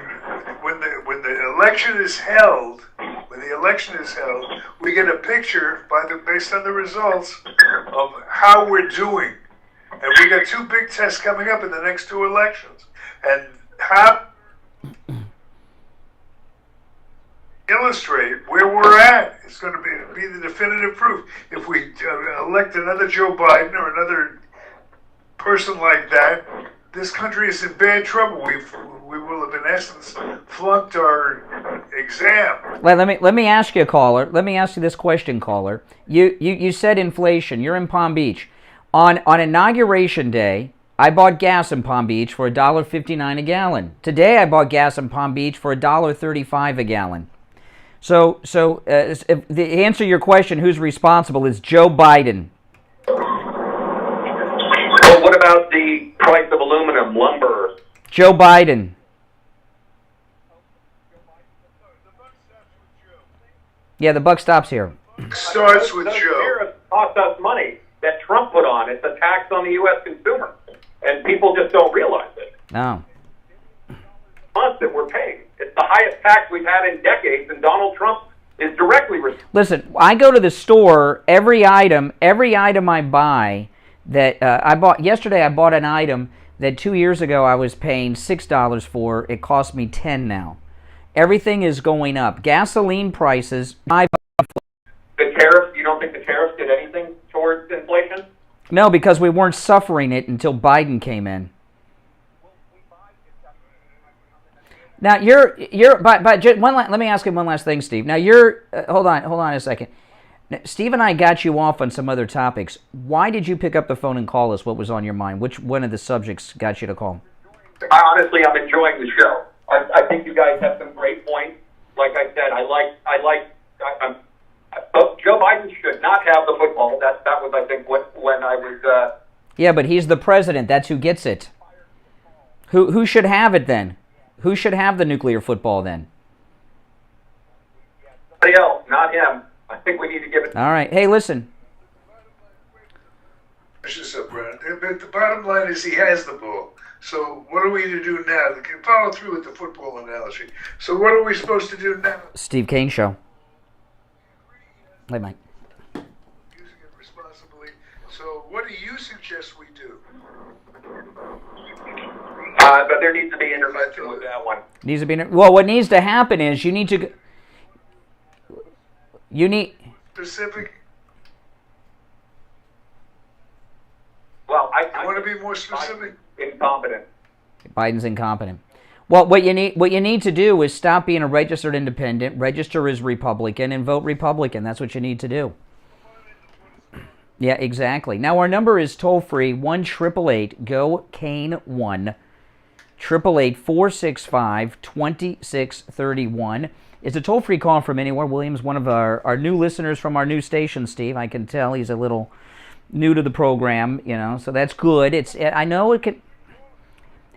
when the election is held, we get a picture based on the results of how we're doing, and we got 2 big tests coming up in the next 2 elections, and how illustrate where we're at. It's going to be the definitive proof. If we elect another Joe Biden or another person like that, this country is in bad trouble. We will have, in essence, flunked our exam. Let me ask you, caller. Let me ask you this question, caller. You said inflation. You're in Palm Beach. On Inauguration Day, I bought gas in Palm Beach for $1.59 a gallon. Today, I bought gas in Palm Beach for $1.35 a gallon. So if the answer to your question, who's responsible, is Joe Biden. Well, what about the price of aluminum, lumber? Joe Biden. Yeah, the buck stops here. Starts with Joe. Tariffs cost us money that Trump put on. It's a tax on the U.S. consumer, and people just don't realize it. No. Months that we're paying. It's the highest tax we've had in decades, and Donald Trump is directly responsible. Listen, I go to the store, every item I buy that I bought yesterday, I bought an item that 2 years ago I was paying $6 for. It cost me $10 now. Everything is going up. Gasoline prices. The tariffs, you don't think the tariffs did anything towards inflation? No, because we weren't suffering it until Biden came in. Now but let me ask you one last thing, Steve. Now hold on a second. Now, Steve and I got you off on some other topics. Why did you pick up the phone and call us? What was on your mind? Which one of the subjects got you to call? Honestly, I'm enjoying the show. I think you guys have some great points. Like I said, Joe Biden should not have the football. That was, I think, when I was. Yeah, but he's the president. That's who gets it. Who should have it then? Who should have the nuclear football then? Somebody else, not him. I think we need to give it. All right. Hey, listen. The bottom line is he has the ball. So what are we to do now? We can follow through with the football analogy. So what are we supposed to do now? Steve Kane Show. Hey, Mike. Using it responsibly. So what do you suggest we do? But there needs to be intervention with that one. Well, what needs to happen is you need specific. Well, I want to be more specific. Incompetent. Biden's incompetent. Well, what you need to do is stop being a registered independent, register as Republican, and vote Republican. That's what you need to do. Yeah, exactly. Now our number is toll free 1-888-GO-KANE-1. 888-465-2631. It's a toll-free call from anywhere. William's one of our new listeners from our new station, Steve. I can tell he's a little new to the program, so that's good. I know it can.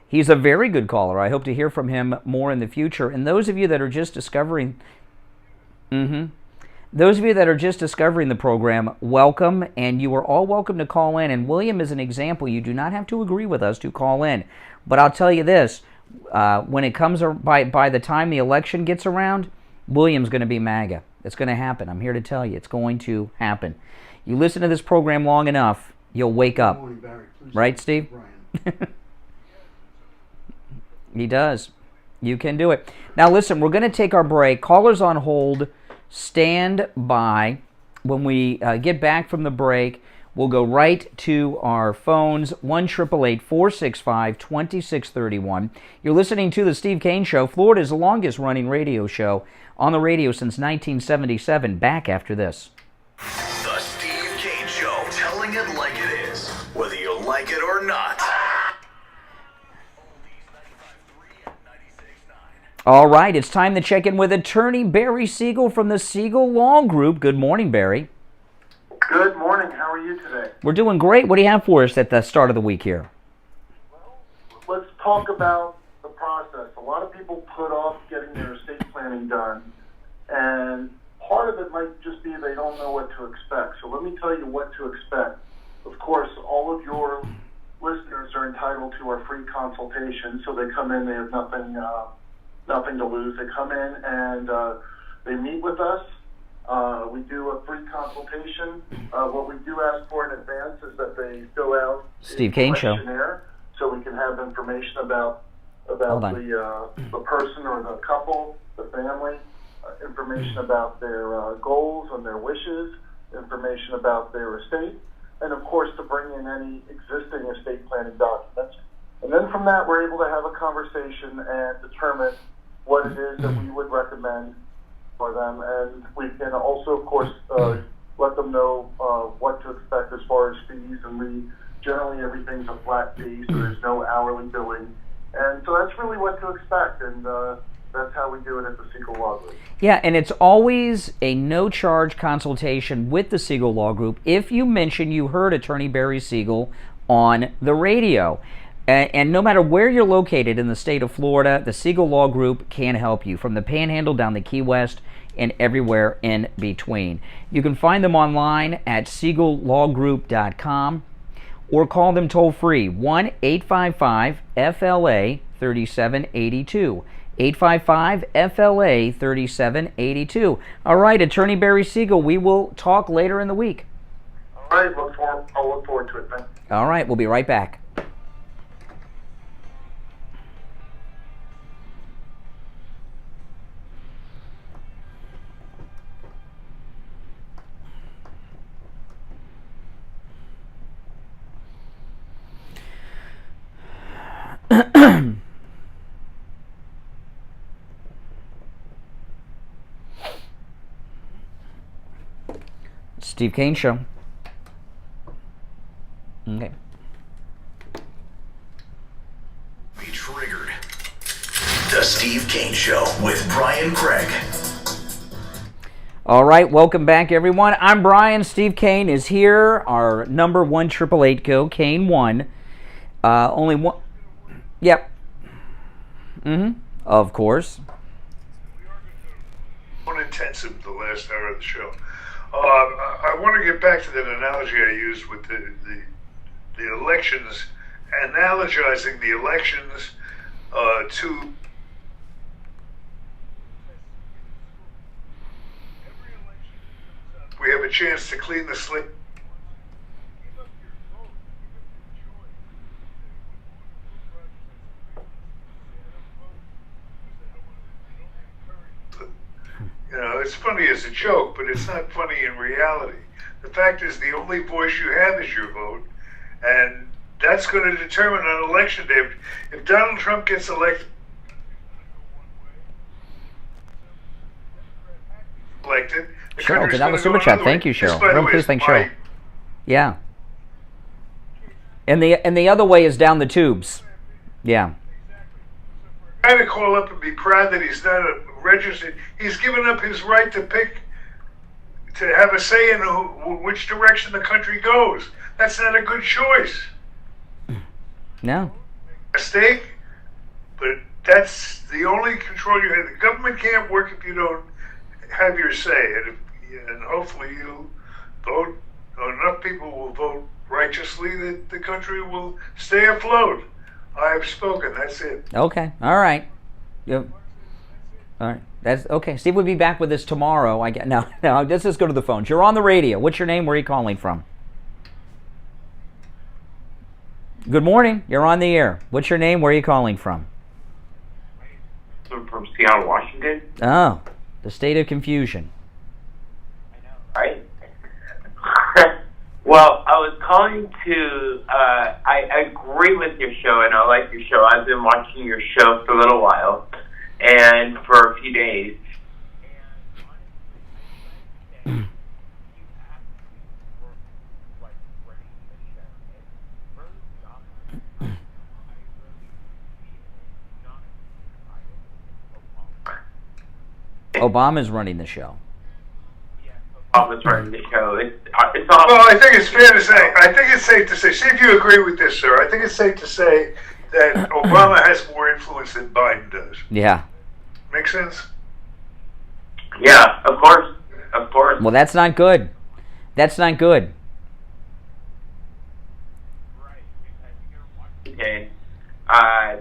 He's a very good caller. I hope to hear from him more in the future. And those of you that are just discovering, those of you that are just discovering the program, welcome, and you are all welcome to call in. And William is an example. You do not have to agree with us to call in. But I'll tell you this, when it comes by the time the election gets around, William's going to be MAGA. It's going to happen. I'm here to tell you. It's going to happen. You listen to this program long enough, you'll wake up. Morning, Barry. Right, Steve? He does. You can do it. Now listen, we're going to take our break. Callers on hold, stand by. When we get back from the break, we'll go right to our phones, 1-888-465-2631. You're listening to The Steve Kane Show, Florida's longest-running radio show, on the radio since 1977. Back after this. The Steve Kane Show, telling it like it is, whether you like it or not. All right, it's time to check in with attorney Barry Siegel from the Siegel Law Group. Good morning, Barry. Good morning. How are you today? We're doing great. What do you have for us at the start of the week here? Let's talk about the process. A lot of people put off getting their estate planning done, and part of it might just be they don't know what to expect. So let me tell you what to expect. Of course, all of your listeners are entitled to our free consultation, so they come in, they have nothing to lose. They come in and they meet with us. We do a free consultation. What we do ask for in advance is that they fill out Steve a Kane Show. questionnaire so we can have information about the person or the couple, the family, information about their goals and their wishes, information about their estate, and of course to bring in any existing estate planning documents. And then from that, we're able to have a conversation and determine what it is that we would recommend for them. And we can also, of course, let them know what to expect as far as fees. And generally everything's a flat fee, so there's no hourly billing. And so that's really what to expect. And that's how we do it at the Siegel Law Group. Yeah, and it's always a no-charge consultation with the Siegel Law Group if you mention you heard attorney Barry Siegel on the radio. And no matter where you're located in the state of Florida, the Siegel Law Group can help you, from the Panhandle down to Key West and everywhere in between. You can find them online at siegellawgroup.com or call them toll-free, 1-855-FLA-3782. 855-FLA-3782. All right, attorney Barry Siegel, we will talk later in the week. All right, I'll look forward to it. Thanks. All right, we'll be right back. Steve Kane Show. Okay. Be triggered. The Steve Kane Show with Brian Craig. All right, welcome back, everyone. I'm Brian. Steve Kane is here. Our number 1-888-GO, Kane 1. Only one. Yep. Of course. Intensive the last hour of the show. I want to get back to that analogy I used with the elections, analogizing the elections to we have a chance to clean the slate. You know, it's funny as a joke, but it's not funny in reality. The fact is, the only voice you have is your vote, and that's going to determine on election day. If Donald Trump gets elected, the Cheryl, country's get out going the to super go chat. another Thank way. you, Cheryl. This, by the Real way, please is thank my- Cheryl. Yeah. And the other way is down the tubes. Yeah. Guy to call up and be proud that he's not a registered. He's given up his right to pick, to have a say in which direction the country goes. That's not a good choice. No. Mistake, but that's the only control you have. The government can't work if you don't have your say, and hopefully you vote. Enough people will vote righteously that the country will stay afloat. I have spoken. That's it. Okay. All right. Yep. All right. That's okay. Steve will be back with us tomorrow. No. Let's just go to the phones. You're on the radio. What's your name? Where are you calling from? Good morning. You're on the air. What's your name? Where are you calling from? I'm from Seattle, Washington. Oh, the state of confusion. Right? Well, I was calling to, I agree with your show, and I like your show. I've been watching your show for a little while, and for a few days. Obama's running the show. Obama's running the show. It's Well, I think it's fair to say. I think it's safe to say. See if you agree with this, sir. I think it's safe to say that Obama has more influence than Biden does. Yeah. Make sense? Yeah, of course. Of course. Well, that's not good. That's not good. Okay.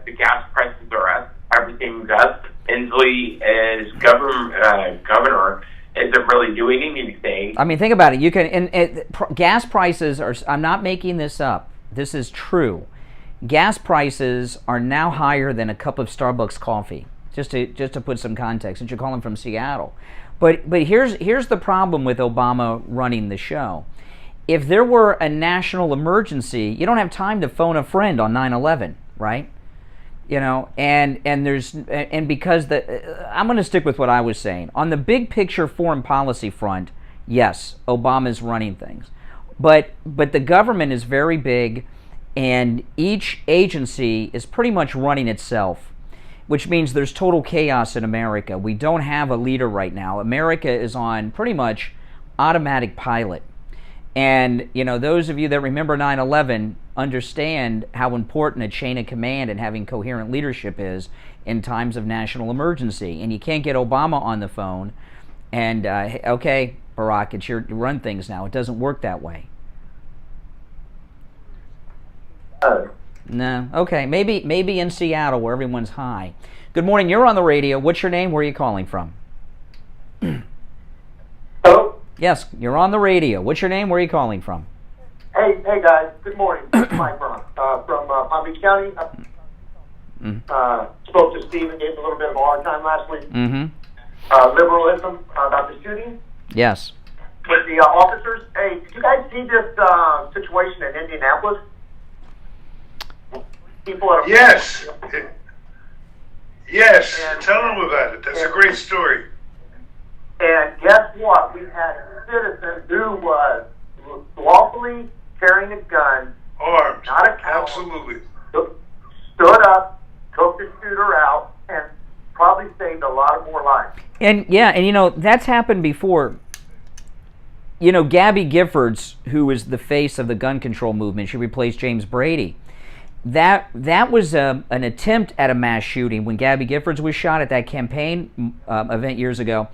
The gas prices are up. Everything's up. Inslee, as governor, isn't really doing anything. I mean, think about it. You can gas prices are. I'm not making this up. This is true. Gas prices are now higher than a cup of Starbucks coffee. Just to put some context, since you're calling from Seattle. But here's the problem with Obama running the show. If there were a national emergency, you don't have time to phone a friend on 9/11, right? You know, and because I'm going to stick with what I was saying. On the big picture foreign policy front, yes, Obama's running things. But the government is very big, and each agency is pretty much running itself, which means there's total chaos in America. We don't have a leader right now. America is on pretty much automatic pilot. And, you know, those of you that remember 9/11 understand how important a chain of command and having coherent leadership is in times of national emergency. And you can't get Obama on the phone and, okay, Barack, it's your to run things now. It doesn't work that way. No. Okay. Maybe in Seattle where everyone's high. Good morning. You're on the radio. What's your name? Where are you calling from? Hello? Yes, you're on the radio. What's your name? Where are you calling from? Hey guys. Good morning. This is Mike from Palm Beach County. Spoke to Steve and gave him a little bit of a hard time last week. Liberalism about the shooting. Yes. With the officers. Hey, did you guys see this situation in Indianapolis? Yes. Yes. Tell them about it. That's a great story. And guess what? We had a citizen who was lawfully carrying a gun, armed, not a coward, absolutely, stood up, took the shooter out, and probably saved a lot of more lives. And yeah, and you know, that's happened before. You know, Gabby Giffords, who is the face of the gun control movement, she replaced James Brady. That was an attempt at a mass shooting when Gabby Giffords was shot at that campaign event years ago,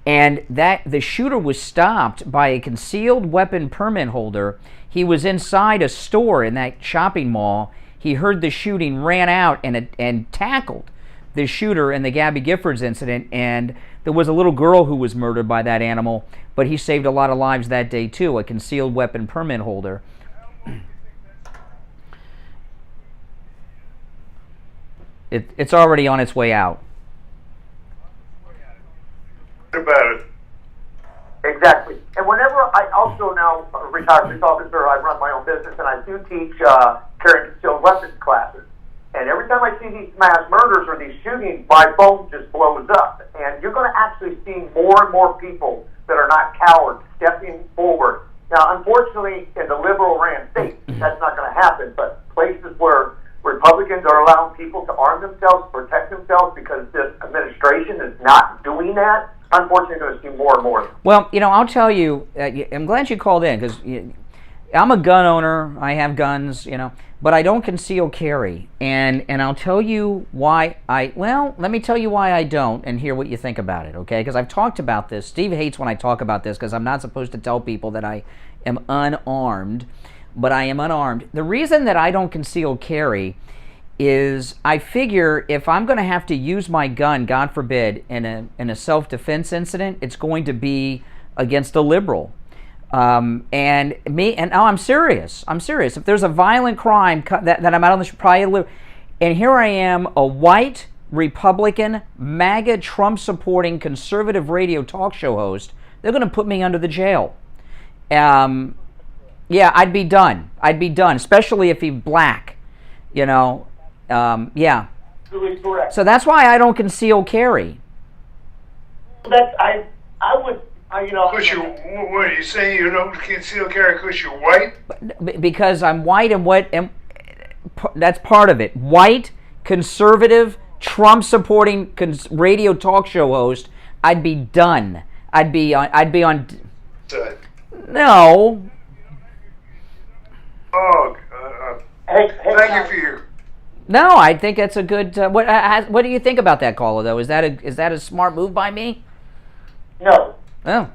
and that the shooter was stopped by a concealed weapon permit holder. He was inside a store in that shopping mall. He heard the shooting, ran out and tackled the shooter in the Gabby Giffords incident, and there was a little girl who was murdered by that animal, but he saved a lot of lives that day too, a concealed weapon permit holder. It's already on its way out. About it. Exactly. And whenever I also now a retired police officer, I run my own business, and I do teach carrying concealed weapons classes. And every time I see these mass murders or these shootings, my phone just blows up. And you're going to actually see more and more people that are not cowards stepping forward. Now, unfortunately, in the liberal-ran states, that's not going to happen. But places where Republicans are allowing people to arm themselves, protect themselves, because this administration is not doing that, unfortunately, you're going to see more and more. Well, you know, I'll tell you, I'm glad you called in, because I'm a gun owner. I have guns, you know, but I don't conceal carry. And I'll tell you why let me tell you why I don't, and hear what you think about it, okay? Because I've talked about this. Steve hates when I talk about this, because I'm not supposed to tell people that I am unarmed, but I am unarmed. The reason that I don't conceal carry is I figure if I'm going to have to use my gun, God forbid, in a self-defense incident, it's going to be against a liberal. I'm serious. If there's a violent crime that I'm out on the street, and here I am, a white Republican, MAGA, Trump-supporting, conservative radio talk show host, they're going to put me under the jail. Yeah, I'd be done, especially if he's black, you know. Yeah. Absolutely correct. So that's why I don't conceal carry. I would, you know. Because what are you saying? You don't conceal carry because you're white? Because I'm white, and that's part of it. White, conservative, Trump-supporting radio talk show host. I'd be done. I'd be on. No. Oh, thank you for your. No, I think that's a good. What do you think about that, caller? Though, is that a smart move by me? No. Oh.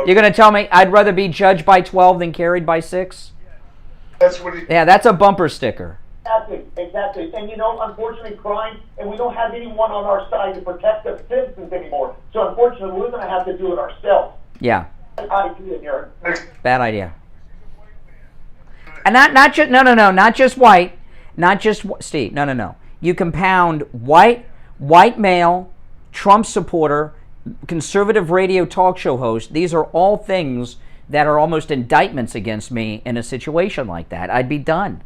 You're gonna tell me I'd rather be judged by 12 than carried by 6? That's what. Yeah, that's a bumper sticker. Exactly. And unfortunately, crime, and we don't have anyone on our side to protect the citizens anymore. So unfortunately, we're going to have to do it ourselves. Yeah. Bad idea. And not just white, not just Steve. No. You compound white male, Trump supporter, conservative radio talk show host. These are all things that are almost indictments against me in a situation like that. I'd be done.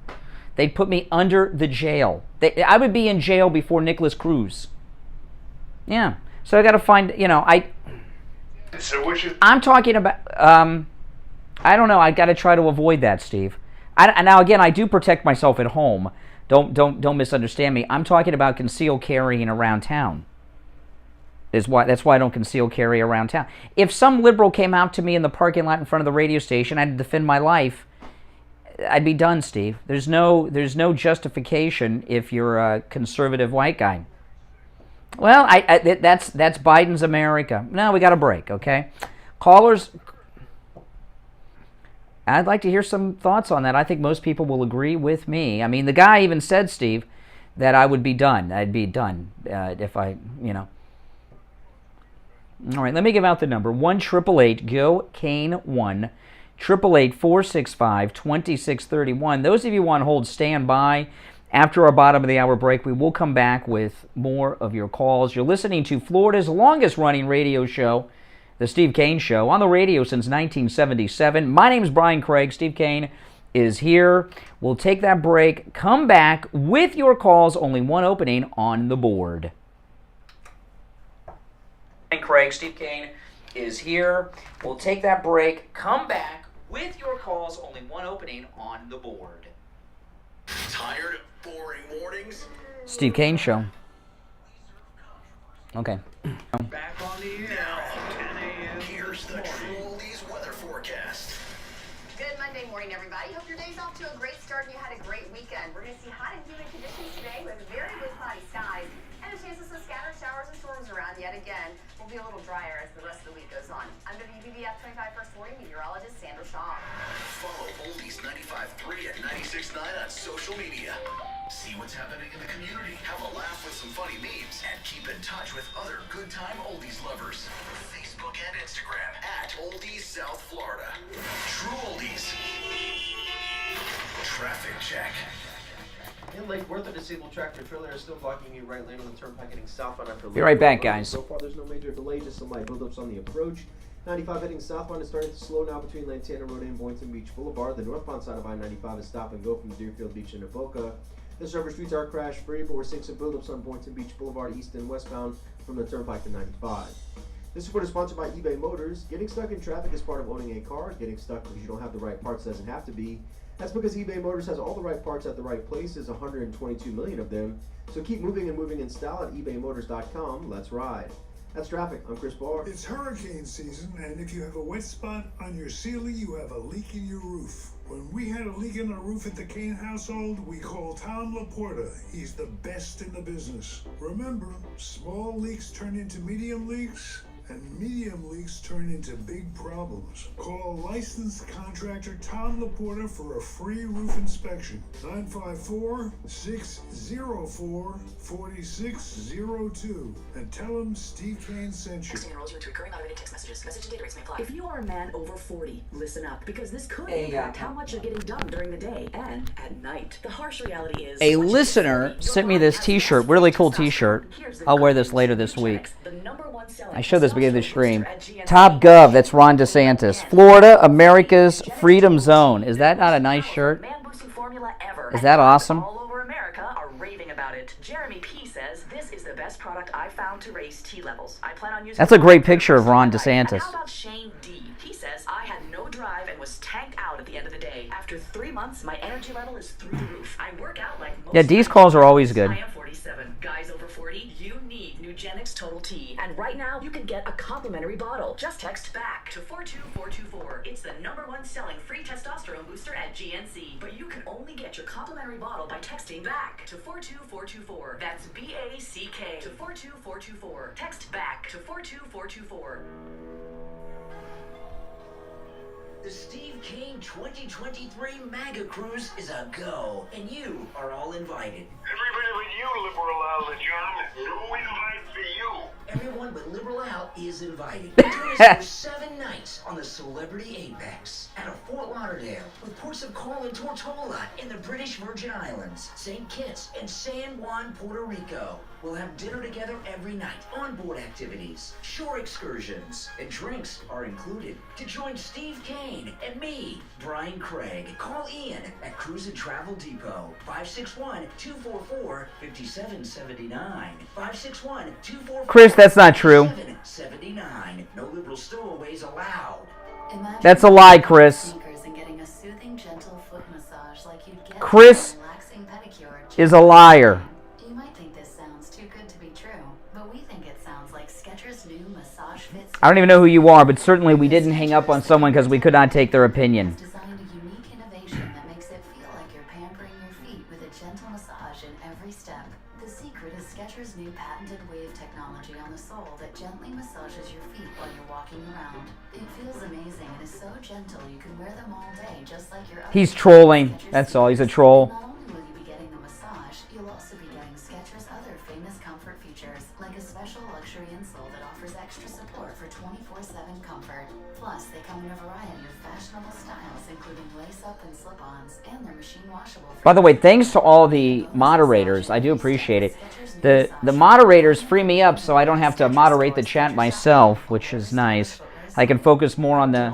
They'd put me under the jail. I would be in jail before Nicholas Cruz. Yeah. So I got to find, So I'm talking about, I don't know. I got to try to avoid that, Steve. Now, again, I do protect myself at home. Don't misunderstand me. I'm talking about concealed carrying around town. That's why I don't conceal carry around town. If some liberal came out to me in the parking lot in front of the radio station, I had to defend my life, I'd be done, Steve. There's no justification if you're a conservative white guy. Well, that's Biden's America. No, we got a break, okay? Callers, I'd like to hear some thoughts on that. I think most people will agree with me. I mean, the guy even said, Steve, that I would be done. I'd be done if I. All right, let me give out the number. 1-888-GO-CANE-1. 888-465-2631. Those of you on hold, stand by. After our bottom of the hour break, we will come back with more of your calls. You're listening to Florida's longest running radio show, The Steve Kane Show, on the radio since 1977. My name's Brian Craig. Steve Kane is here. We'll take that break, come back with your calls. Only one opening on the board. Craig, Steve Kane is here. We'll take that break, come back with your calls. Only one opening on the board. Tired of boring mornings? Steve Kane Show. Okay. Back on the air at 10 a.m. Here's the True Oldies weather forecast. Good Monday morning, everybody. Hope your day's off to a great start and you had a great weekend. We're going to see hot and humid conditions today with very blue cloudy skies and a chance of some scattered showers and storms around yet again. We'll be a little drier as the rest of the week goes on. I'm WBBF 25 First Warning Meteorologist Sandra Shaw. Follow Oldies 95.3 and 96.9 on social media. See what's happening in the community, have a laugh with some funny memes, and keep in touch with other good time Oldies lovers. Facebook and Instagram at Oldies South Florida. True Oldies. Traffic check. In Lake Worth, a disabled tractor trailer is still blocking a right lane on the turnpike heading southbound after. Be right back, guys. So far, there's no major delay, just some light buildups on the approach. 95 heading southbound is starting to slow now between Lantana Road and Boynton Beach Boulevard. The northbound side of I-95 is stop and go from Deerfield Beach into Boca. The surface streets are crash-free, but we're seeing some buildups on Boynton Beach Boulevard east and westbound from the turnpike to 95. This report is sponsored by eBay Motors. Getting stuck in traffic is part of owning a car. Getting stuck because you don't have the right parts doesn't have to be. That's because eBay Motors has all the right parts at the right places, 122 million of them. So keep moving and moving in style at ebaymotors.com. Let's ride. That's traffic. I'm Chris Barr. It's hurricane season, and if you have a wet spot on your ceiling, you have a leak in your roof. When we had a leak in our roof at the Kane household, we called Tom Laporta. He's the best in the business. Remember, small leaks turn into medium leaks, and medium leaks turn into big problems. Call licensed contractor Tom Laporta for a free roof inspection. 954-604-4602. And tell him Steve Kane sent you. Enrolls you into recurring automated text messages. Message and data rates may apply. If you are a man over 40, listen up, because this could impact how much you're getting done during the day and at night. The harsh reality is, a listener sent me this t-shirt, really cool t-shirt. I'll wear this later this week. I showed this beginning of the stream. Top Gov, that's Ron DeSantis. Florida, America's Freedom Zone. Is that not a nice shirt? Is that awesome? All over America are raving about it. Jeremy P says this is the best product I found to raise T levels. I plan on using. That's a great picture of Ron DeSantis. How about Shane D? He says I had no drive and was tanked out at the end of the day. After 3 months, my energy level is through the roof. I work out like most. Yeah, D's calls are always good. I am 47. Guys over 40, you need new Eugenics Total T. And right now, you can get a complimentary bottle. Just text BACK to 42424. It's the #1 selling free testosterone booster at GNC. But you can only get your complimentary bottle by texting BACK to 42424. That's BACK to 42424. Text BACK to 42424. The Steve Kane 2023 MAGA Cruise is a go, and you are all invited. Everybody but you, Liberal Al John. No invite for you. Everyone but Liberal Al is invited. Join us for 7 nights on the Celebrity Apex at a Fort Lauderdale with ports of call in Tortola in the British Virgin Islands, St. Kitts, and San Juan, Puerto Rico. We'll have dinner together every night, onboard activities, shore excursions, and drinks are included. To join Steve Kane and me, Brian Craig, call Ian at Cruise and Travel Depot, 561-244-5779, 561-244-5779. Chris, that's not true. No liberal stowaways allowed. That's a lie, Chris. Chris is a liar. You might think this sounds too good to be true, but we think it sounds like Skechers' new massage fits. I don't even know who you are, but certainly we didn't hang up on someone because we could not take their opinion. Designed a unique innovation that makes it feel like you're pampering your feet with a gentle massage in every step. The secret is Skechers' new patented wave technology on the sole that gently massages your feet while you're walking around. It feels amazing and is so gentle you can wear them all day just like your other. He's trolling. That's all. He's a troll. Not only will you be getting the massage, you'll also be getting Skechers' other famous comfort features, like a special luxury insole that offers extra support for 24/7 comfort. Plus, they come in a variety of fashionable styles, including lace-up and slip-ons, and they're machine washable. By the way, thanks to all the moderators. I do appreciate it. The moderators free me up so I don't have to moderate the chat myself, which is nice. I can focus more on the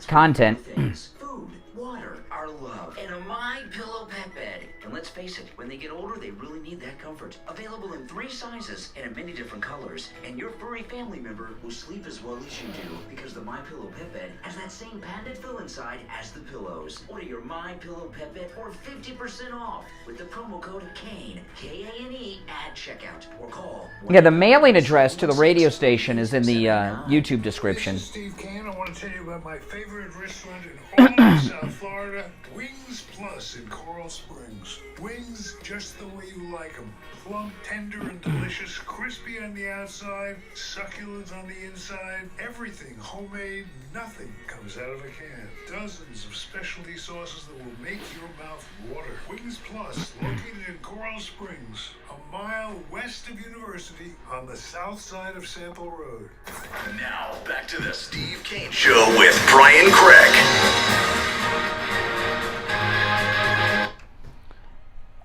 content. Food, water, our love, and a My Pillow pet bed. And let's face it, when they get older, they really need that comfort. Available in 3 sizes and in many different colors. And your furry family member will sleep as well as you do, because the My Pillow pet bed has that same patented fill inside as the pillows. Order your My Pillow pet bed for 50% off with the promo code KANE, K-A-N-E, at checkout, or call. Yeah, the mailing address to the radio station is in the YouTube description. This is Steve Kane. I want to tell you about my favorite restaurant in all of South Florida, Wings Plus in Coral Springs. Wings just the way you like them. Plump, tender, and delicious, crispy on the outside, succulent on the inside, everything homemade, nothing comes out of a can. Dozens of specialty sauces that will make your mouth water. Wings Plus, located in Coral Springs, a mile west of University on the south side of Sample Road. Now, back to the Steve Kane Show with Brian Craig.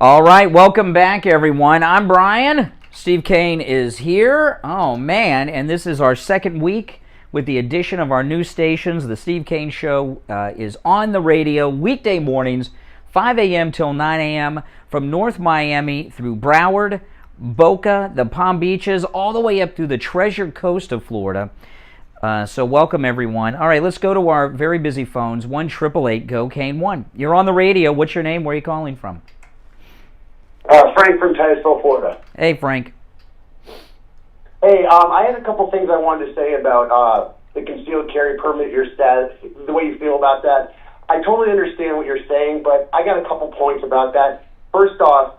All right, welcome back, everyone. I'm Brian. Steve Kane is here. Oh, man, and this is our second week with the addition of our new stations. The Steve Kane Show is on the radio weekday mornings, 5 a.m. till 9 a.m. from North Miami through Broward, Boca, the Palm Beaches, all the way up through the Treasure Coast of Florida. So welcome, everyone. All right, let's go to our very busy phones. 1-888-GO-KANE-1. You're on the radio. What's your name? Where are you calling from? Frank from Titusville, Florida. Hey, Frank. Hey, I had a couple things I wanted to say about the concealed carry permit, your status, the way you feel about that. I totally understand what you're saying, but I got a couple points about that. First off,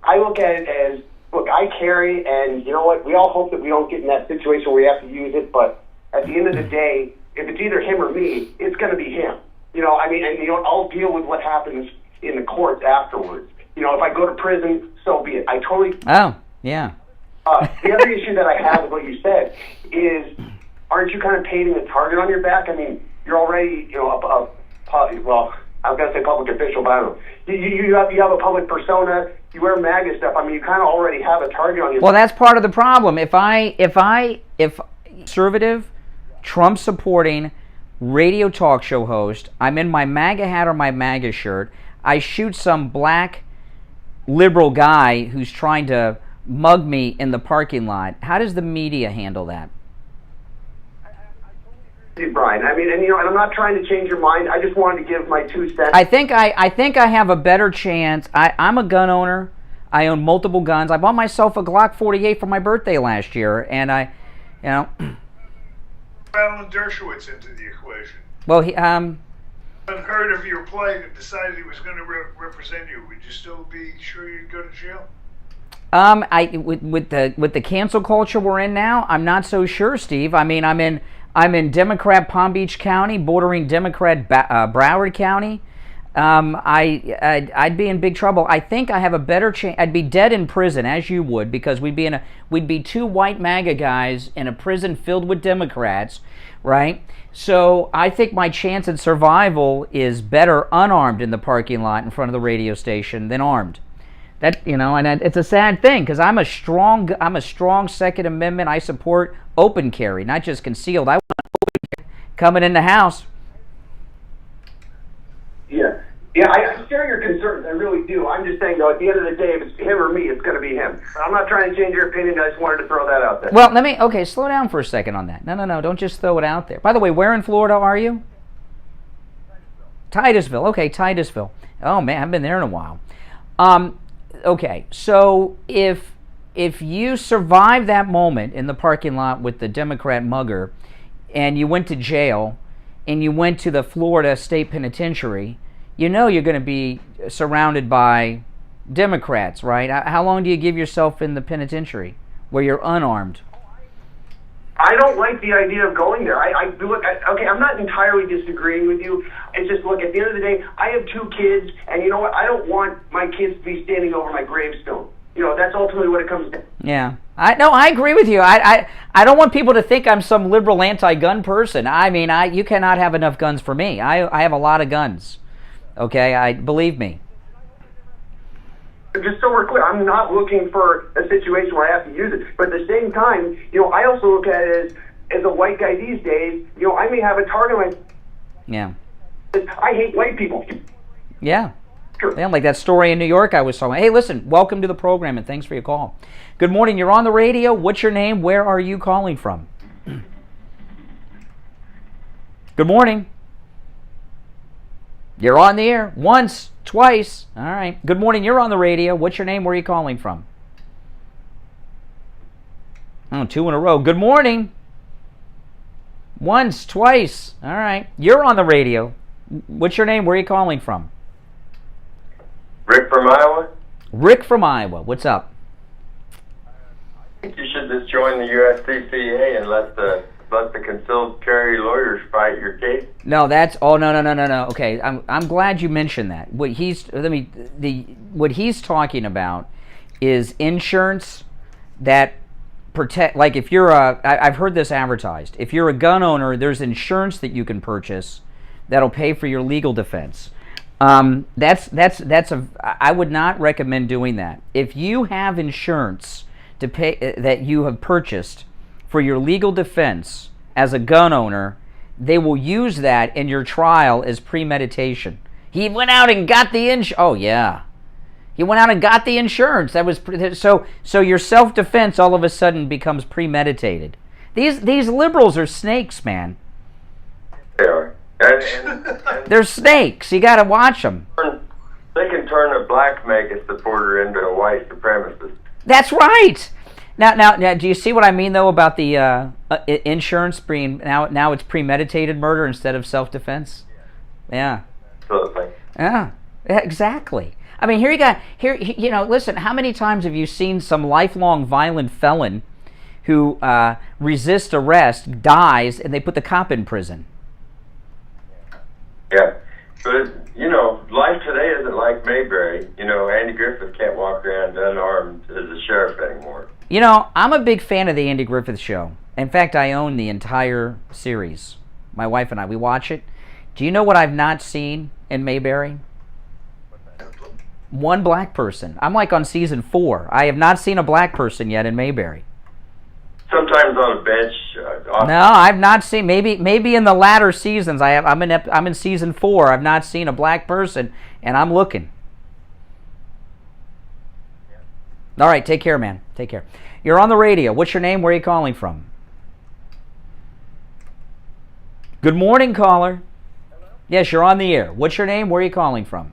I look at it as, look, I carry, and you know what? We all hope that we don't get in that situation where we have to use it, but at the end of the day, if it's either him or me, it's going to be him. You know, I mean, and you know, I'll deal with what happens in the courts afterwards. You know, if I go to prison, so be it. I totally... Oh, yeah. The other issue that I have with what you said is, aren't you kind of painting a target on your back? I mean, you're already, you know, well, I was going to say public official, but I don't know. You have a public persona, you wear MAGA stuff. I mean, you kind of already have a target on your back. Well, that's part of the problem. If conservative, Trump-supporting radio talk show host, I'm in my MAGA hat or my MAGA shirt, I shoot some black liberal guy who's trying to mug me in the parking lot. How does the media handle that? Brian, I mean, and you know, and I'm not trying to change your mind. I just wanted to give my 2 cents. I think I have a better chance. I'm a gun owner. I own multiple guns. I bought myself a Glock 48 for my birthday last year, and I, you know. Alan Dershowitz into the equation. Well, he Unheard of your plight and decided he was going to represent you. Would you still be sure you'd go to jail? With the cancel culture we're in now, I'm not so sure, Steve. I mean, I'm in Democrat Palm Beach County, bordering Democrat Broward County. I'd be in big trouble. I think I have a better chance. I'd be dead in prison, as you would, because we'd be two white MAGA guys in a prison filled with Democrats, right? So I think my chance at survival is better unarmed in the parking lot in front of the radio station than armed. That, you know, and it's a sad thing, because I'm a strong Second Amendment. I support open carry, not just concealed. I want open carry coming in the house. Yeah, I share your concerns. I really do. I'm just saying, though, at the end of the day, if it's him or me, it's going to be him. I'm not trying to change your opinion. I just wanted to throw that out there. Well, okay, slow down for a second on that. No, don't just throw it out there. By the way, where in Florida are you? Titusville. Okay, Titusville. Oh, man, I haven't been there in a while. Okay, so if you survive that moment in the parking lot with the Democrat mugger, and you went to jail, and you went to the Florida State Penitentiary, you know you're going to be surrounded by Democrats, right? How long do you give yourself in the penitentiary where you're unarmed? I don't like the idea of going there. Okay, I'm not entirely disagreeing with you. It's just, look, at the end of the day, I have 2 kids, and you know what? I don't want my kids to be standing over my gravestone. You know, that's ultimately what it comes down to. Yeah. I agree with you. I don't want people to think I'm some liberal anti-gun person. I mean, you cannot have enough guns for me. I have a lot of guns. Okay, believe me. Just so we're clear, I'm not looking for a situation where I have to use it. But at the same time, you know, I also look at it as a white guy these days. You know, I may have a target. Yeah. I hate white people. Yeah. Sure. Yeah, like that story in New York I was talking. Hey, listen, welcome to the program and thanks for your call. Good morning. You're on the radio. What's your name? Where are you calling from? Good morning. You're on the air. Once, twice. All right. Good morning. You're on the radio. What's your name? Where are you calling from? Oh, 2 in a row. Good morning. Once, twice. All right. You're on the radio. What's your name? Where are you calling from? Rick from Iowa. Rick from Iowa. What's up? I think you should just join the USCCA and let the concealed carry lawyers fight your case. No, that's no. Okay, I'm glad you mentioned that. What he's talking about is insurance that protect. Like if you're I've heard this advertised. If you're a gun owner, there's insurance that you can purchase that'll pay for your legal defense. I would not recommend doing that. If you have insurance to pay that you have purchased for your legal defense as a gun owner, they will use that in your trial as premeditation. He went out and got the Oh yeah, he went out and got the insurance. That was so your self-defense all of a sudden becomes premeditated. These liberals are snakes, man. They are. And they're snakes. You got to watch them. They can turn a black MAGA supporter into a white supremacist. That's right. Now, do you see what I mean though about the insurance being now it's premeditated murder instead of self-defense? Yeah. Absolutely. Yeah. Exactly. I mean, you know, listen. How many times have you seen some lifelong violent felon who resists arrest, dies, and they put the cop in prison? Yeah, but you know, life today isn't like Mayberry. You know, Andy Griffith can't walk around unarmed as a sheriff anymore. You know, I'm a big fan of the Andy Griffith Show. In fact, I own the entire series. My wife and I, we watch it. Do you know what I've not seen in Mayberry? One black person. I'm like on season 4. I have not seen a black person yet in Mayberry. Sometimes on a bench. No, I've not seen. Maybe in the latter seasons. I'm in season 4. I've not seen a black person, and I'm looking. All right, take care, man. Take care. You're on the radio. What's your name? Where are you calling from? Good morning, caller. Hello? Yes, you're on the air. What's your name? Where are you calling from?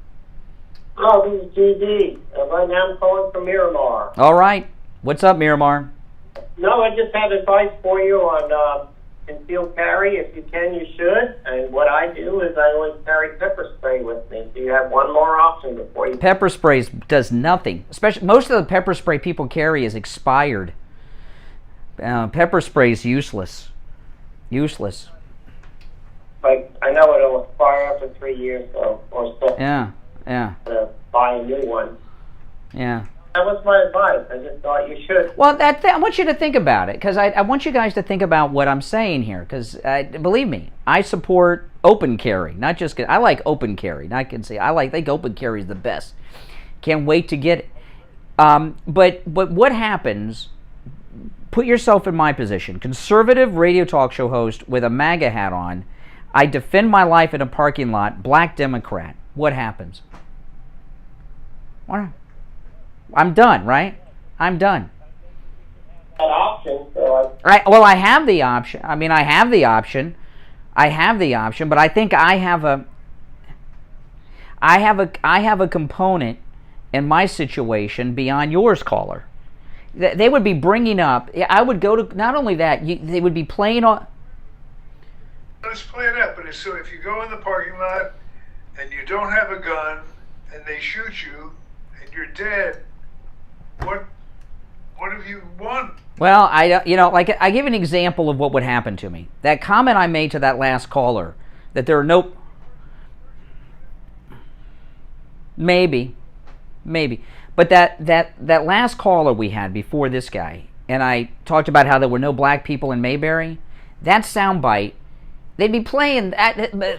Oh, this is GD. Right now I'm calling from Miramar. All right. What's up, Miramar? No, I just have advice for you on concealed carry. If you can, you should. And what I do is I always carry pepper spray with me. So you have one more option before you... Pepper spray does nothing. Especially, most of the pepper spray people carry is expired. Pepper spray is useless. Useless. But I know it'll expire after 3 years, or so. Yeah. Buy a new one. Yeah. That was my advice. I just thought you should. Well, I want you to think about it, because I want you guys to think about what I'm saying here, because believe me, I support open carry, not just... I like open carry. I think open carry is the best. Can't wait to get it. But what happens... Put yourself in my position. Conservative radio talk show host with a MAGA hat on. I defend my life in a parking lot. Black Democrat. What happens? I'm done, right? I'm done. That option. So Right. Well, I have the option. I mean, I have the option. But I think I have a component in my situation beyond yours, caller. They would be bringing up... I would go to... Not only that, they would be playing on... Let's play it up. But so if you go in the parking lot and you don't have a gun and they shoot you and you're dead, what have you won? Well, I give an example of what would happen to me. That comment I made to that last caller, that there are no... Maybe. But that last caller we had before this guy, and I talked about how there were no black people in Mayberry, that soundbite, they'd be playing...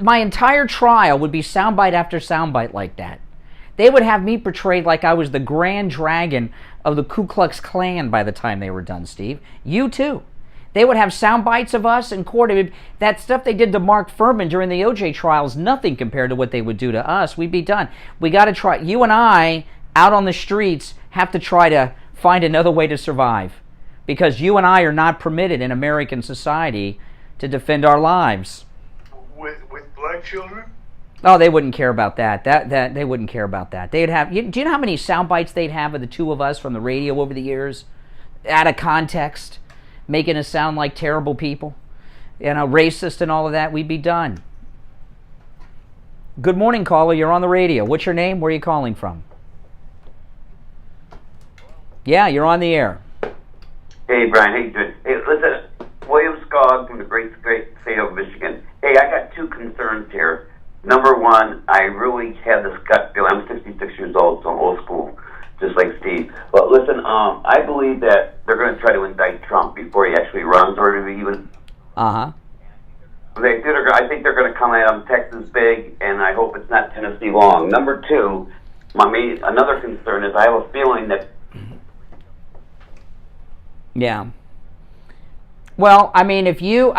My entire trial would be soundbite after soundbite like that. They would have me portrayed like I was the Grand Dragon of the Ku Klux Klan by the time they were done, Steve. You too. They would have sound bites of us in court. That stuff they did to Mark Furman during the OJ trial is nothing compared to what they would do to us. We'd be done. We got to try. You and I, out on the streets, have to try to find another way to survive, because you and I are not permitted in American society to defend our lives. With black children? Oh, they wouldn't care about that. They wouldn't care about that. They'd have... Do you know how many sound bites they'd have of the two of us from the radio over the years? Out of context, making us sound like terrible people, racist and all of that. We'd be done. Good morning, caller. You're on the radio. What's your name? Where are you calling from? Yeah, you're on the air. Hey, Brian. How you doing? Hey, listen, William Skog from the great state of Michigan. Hey, I got two concerns here. Number one, I really have this gut feeling. I'm 66 years old, so I'm old school, just like Steve. But listen, I believe that they're going to try to indict Trump before he actually runs, or maybe even... Uh-huh. I think they're going to come at him Texas big, and I hope it's not Tennessee long. Number two, another concern is I have a feeling that... Yeah. Well, if you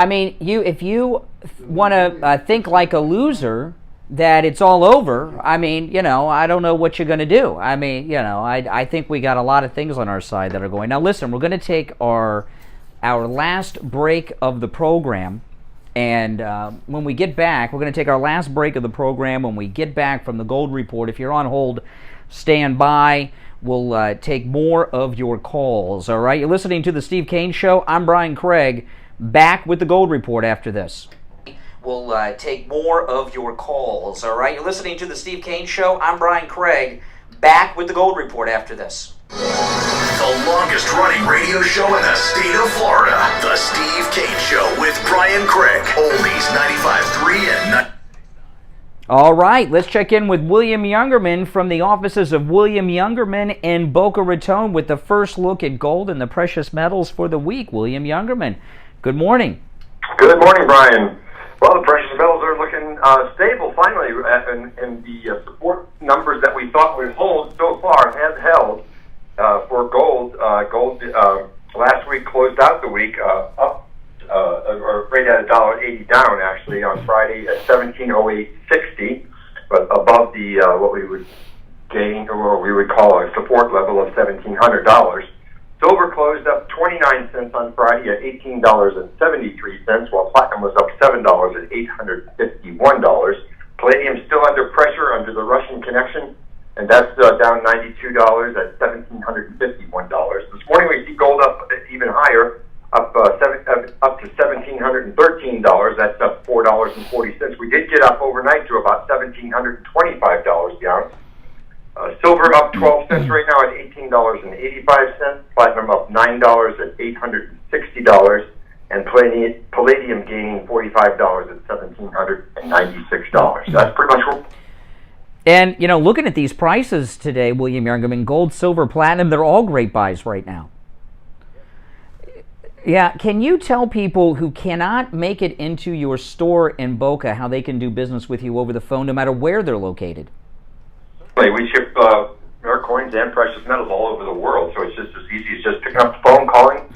want to think like a loser, that it's all over, I don't know what you're going to do. I think we got a lot of things on our side that are going. Now, listen, we're going to take our last break of the program, and when we get back, we're going to take our last break of the program. When we get back from the Gold Report, if you're on hold, stand by. We'll take more of your calls, all right? You're listening to The Steve Kane Show. I'm Brian Craig, back with the Gold Report after this. We'll take more of your calls, all right? You're listening to The Steve Kane Show. I'm Brian Craig, back with the Gold Report after this. The longest running radio show in the state of Florida. The Steve Kane Show with Brian Craig. Oldies 95.3 and... All right, let's check in with William Youngerman from the offices of William Youngerman in Boca Raton with the first look at gold and the precious metals for the week. William Youngerman, good morning. Good morning, Brian. Well, the precious metals are looking stable finally, and the support numbers that we thought would hold so far have held for gold. Gold last week closed out the week up. Or right at $1.80 down, actually, on Friday at 1708.60, but above the what we would gain, or we would call a support level of $1,700. Silver closed up 29 cents on Friday at $18.73, while platinum was up $7 at $851. Palladium still under pressure under the Russian connection, and and that's down $92 at $1,751. This morning we see gold up even higher, up to $1,713. That's up $4.40. We did get up overnight to about $1,725 the ounce. Silver up 12 cents right now at $18.85. Platinum up $9 at $860. And palladium gaining $45 at $1,796. That's pretty much what. And, you know, looking at these prices today, William Youngerman, gold, silver, platinum, they're all great buys right now. Yeah, can you tell people who cannot make it into your store in Boca how they can do business with you over the phone no matter where they're located? We ship our coins and precious metals all over the world, so it's just as easy as just picking up the phone, calling.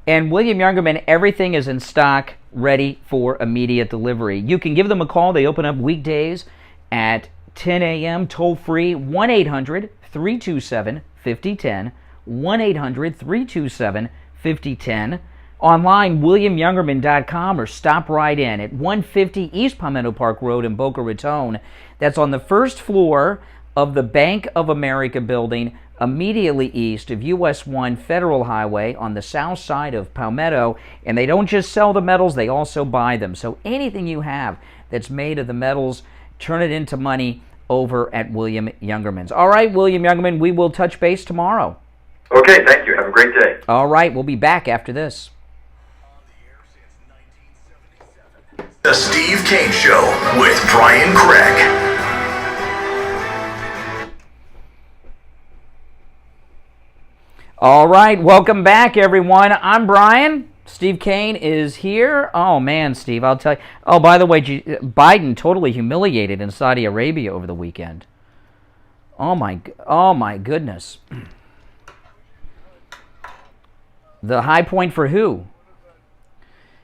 And William Youngerman, everything is in stock, ready for immediate delivery. You can give them a call. They open up weekdays at 10 a.m. toll-free, 1-800-327-5010, 1-800-327-5010. Online, WilliamYoungerman.com, or stop right in at 150 East Palmetto Park Road in Boca Raton. That's on the first floor of the Bank of America building, immediately east of US 1 Federal Highway on the south side of Palmetto. And they don't just sell the metals, they also buy them. So anything you have that's made of the metals, turn it into money over at William Youngerman's. All right, William Youngerman, we will touch base tomorrow. Okay, thank you. Have a great day. All right, we'll be back after this. The Steve Kane Show with Brian Craig. All right, welcome back, everyone. I'm Brian. Steve Kane is here. Oh, man, Steve, I'll tell you. Oh, by the way, Biden totally humiliated in Saudi Arabia over the weekend. Oh, my goodness. The high point for who?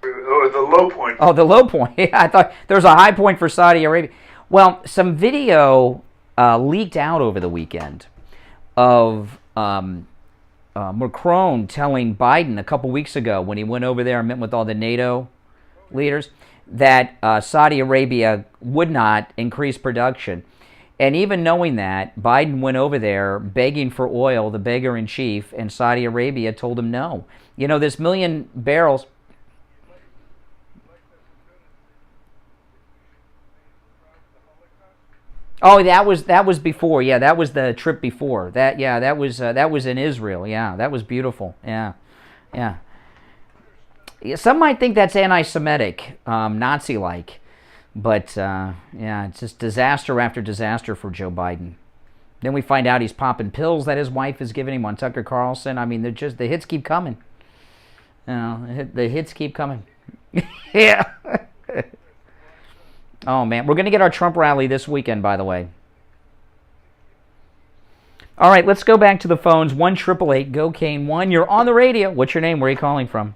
Oh, the low point. Oh, the low point. I thought there was a high point for Saudi Arabia. Well, some video leaked out over the weekend of Macron telling Biden a couple weeks ago when he went over there and met with all the NATO leaders that Saudi Arabia would not increase production. And even knowing that, Biden went over there begging for oil, the Beggar-In-Chief, and Saudi Arabia told him no. You know, this 1 million barrels... Oh, that was before. Yeah, that was the trip before. That was in Israel. Yeah, that was beautiful. Yeah. Some might think that's anti-Semitic, Nazi-like, but yeah, it's just disaster after disaster for Joe Biden. Then we find out he's popping pills that his wife is giving him on Tucker Carlson. I mean, the hits keep coming. You know, the hits keep coming. Yeah. Oh, man. We're going to get our Trump rally this weekend, by the way. All right, let's go back to the phones. 1-888-GO-CANE-1. You're on the radio. What's your name? Where are you calling from?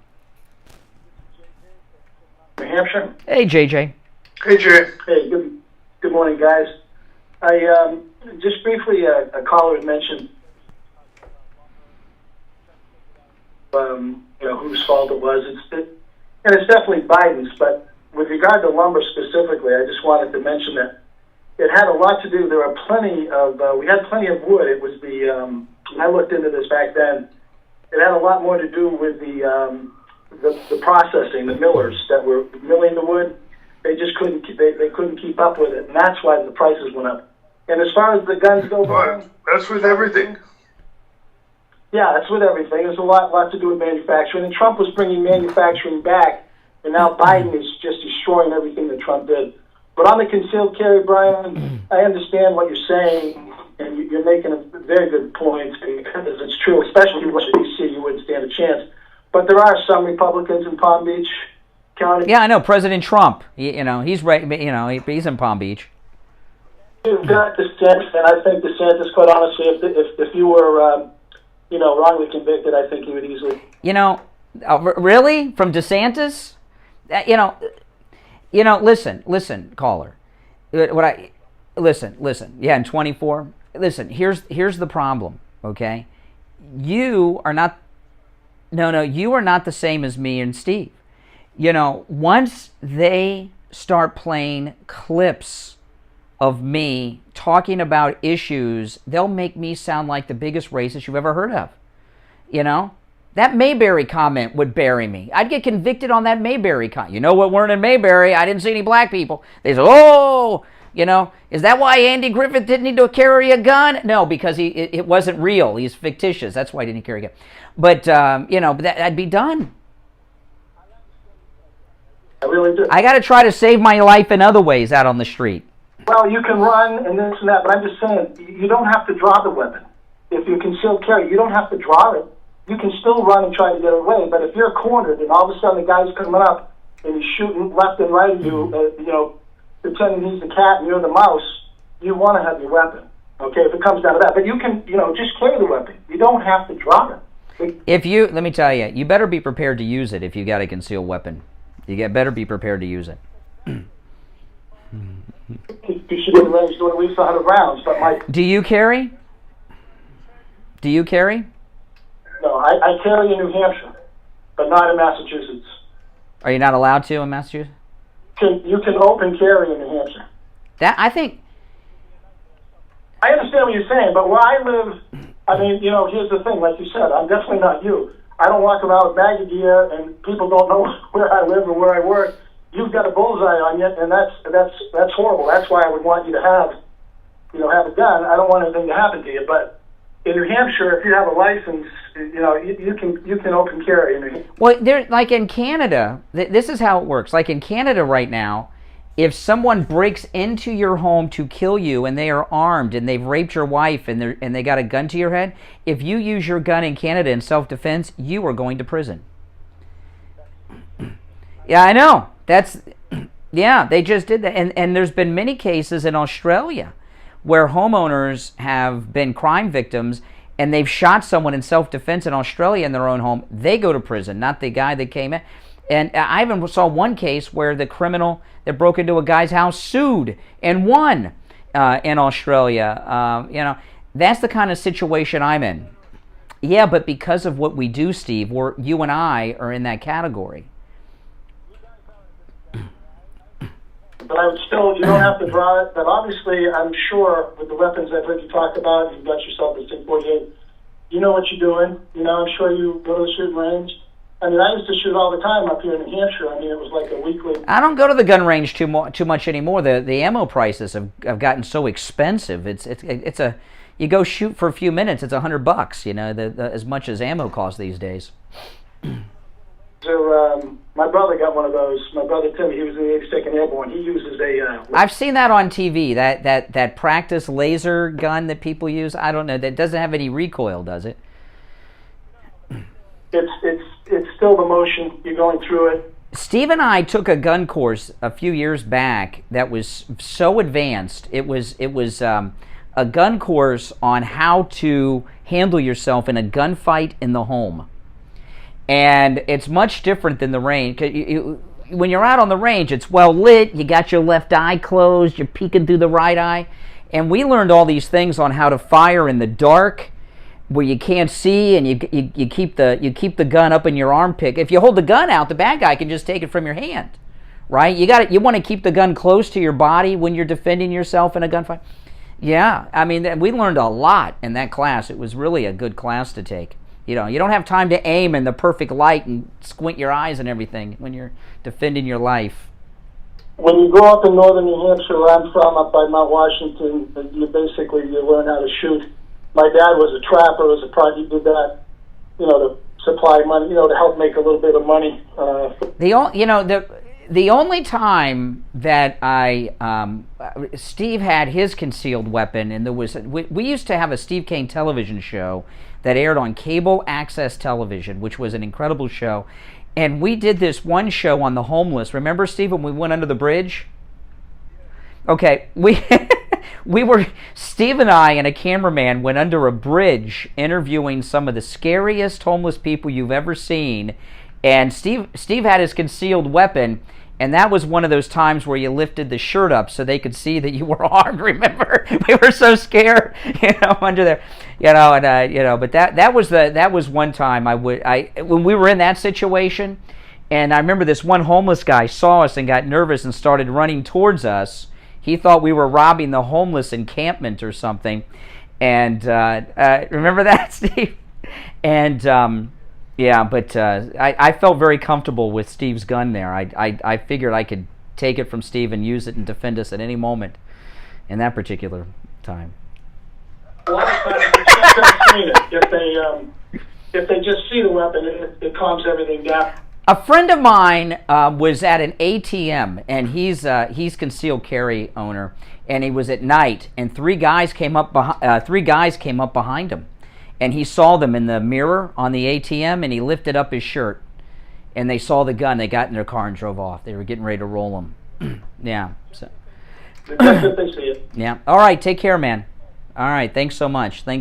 New Hampshire. Hey, JJ. Hey, Jay. Hey, good morning, guys. I just briefly, a caller had mentioned whose fault it was. And it's definitely Biden's, but with regard to lumber specifically, I just wanted to mention that it had a lot to do. There are plenty of we had plenty of wood. It was when I looked into this back then, it had a lot more to do with the processing, the millers that were milling the wood. They just couldn't keep up with it, and that's why the prices went up. And as far as the guns go, Brian, that's with everything. Yeah, that's with everything. There's a lot to do with manufacturing, and Trump was bringing manufacturing back. And now Biden is just destroying everything that Trump did. But on the concealed carry, Brian, I understand what you're saying, and you're making a very good point, because it's true, especially in Washington, D.C., you wouldn't stand a chance. But there are some Republicans in Palm Beach County. Yeah, I know. President Trump, he's right. He's in Palm Beach. You've got DeSantis, and I think DeSantis, quite honestly, if you were, wrongly convicted, I think he would easily. Really? From DeSantis? Listen, caller. Listen. Yeah, in 24. Listen, here's the problem. Okay, you are not No, you are not the same as me and Steve. You know, once they start playing clips of me talking about issues, they'll make me sound like the biggest racist you've ever heard of. You know? That Mayberry comment would bury me. I'd get convicted on that Mayberry comment. You know what weren't in Mayberry? I didn't see any black people. They say, oh, you know, is that why Andy Griffith didn't need to carry a gun? No, because it wasn't real. He's fictitious. That's why he didn't carry a gun. But, you know, I'd be done. I really do. I got to try to save my life in other ways out on the street. Well, you can run and this and that, but I'm just saying, you don't have to draw the weapon. If you concealed carry, you don't have to draw it. You can still run and try to get away, but if you're cornered and all of a sudden the guy's coming up and he's shooting left and right of you, you know, pretending he's the cat and you're the mouse, you want to have your weapon, okay, if it comes down to that. But you can, you know, just carry the weapon. You don't have to draw it. Let me tell you, you better be prepared to use it if you got a concealed weapon. Better be prepared to use it. You should be ready to do at least 100 rounds, but Do you carry? Do you carry? No, I carry in New Hampshire, but not in Massachusetts. Are you not allowed to in Massachusetts? You can open carry in New Hampshire. I think... I understand what you're saying, but where I live, I mean, you know, here's the thing, like you said, I'm definitely not you. I don't walk around with bag of gear, and people don't know where I live or where I work. You've got a bullseye on you, and that's horrible. That's why I would want you to have a gun. I don't want anything to happen to you, but in New Hampshire, if you have a license, you know, you can open carry in New Hampshire. Well, like in Canada, this is how it works. Like in Canada right now, if someone breaks into your home to kill you and they are armed and they've raped your wife and they got a gun to your head, if you use your gun in Canada in self-defense, you are going to prison. Yeah, I know. They just did that. And there's been many cases in Australia where homeowners have been crime victims and they've shot someone in self-defense in Australia in their own home. They go to prison, not the guy that came in. And I even saw one case where the criminal that broke into a guy's house sued and won in Australia. You know, that's the kind of situation I'm in. Yeah, but because of what we do, Steve, you and I are in that category. But I would still, you don't have to draw it. But obviously, I'm sure with the weapons I've heard you talk about, you've got yourself a 648. You know what you're doing. You know, I'm sure you go to the shooting range. I mean, I used to shoot all the time up here in New Hampshire. I mean, it was like a weekly. I don't go to the gun range too much anymore. The ammo prices have gotten so expensive. You go shoot for a few minutes, it's $100. You know, as much as ammo costs these days. So, my brother got one of those. My brother Tim, he was in the 82nd Airborne. He uses a. I've seen that on TV. That practice laser gun that people use. I don't know. That doesn't have any recoil, does it? It's still the motion. You're going through it. Steve and I took a gun course a few years back that was so advanced. It was a gun course on how to handle yourself in a gunfight in the home. And it's much different than the range. When you're out on the range, it's well lit. You got your left eye closed. You're peeking through the right eye. And we learned all these things on how to fire in the dark, where you can't see, and you keep the gun up in your armpit. If you hold the gun out, the bad guy can just take it from your hand, right? You want to keep the gun close to your body when you're defending yourself in a gunfight. Yeah, I mean, we learned a lot in that class. It was really a good class to take. You know, you don't have time to aim in the perfect light and squint your eyes and everything when you're defending your life. When you go up in northern New Hampshire, where I'm from, up by Mount Washington, you learn how to shoot. My dad was a trapper, he did that, you know, to supply money, you know, to help make a little bit of money. The only time that Steve had his concealed weapon, and we used to have a Steve Kane television show that aired on cable access television, which was an incredible show. And we did this one show on the homeless. Remember, Steve, when we went under the bridge? Okay, Steve and I and a cameraman went under a bridge interviewing some of the scariest homeless people you've ever seen. And Steve had his concealed weapon, And that was one of those times where you lifted the shirt up so they could see that you were armed. Remember, we were so scared, under there, and But that was one time when we were in that situation, and I remember this one homeless guy saw us and got nervous and started running towards us. He thought we were robbing the homeless encampment or something, and remember that, Steve? And yeah, but I felt very comfortable with Steve's gun there. I figured I could take it from Steve and use it and defend us at any moment in that particular time. A lot of times it's just seeing it. If they just see the weapon, it calms everything down. A friend of mine was at an ATM, and he's concealed carry owner, and he was at night, and three guys came up behind him. And he saw them in the mirror on the ATM, and he lifted up his shirt. And they saw the gun. They got in their car and drove off. They were getting ready to roll him. Yeah. So. That's if they see it. Yeah. All right. Take care, man. All right. Thanks so much. No,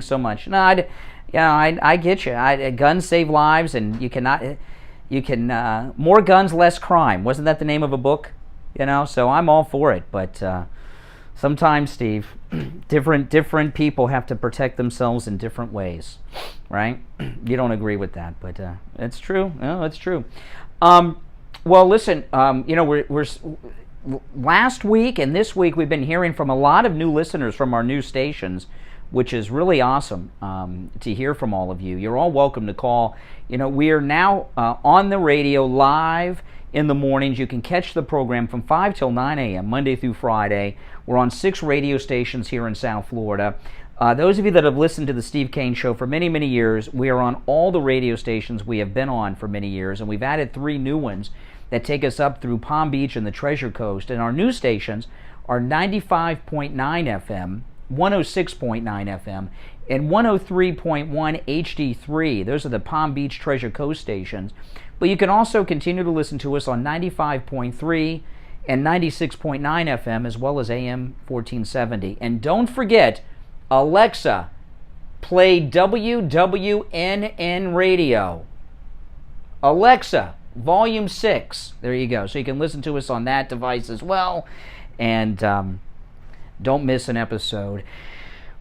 I get you. Guns save lives, and you can more guns, less crime. Wasn't that the name of a book? So I'm all for it, but. Sometimes, Steve, different people have to protect themselves in different ways, right? You don't agree with that, but it's true. No, it's true. Well, listen, we're last week and this week we've been hearing from a lot of new listeners from our new stations, which is really awesome to hear from all of you. You're all welcome to call. We are now on the radio live in the mornings. You can catch the program from 5 till 9 a.m., Monday through Friday. We're on 6 radio stations here in South Florida. Those of you that have listened to the Steve Kane Show for many, many years, we are on all the radio stations we have been on for many years, and we've added 3 new ones that take us up through Palm Beach and the Treasure Coast. And our new stations are 95.9 FM, 106.9 FM, and 103.1 HD3. Those are the Palm Beach Treasure Coast stations. But you can also continue to listen to us on 95.3 and 96.9 FM, as well as AM 1470. And don't forget, Alexa, play WWNN Radio. Alexa, volume 6. There you go. So you can listen to us on that device as well. And don't miss an episode.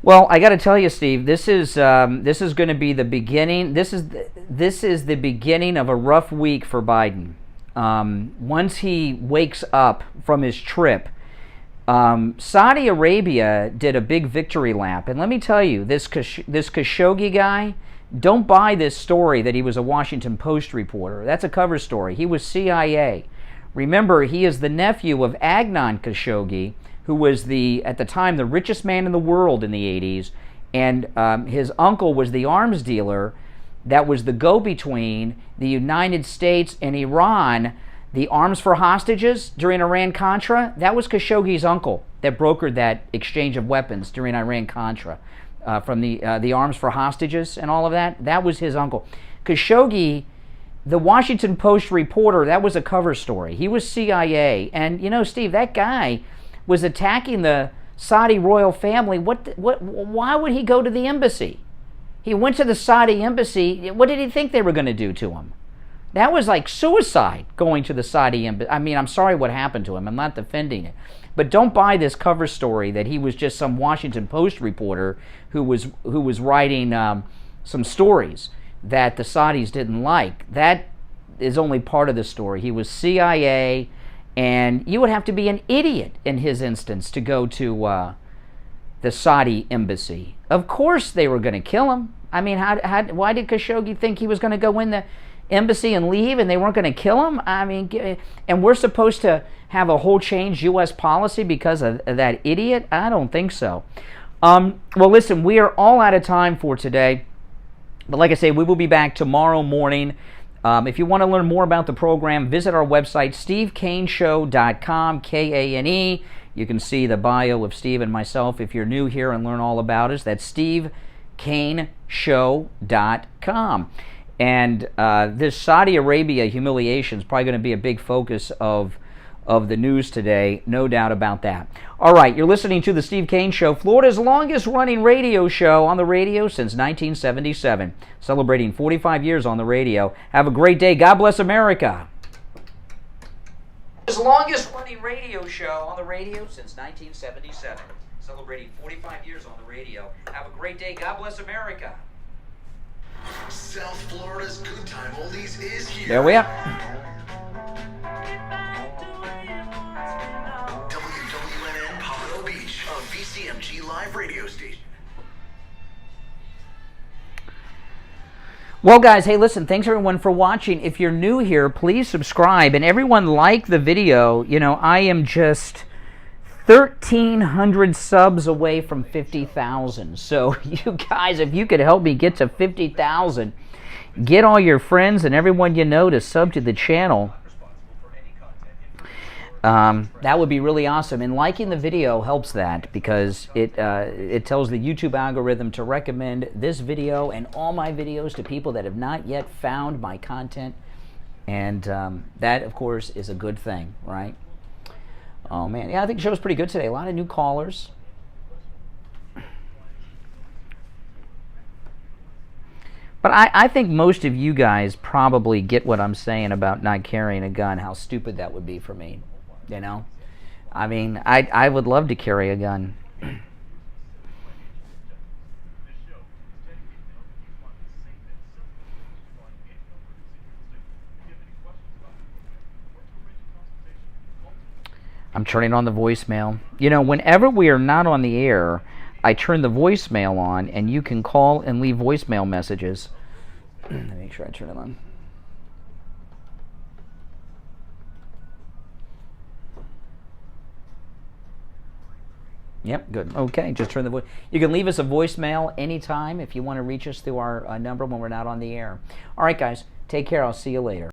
Well, I got to tell you, Steve, this is going to be the beginning. This is the beginning of a rough week for Biden. Once he wakes up from his trip, Saudi Arabia did a big victory lap, and let me tell you, this Khashoggi guy, don't buy this story that he was a Washington Post reporter. That's a cover story. He was CIA. Remember, he is the nephew of Adnan Khashoggi, who was at the time, the richest man in the world in the 80s, and his uncle was the arms dealer that was the go-between the United States and Iran. The arms for hostages during Iran-Contra, that was Khashoggi's uncle that brokered that exchange of weapons during Iran-Contra. From the arms for hostages and all of that, that was his uncle. Khashoggi, the Washington Post reporter, that was a cover story. He was CIA, and Steve, that guy was attacking the Saudi royal family. Why would he go to the embassy? He went to the Saudi embassy. What did he think they were going to do to him? That was like suicide, going to the Saudi embassy. I mean, I'm sorry what happened to him. I'm not defending it. But don't buy this cover story that he was just some Washington Post reporter who was writing some stories that the Saudis didn't like. That is only part of the story. He was CIA, and you would have to be an idiot in his instance to go to the Saudi embassy. Of course they were going to kill him. I mean, why did Khashoggi think he was going to go in the embassy and leave and they weren't going to kill him? I mean, and we're supposed to have a whole changed U.S. policy because of that idiot? I don't think so. Well, listen, we are all out of time for today. But like I say, we will be back tomorrow morning. If you want to learn more about the program, visit our website, stevekaneshow.com, Kane. You can see the bio of Steve and myself if you're new here and learn all about us. That's stevekaneshow.com. And this Saudi Arabia humiliation is probably going to be a big focus of the news today, no doubt about that. All right, you're listening to The Steve Kane Show, Florida's longest-running radio show on the radio since 1977, celebrating 45 years on the radio. Have a great day. God bless America. His longest running radio show on the radio since 1977. Celebrating 45 years on the radio. Have a great day. God bless America. South Florida's Good Time Oldies is here. There we are. WWNN Pompano Beach, a VCMG live radio station. Well, guys, hey, listen, thanks everyone for watching. If you're new here, please subscribe. And everyone like the video. You know, I am just 1,300 subs away from 50,000. So you guys, if you could help me get to 50,000, get all your friends and everyone you know to sub to the channel. That would be really awesome. And liking the video helps that because it tells the YouTube algorithm to recommend this video and all my videos to people that have not yet found my content. And that, of course, is a good thing, right? Oh, man. Yeah, I think the show's pretty good today. A lot of new callers. But I think most of you guys probably get what I'm saying about not carrying a gun, how stupid that would be for me. You know? I mean, I would love to carry a gun. I'm turning on the voicemail. You know, whenever we are not on the air, I turn the voicemail on, and you can call and leave voicemail messages. Let me make sure I turn it on. Yep, good. Okay, just turn the voice. You can leave us a voicemail anytime if you want to reach us through our number when we're not on the air. All right, guys, take care. I'll see you later.